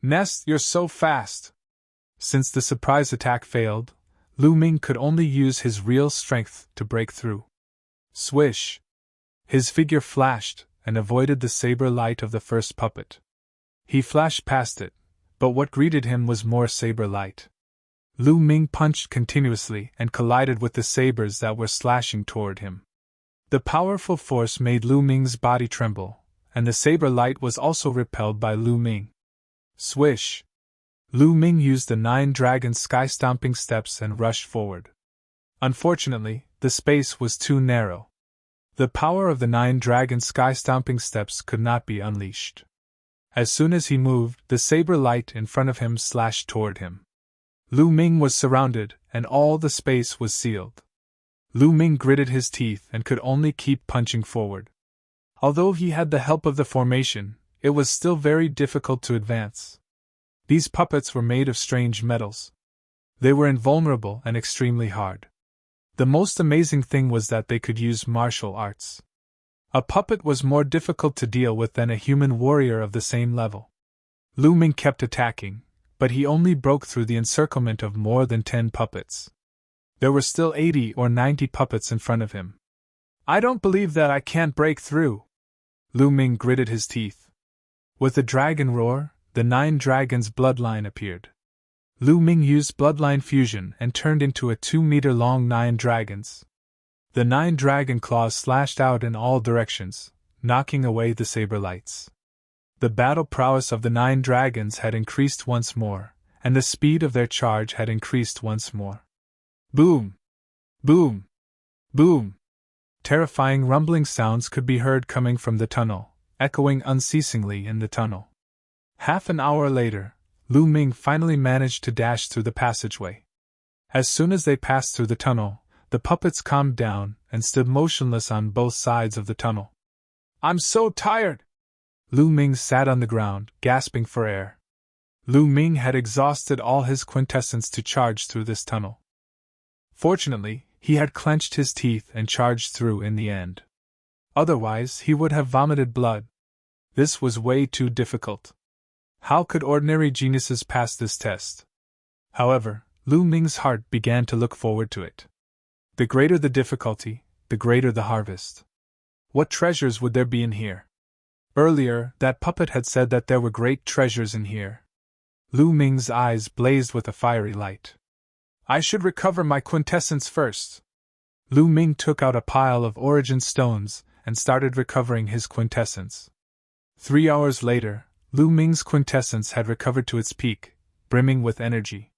Nest, you're so fast! Since the surprise attack failed, Lu Ming could only use his real strength to break through. Swish! His figure flashed and avoided the saber light of the first puppet. He flashed past it, but what greeted him was more saber light. Lu Ming punched continuously and collided with the sabers that were slashing toward him. The powerful force made Lu Ming's body tremble, and the saber light was also repelled by Lu Ming. Swish! Lu Ming used the 9 dragon sky-stomping steps and rushed forward. Unfortunately, the space was too narrow. The power of the 9 dragon sky-stomping steps could not be unleashed. As soon as he moved, the saber light in front of him slashed toward him. Lu Ming was surrounded, and all the space was sealed. Lu Ming gritted his teeth and could only keep punching forward. Although he had the help of the formation, it was still very difficult to advance. These puppets were made of strange metals. They were invulnerable and extremely hard. The most amazing thing was that they could use martial arts. A puppet was more difficult to deal with than a human warrior of the same level. Lu Ming kept attacking, but he only broke through the encirclement of more than 10 puppets. There were still 80 or 90 puppets in front of him. I don't believe that I can't break through. Lu Ming gritted his teeth. With a dragon roar, the 9 dragons' bloodline appeared. Lu Ming used bloodline fusion and turned into a 2-meter-long 9 dragons. The 9 dragon claws slashed out in all directions, knocking away the saber lights. The battle prowess of the 9 dragons had increased once more, and the speed of their charge had increased once more. Boom! Boom! Boom! Terrifying rumbling sounds could be heard coming from the tunnel, echoing unceasingly in the tunnel. Half an hour later, Lu Ming finally managed to dash through the passageway. As soon as they passed through the tunnel, the puppets calmed down and stood motionless on both sides of the tunnel. I'm so tired! Lu Ming sat on the ground, gasping for air. Lu Ming had exhausted all his quintessence to charge through this tunnel. Fortunately, he had clenched his teeth and charged through in the end. Otherwise, he would have vomited blood. This was way too difficult. How could ordinary geniuses pass this test? However, Lu Ming's heart began to look forward to it. The greater the difficulty, the greater the harvest. What treasures would there be in here? Earlier, that puppet had said that there were great treasures in here. Lu Ming's eyes blazed with a fiery light. I should recover my quintessence first. Lu Ming took out a pile of origin stones and started recovering his quintessence. 3 hours later, Lu Ming's quintessence had recovered to its peak, brimming with energy.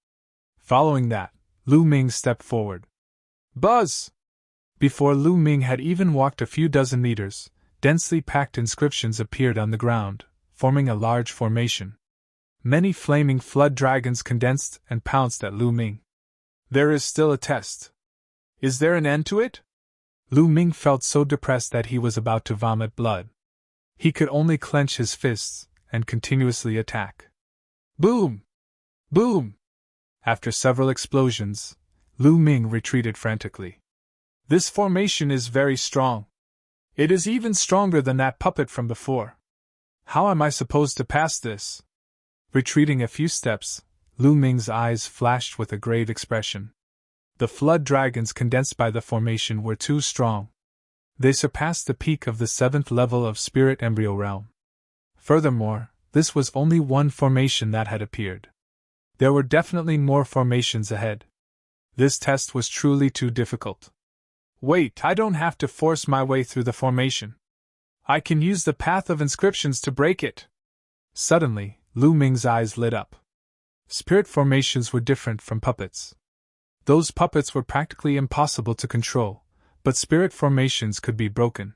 Following that, Lu Ming stepped forward. Buzz! Before Lu Ming had even walked a few dozen meters, densely packed inscriptions appeared on the ground, forming a large formation. Many flaming flood dragons condensed and pounced at Lu Ming. There is still a test. Is there an end to it? Lu Ming felt so depressed that he was about to vomit blood. He could only clench his fists and continuously attack. Boom! Boom! After several explosions, Lu Ming retreated frantically. This formation is very strong. It is even stronger than that puppet from before. How am I supposed to pass this? Retreating a few steps, Lu Ming's eyes flashed with a grave expression. The flood dragons condensed by the formation were too strong. They surpassed the peak of the 7th level of Spirit Embryo Realm. Furthermore, this was only one formation that had appeared. There were definitely more formations ahead. This test was truly too difficult. Wait, I don't have to force my way through the formation. I can use the path of inscriptions to break it. Suddenly, Lu Ming's eyes lit up. Spirit formations were different from puppets. Those puppets were practically impossible to control, but spirit formations could be broken.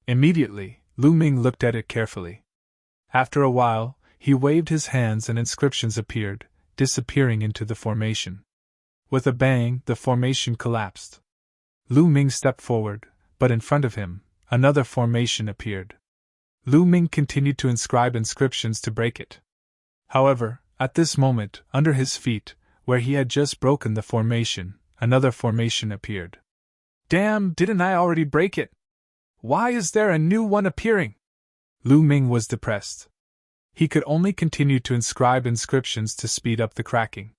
Immediately, Lu Ming looked at it carefully. After a while, he waved his hands and inscriptions appeared, disappearing into the formation. With a bang, the formation collapsed. Lu Ming stepped forward, but in front of him, another formation appeared. Lu Ming continued to inscribe inscriptions to break it. However, at this moment, under his feet, where he had just broken the formation, another formation appeared. Damn, didn't I already break it? Why is there a new one appearing? Lu Ming was depressed. He could only continue to inscribe inscriptions to speed up the cracking.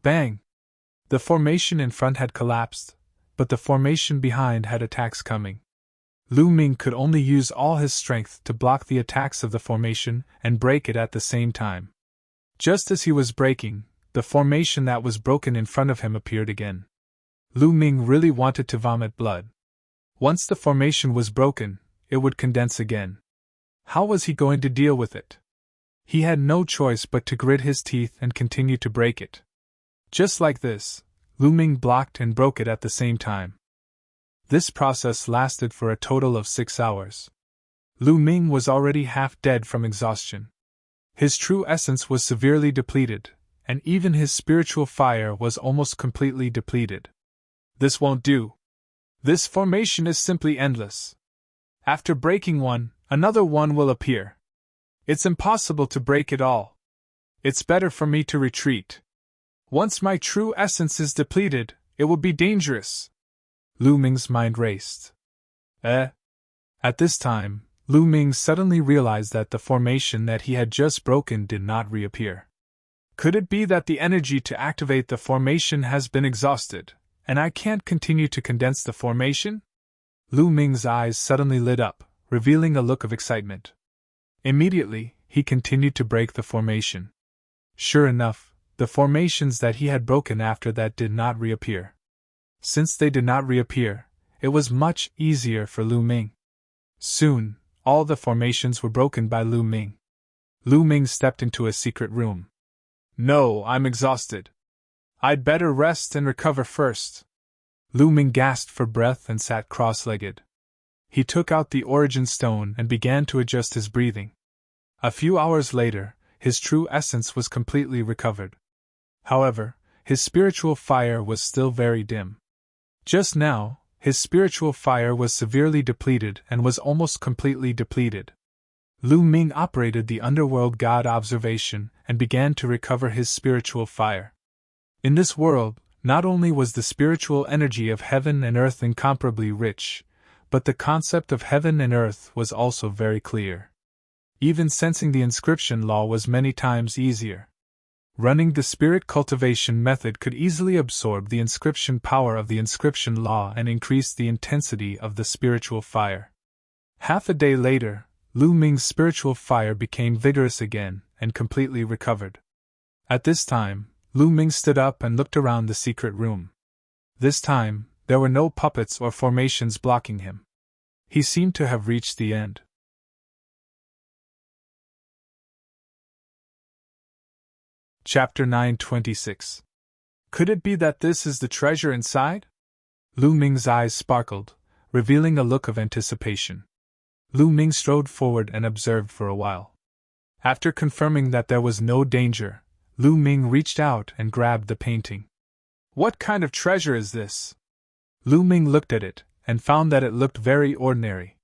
Bang! The formation in front had collapsed, but the formation behind had attacks coming. Lu Ming could only use all his strength to block the attacks of the formation and break it at the same time. Just as he was breaking, the formation that was broken in front of him appeared again. Lu Ming really wanted to vomit blood. Once the formation was broken, it would condense again. How was he going to deal with it? He had no choice but to grit his teeth and continue to break it. Just like this, Lu Ming blocked and broke it at the same time. This process lasted for a total of 6 hours. Lu Ming was already half dead from exhaustion. His true essence was severely depleted, and even his spiritual fire was almost completely depleted. This won't do. This formation is simply endless. After breaking one, another one will appear. It's impossible to break it all. It's better for me to retreat. Once my true essence is depleted, it will be dangerous. Lu Ming's mind raced. At this time, Lu Ming suddenly realized that the formation that he had just broken did not reappear. Could it be that the energy to activate the formation has been exhausted, and I can't continue to condense the formation? Lu Ming's eyes suddenly lit up, revealing a look of excitement. Immediately, he continued to break the formation. Sure enough, the formations that he had broken after that did not reappear. Since they did not reappear, it was much easier for Lu Ming. Soon, all the formations were broken by Lu Ming. Lu Ming stepped into a secret room. No, I'm exhausted. I'd better rest and recover first. Lu Ming gasped for breath and sat cross-legged. He took out the origin stone and began to adjust his breathing. A few hours later, his true essence was completely recovered. However, his spiritual fire was still very dim. Just now, his spiritual fire was severely depleted and was almost completely depleted. Lu Ming operated the underworld god observation and began to recover his spiritual fire. In this world, not only was the spiritual energy of heaven and earth incomparably rich, but the concept of heaven and earth was also very clear. Even sensing the inscription law was many times easier. Running the spirit cultivation method could easily absorb the inscription power of the inscription law and increase the intensity of the spiritual fire. Half a day later, Lu Ming's spiritual fire became vigorous again and completely recovered. At this time, Lu Ming stood up and looked around the secret room. This time, there were no puppets or formations blocking him. He seemed to have reached the end. Chapter 926. Could it be that this is the treasure inside? Lu Ming's eyes sparkled, revealing a look of anticipation. Lu Ming strode forward and observed for a while. After confirming that there was no danger, Lu Ming reached out and grabbed the painting. What kind of treasure is this? Lu Ming looked at it, and found that it looked very ordinary.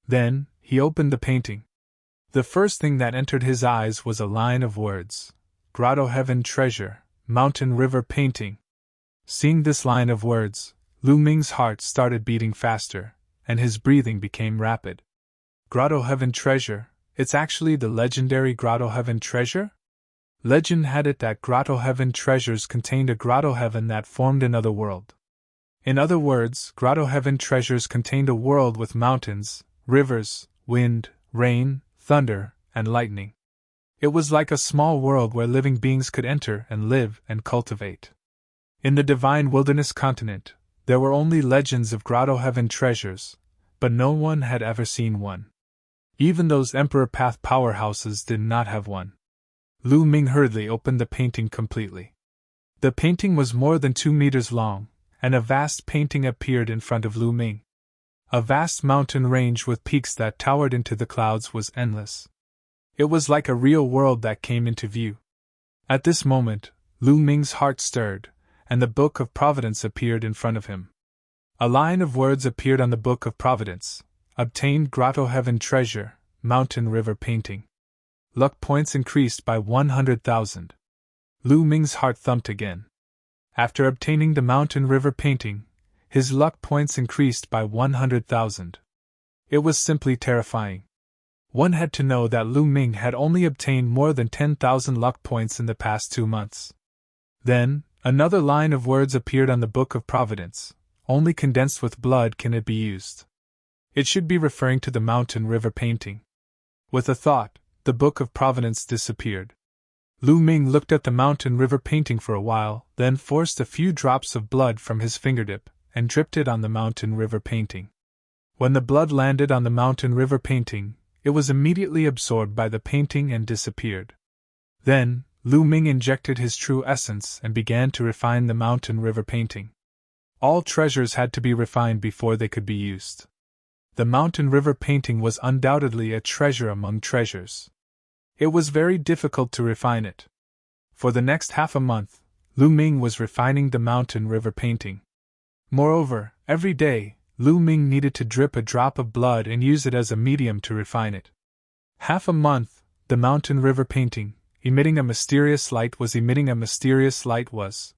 Then, he opened the painting. The first thing that entered his eyes was a line of words: Grotto Heaven Treasure, Mountain River Painting. Seeing this line of words, Lu Ming's heart started beating faster, and his breathing became rapid. Grotto Heaven Treasure, it's actually the legendary Grotto Heaven Treasure? Legend had it that Grotto Heaven treasures contained a Grotto Heaven that formed another world. In other words, Grotto Heaven treasures contained a world with mountains, rivers, wind, rain, thunder, and lightning. It was like a small world where living beings could enter and live and cultivate. In the divine wilderness continent, there were only legends of Grotto Heaven treasures, but no one had ever seen one. Even those Emperor Path powerhouses did not have one. Lu Ming hurriedly opened the painting completely. The painting was more than 2 meters long, and a vast painting appeared in front of Lu Ming. A vast mountain range with peaks that towered into the clouds was endless. It was like a real world that came into view. At this moment, Lu Ming's heart stirred, and the Book of Providence appeared in front of him. A line of words appeared on the Book of Providence: Obtained Grotto Heaven Treasure, Mountain River Painting. Luck points increased by 100,000. Lu Ming's heart thumped again. After obtaining the Mountain River Painting, his luck points increased by 100,000. It was simply terrifying. One had to know that Lu Ming had only obtained more than 10,000 luck points in the past 2 months. Then, another line of words appeared on the Book of Providence: Only condensed with blood can it be used. It should be referring to the Mountain River Painting. With a thought, the Book of Providence disappeared. Lu Ming looked at the Mountain River Painting for a while, then forced a few drops of blood from his fingertip and dripped it on the Mountain River Painting. When the blood landed on the Mountain River Painting, it was immediately absorbed by the painting and disappeared. Then, Lu Ming injected his true essence and began to refine the Mountain River Painting. All treasures had to be refined before they could be used. The Mountain River Painting was undoubtedly a treasure among treasures. It was very difficult to refine it. For the next half a month, Lu Ming was refining the Mountain River Painting. Moreover, every day, Lu Ming needed to drip a drop of blood and use it as a medium to refine it. Half a month, the Mountain River Painting, emitting a mysterious light was.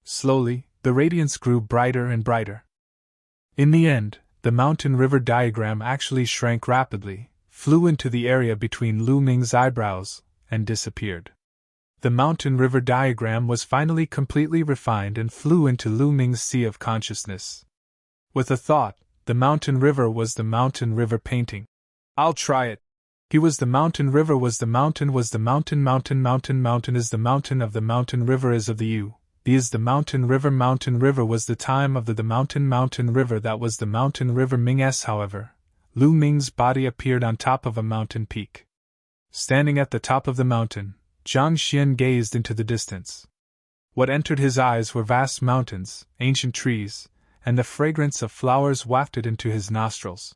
Slowly, the radiance grew brighter and brighter. In the end, the Mountain River diagram actually shrank rapidly, flew into the area between Lu Ming's eyebrows, and disappeared. The Mountain River diagram was finally completely refined and flew into Lu Ming's sea of consciousness. With a thought, the Mountain River was the Mountain River Painting. I'll try it. He was the Mountain River was the mountain is the mountain of the Mountain River is of the U. The is the Mountain River was the time of the Mountain River that was the Mountain River Ming-s. However, Lu Ming's body appeared on top of a mountain peak. Standing at the top of the mountain, Zhang Xian gazed into the distance. What entered his eyes were vast mountains, ancient trees, and the fragrance of flowers wafted into his nostrils.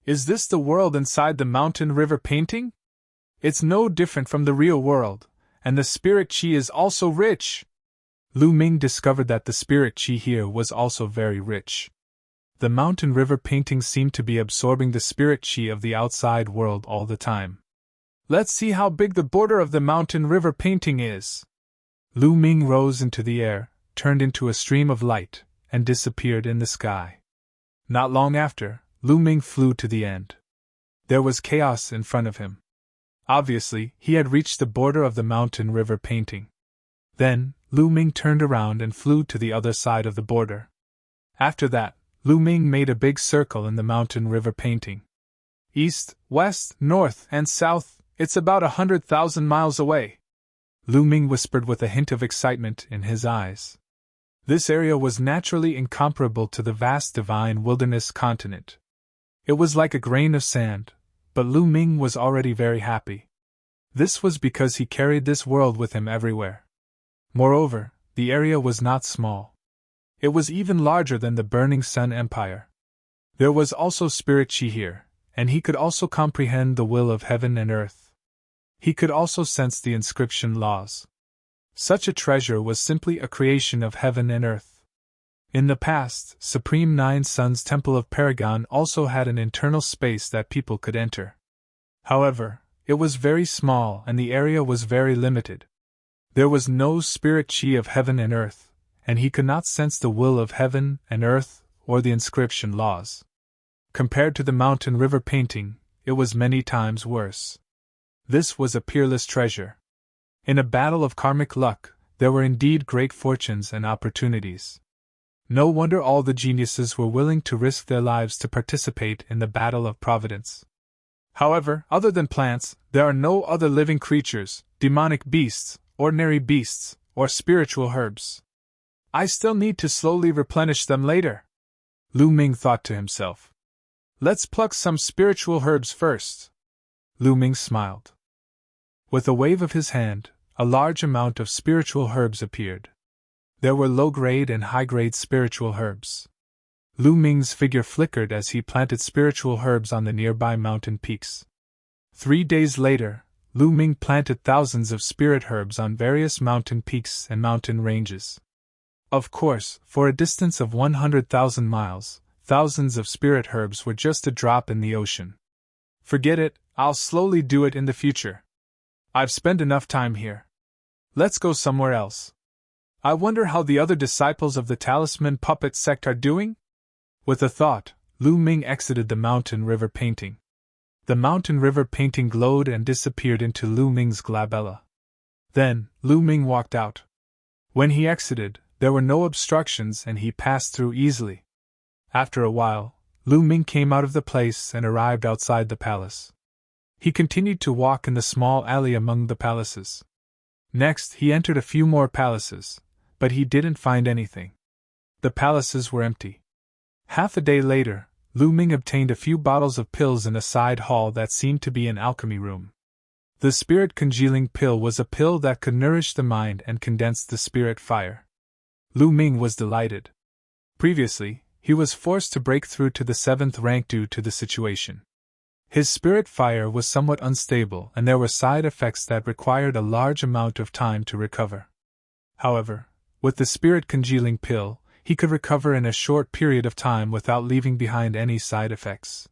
Is this the world inside the Mountain River Painting? It's no different from the real world, and the spirit chi is also rich. Lu Ming discovered that the spirit chi here was also very rich. The Mountain River Painting seemed to be absorbing the spirit chi of the outside world all the time. Let's see how big the border of the Mountain River Painting is. Lu Ming rose into the air, turned into a stream of light, and disappeared in the sky. Not long after, Lu Ming flew to the end. There was chaos in front of him. Obviously, he had reached the border of the Mountain River Painting. Then, Lu Ming turned around and flew to the other side of the border. After that, Lu Ming made a big circle in the Mountain River Painting. East, west, north, and south, it's about 100,000 miles away. Lu Ming whispered with a hint of excitement in his eyes. This area was naturally incomparable to the vast divine wilderness continent. It was like a grain of sand, but Lu Ming was already very happy. This was because he carried this world with him everywhere. Moreover, the area was not small. It was even larger than the Burning Sun Empire. There was also spirit chi here, and he could also comprehend the will of heaven and earth. He could also sense the inscription laws. Such a treasure was simply a creation of heaven and earth. In the past, Supreme Nine Sun's Temple of Paragon also had an internal space that people could enter. However, it was very small and the area was very limited. There was no spirit chi of heaven and earth, and he could not sense the will of heaven and earth or the inscription laws. Compared to the mountain river painting, it was many times worse. This was a peerless treasure. In a battle of karmic luck, there were indeed great fortunes and opportunities. No wonder all the geniuses were willing to risk their lives to participate in the battle of providence. However, other than plants, there are no other living creatures, demonic beasts, ordinary beasts, or spiritual herbs. I still need to slowly replenish them later, Lu Ming thought to himself. Let's pluck some spiritual herbs first. Lu Ming smiled. With a wave of his hand, a large amount of spiritual herbs appeared. There were low-grade and high-grade spiritual herbs. Lu Ming's figure flickered as he planted spiritual herbs on the nearby mountain peaks. 3 days later, Lu Ming planted thousands of spirit herbs on various mountain peaks and mountain ranges. Of course, for a distance of 100,000 miles, thousands of spirit herbs were just a drop in the ocean. Forget it, I'll slowly do it in the future. I've spent enough time here. Let's go somewhere else. I wonder how the other disciples of the Talisman Puppet sect are doing? With a thought, Lu Ming exited the mountain river painting. The mountain river painting glowed and disappeared into Lu Ming's glabella. Then, Lu Ming walked out. When he exited, there were no obstructions and he passed through easily. After a while, Lu Ming came out of the place and arrived outside the palace. He continued to walk in the small alley among the palaces. Next, he entered a few more palaces, but he didn't find anything. The palaces were empty. Half a day later, Lu Ming obtained a few bottles of pills in a side hall that seemed to be an alchemy room. The spirit congealing pill was a pill that could nourish the mind and condense the spirit fire. Lu Ming was delighted. Previously, he was forced to break through to the 7th rank due to the situation. His spirit fire was somewhat unstable and there were side effects that required a large amount of time to recover. However, with the spirit congealing pill, he could recover in a short period of time without leaving behind any side effects.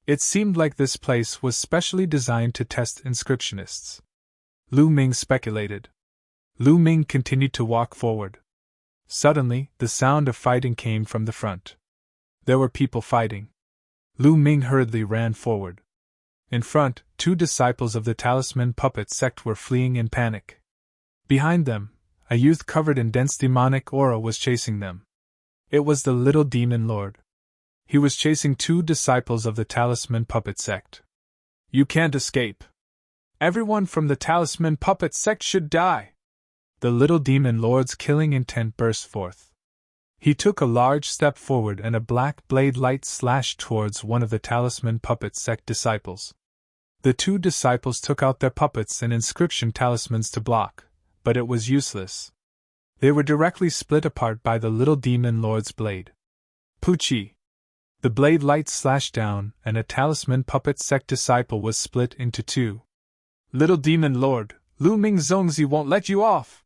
It seemed like this place was specially designed to test inscriptionists. Lu Ming speculated. Lu Ming continued to walk forward. Suddenly, the sound of fighting came from the front. There were people fighting. Lu Ming hurriedly ran forward. In front, 2 disciples of the Talisman Puppet sect were fleeing in panic. Behind them, a youth covered in dense demonic aura was chasing them. It was the little demon lord. He was chasing 2 disciples of the Talisman Puppet sect. You can't escape. Everyone from the Talisman Puppet sect should die. The little demon lord's killing intent burst forth. He took a large step forward and a black blade light slashed towards one of the Talisman Puppet sect disciples. The 2 disciples took out their puppets and inscription talismans to block, but it was useless. They were directly split apart by the little demon lord's blade. Poochie! The blade light slashed down, and a Talisman Puppet sect disciple was split into 2. Little demon lord, Lu Ming Zongzi won't let you off!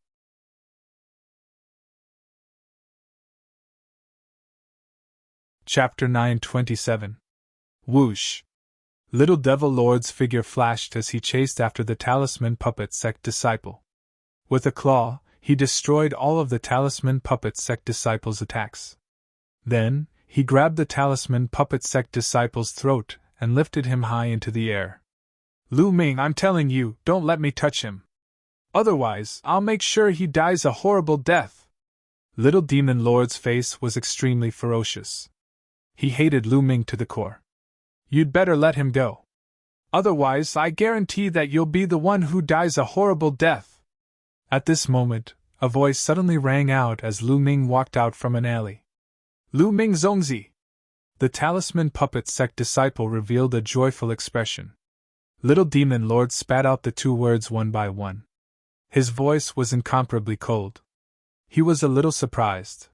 Chapter 927. Whoosh! Little Devil Lord's figure flashed as he chased after the Talisman Puppet sect disciple. With a claw, he destroyed all of the Talisman Puppet sect disciples' attacks. Then, he grabbed the Talisman Puppet sect disciple's throat and lifted him high into the air. Lu Ming, I'm telling you, don't let me touch him. Otherwise, I'll make sure he dies a horrible death. Little Demon Lord's face was extremely ferocious. He hated Lu Ming to the core. You'd better let him go. Otherwise, I guarantee that you'll be the one who dies a horrible death. At this moment, a voice suddenly rang out as Lu Ming walked out from an alley. Lu Ming Zongzi! The Talisman Puppet sect disciple revealed a joyful expression. Little Demon Lord spat out the 2 words one by one. His voice was incomparably cold. He was a little surprised.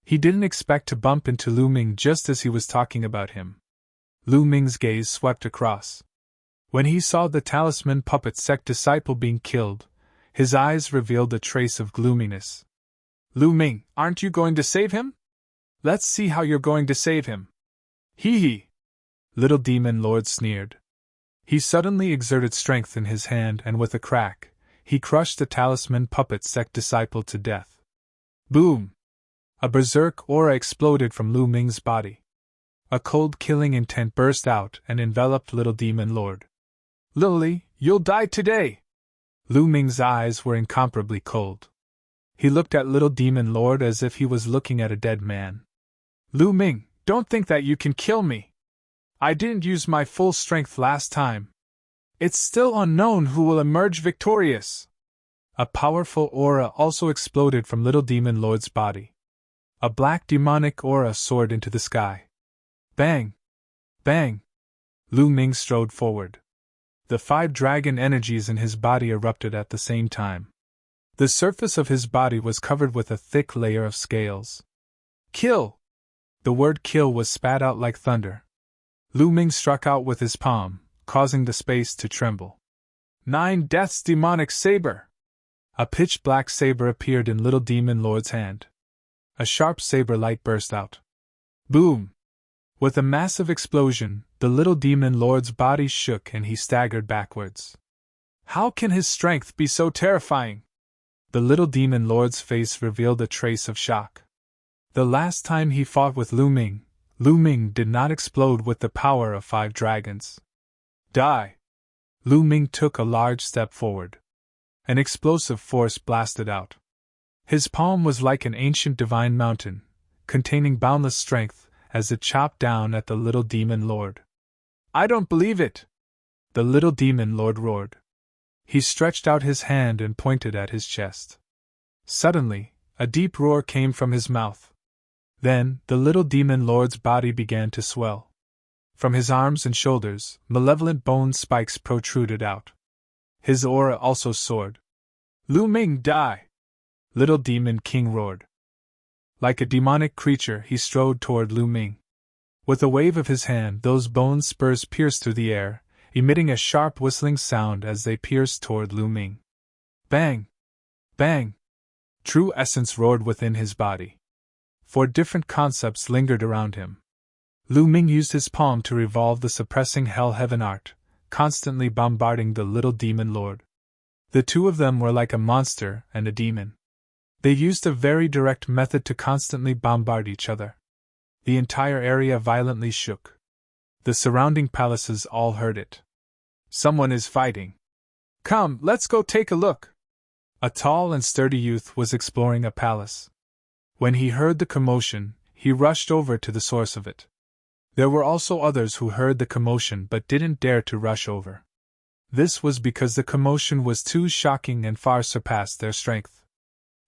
He didn't expect to bump into Lu Ming just as he was talking about him. Lu Ming's gaze swept across. When he saw the Talisman Puppet sect disciple being killed, his eyes revealed a trace of gloominess. Lu Ming, aren't you going to save him? Let's see how you're going to save him. Hee hee! Little Demon Lord sneered. He suddenly exerted strength in his hand and with a crack, he crushed the talisman puppet sect disciple to death. Boom! A berserk aura exploded from Lu Ming's body. A cold killing intent burst out and enveloped Little Demon Lord. Lily, you'll die today! Lu Ming's eyes were incomparably cold. He looked at Little Demon Lord as if he was looking at a dead man. Lu Ming, don't think that you can kill me. I didn't use my full strength last time. It's still unknown who will emerge victorious. A powerful aura also exploded from Little Demon Lord's body. A black demonic aura soared into the sky. Bang! Bang! Lu Ming strode forward. The 5 dragon energies in his body erupted at the same time. The surface of his body was covered with a thick layer of scales. Kill! The word kill was spat out like thunder. Lu Ming struck out with his palm, causing the space to tremble. 9 Death's demonic saber! A pitch-black saber appeared in Little Demon Lord's hand. A sharp saber light burst out. Boom! With a massive explosion, the Little Demon Lord's body shook and he staggered backwards. How can his strength be so terrifying? The Little Demon Lord's face revealed a trace of shock. The last time he fought with Lu Ming did not explode with the power of 5 dragons. Die! Lu Ming took a large step forward. An explosive force blasted out. His palm was like an ancient divine mountain, containing boundless strength, as it chopped down at the Little Demon Lord. I don't believe it! The Little Demon Lord roared. He stretched out his hand and pointed at his chest. Suddenly, a deep roar came from his mouth. Then, the Little Demon Lord's body began to swell. From his arms and shoulders, malevolent bone spikes protruded out. His aura also soared. Lu Ming, die! Little Demon King roared. Like a demonic creature, he strode toward Lu Ming. With a wave of his hand, those bone spurs pierced through the air, emitting a sharp whistling sound as they pierced toward Lu Ming. Bang! Bang! True essence roared within his body. 4 different concepts lingered around him. Lu Ming used his palm to revolve the suppressing hell-heaven art, constantly bombarding the Little Demon Lord. The 2 of them were like a monster and a demon. They used a very direct method to constantly bombard each other. The entire area violently shook. The surrounding palaces all heard it. Someone is fighting. Come, let's go take a look. A tall and sturdy youth was exploring a palace. When he heard the commotion, he rushed over to the source of it. There were also others who heard the commotion but didn't dare to rush over. This was because the commotion was too shocking and far surpassed their strength.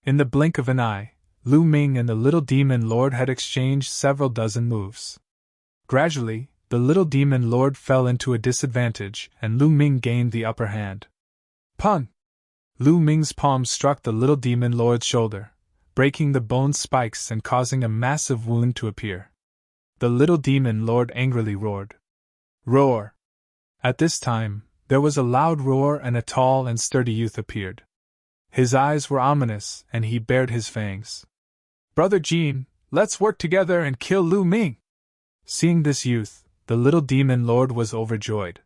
In the blink of an eye, Lu Ming and the Little Demon Lord had exchanged several dozen moves. Gradually, the Little Demon Lord fell into a disadvantage and Lu Ming gained the upper hand. Pun! Lu Ming's palm struck the Little Demon Lord's shoulder, breaking the bone spikes and causing a massive wound to appear. The Little Demon Lord angrily roared. Roar! At this time, there was a loud roar and a tall and sturdy youth appeared. His eyes were ominous and he bared his fangs. Brother Jean, let's work together and kill Lu Ming! Seeing this youth, the Little Demon Lord was overjoyed.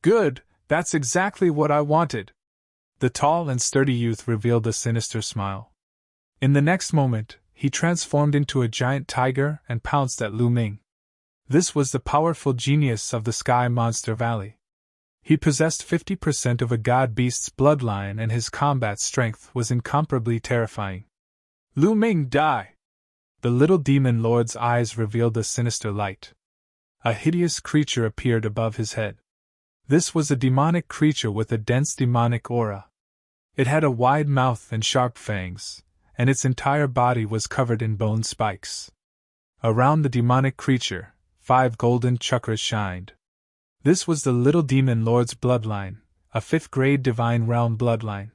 Good, that's exactly what I wanted. The tall and sturdy youth revealed a sinister smile. In the next moment, he transformed into a giant tiger and pounced at Lu Ming. This was the powerful genius of the Sky Monster Valley. He possessed 50% of a god beast's bloodline and his combat strength was incomparably terrifying. Lu Ming, die! The Little Demon Lord's eyes revealed a sinister light. A hideous creature appeared above his head. This was a demonic creature with a dense demonic aura. It had a wide mouth and sharp fangs, and its entire body was covered in bone spikes. Around the demonic creature, 5 golden chakras shined. This was the Little Demon Lord's bloodline, a 5th-grade divine realm bloodline.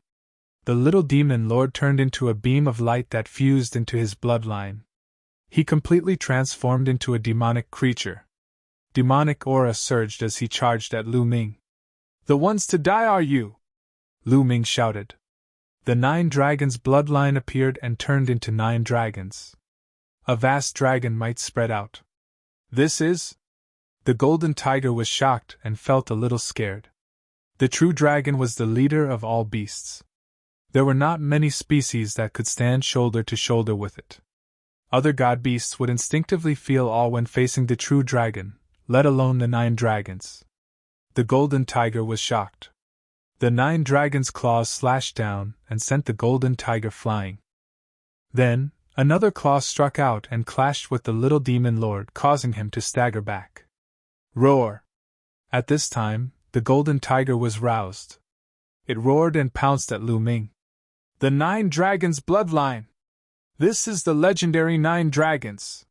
The Little Demon Lord turned into a beam of light that fused into his bloodline. He completely transformed into a demonic creature. Demonic aura surged as he charged at Lu Ming. The ones to die are you! Lu Ming shouted. The 9 dragons' bloodline appeared and turned into 9 dragons. a vast dragon might spread out. This is? The golden tiger was shocked and felt a little scared. The true dragon was the leader of all beasts. There were not many species that could stand shoulder to shoulder with it. Other god beasts would instinctively feel awe when facing the true dragon, let alone the 9 dragons. The golden tiger was shocked. The 9 dragons' claws slashed down and sent the golden tiger flying. Then, another claw struck out and clashed with the little demon lord, causing him to stagger back. Roar! At this time, the golden tiger was roused. It roared and pounced at Lu Ming. The 9 dragons' bloodline! This is the legendary 9 dragons!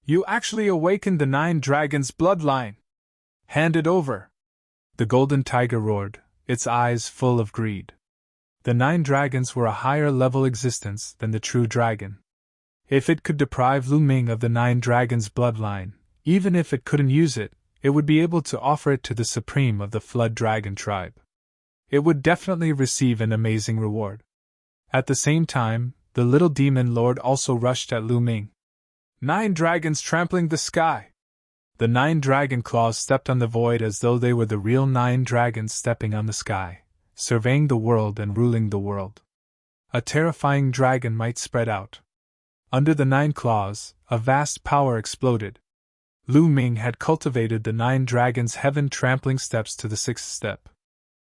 You actually awakened the 9 dragons' bloodline! Hand it over! The golden tiger roared, its eyes full of greed. The 9 dragons were a higher level existence than the true dragon. If it could deprive Lu Ming of the 9 dragons' bloodline, even if it couldn't use it, it would be able to offer it to the supreme of the Flood Dragon tribe. It would definitely receive an amazing reward. At the same time, the little demon lord also rushed at Lu Ming. 9 dragons trampling the sky! The 9 dragon claws stepped on the void as though they were the real 9 dragons stepping on the sky, surveying the world and ruling the world. A terrifying dragon might spread out. Under the 9 claws, a vast power exploded. Lu Ming had cultivated the 9 dragons' heaven-trampling steps to the 6th step.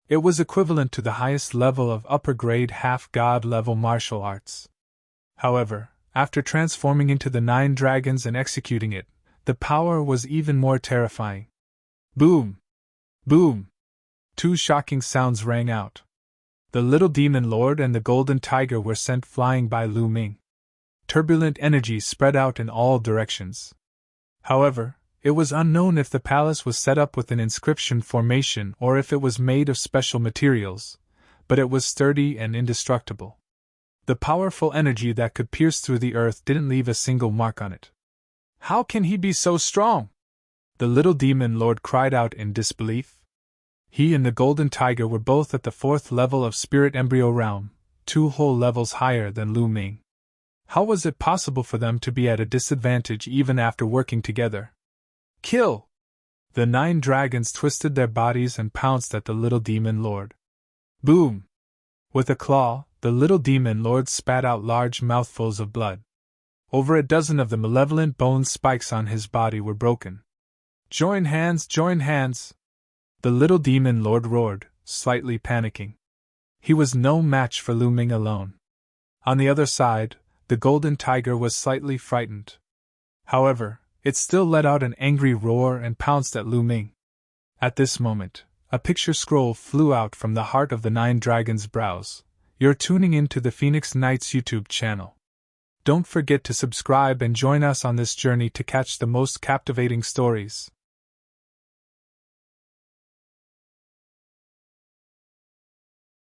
It was equivalent to the highest level of upper-grade half-god level martial arts. However, after transforming into the 9 dragons and executing it, the power was even more terrifying. Boom! Boom! 2 shocking sounds rang out. The little demon lord and the golden tiger were sent flying by Lu Ming. Turbulent energy spread out in all directions. However, it was unknown if the palace was set up with an inscription formation or if it was made of special materials, but it was sturdy and indestructible. The powerful energy that could pierce through the earth didn't leave a single mark on it. How can he be so strong? The little demon lord cried out in disbelief. He and the golden tiger were both at the 4th level of spirit embryo realm, 2 whole levels higher than Lu Ming. How was it possible for them to be at a disadvantage even after working together? Kill! The 9 dragons twisted their bodies and pounced at the little demon lord. Boom! With a claw, the little demon lord spat out large mouthfuls of blood. Over a dozen of the malevolent bone spikes on his body were broken. Join hands, join hands! The little demon lord roared, slightly panicking. He was no match for Lu Ming alone. On the other side, the golden tiger was slightly frightened. However, it still let out an angry roar and pounced at Lu Ming. At this moment, a picture scroll flew out from the heart of the 9 dragons' brows. You're tuning in to the Phoenix Knights YouTube channel. Don't forget to subscribe and join us on this journey to catch the most captivating stories.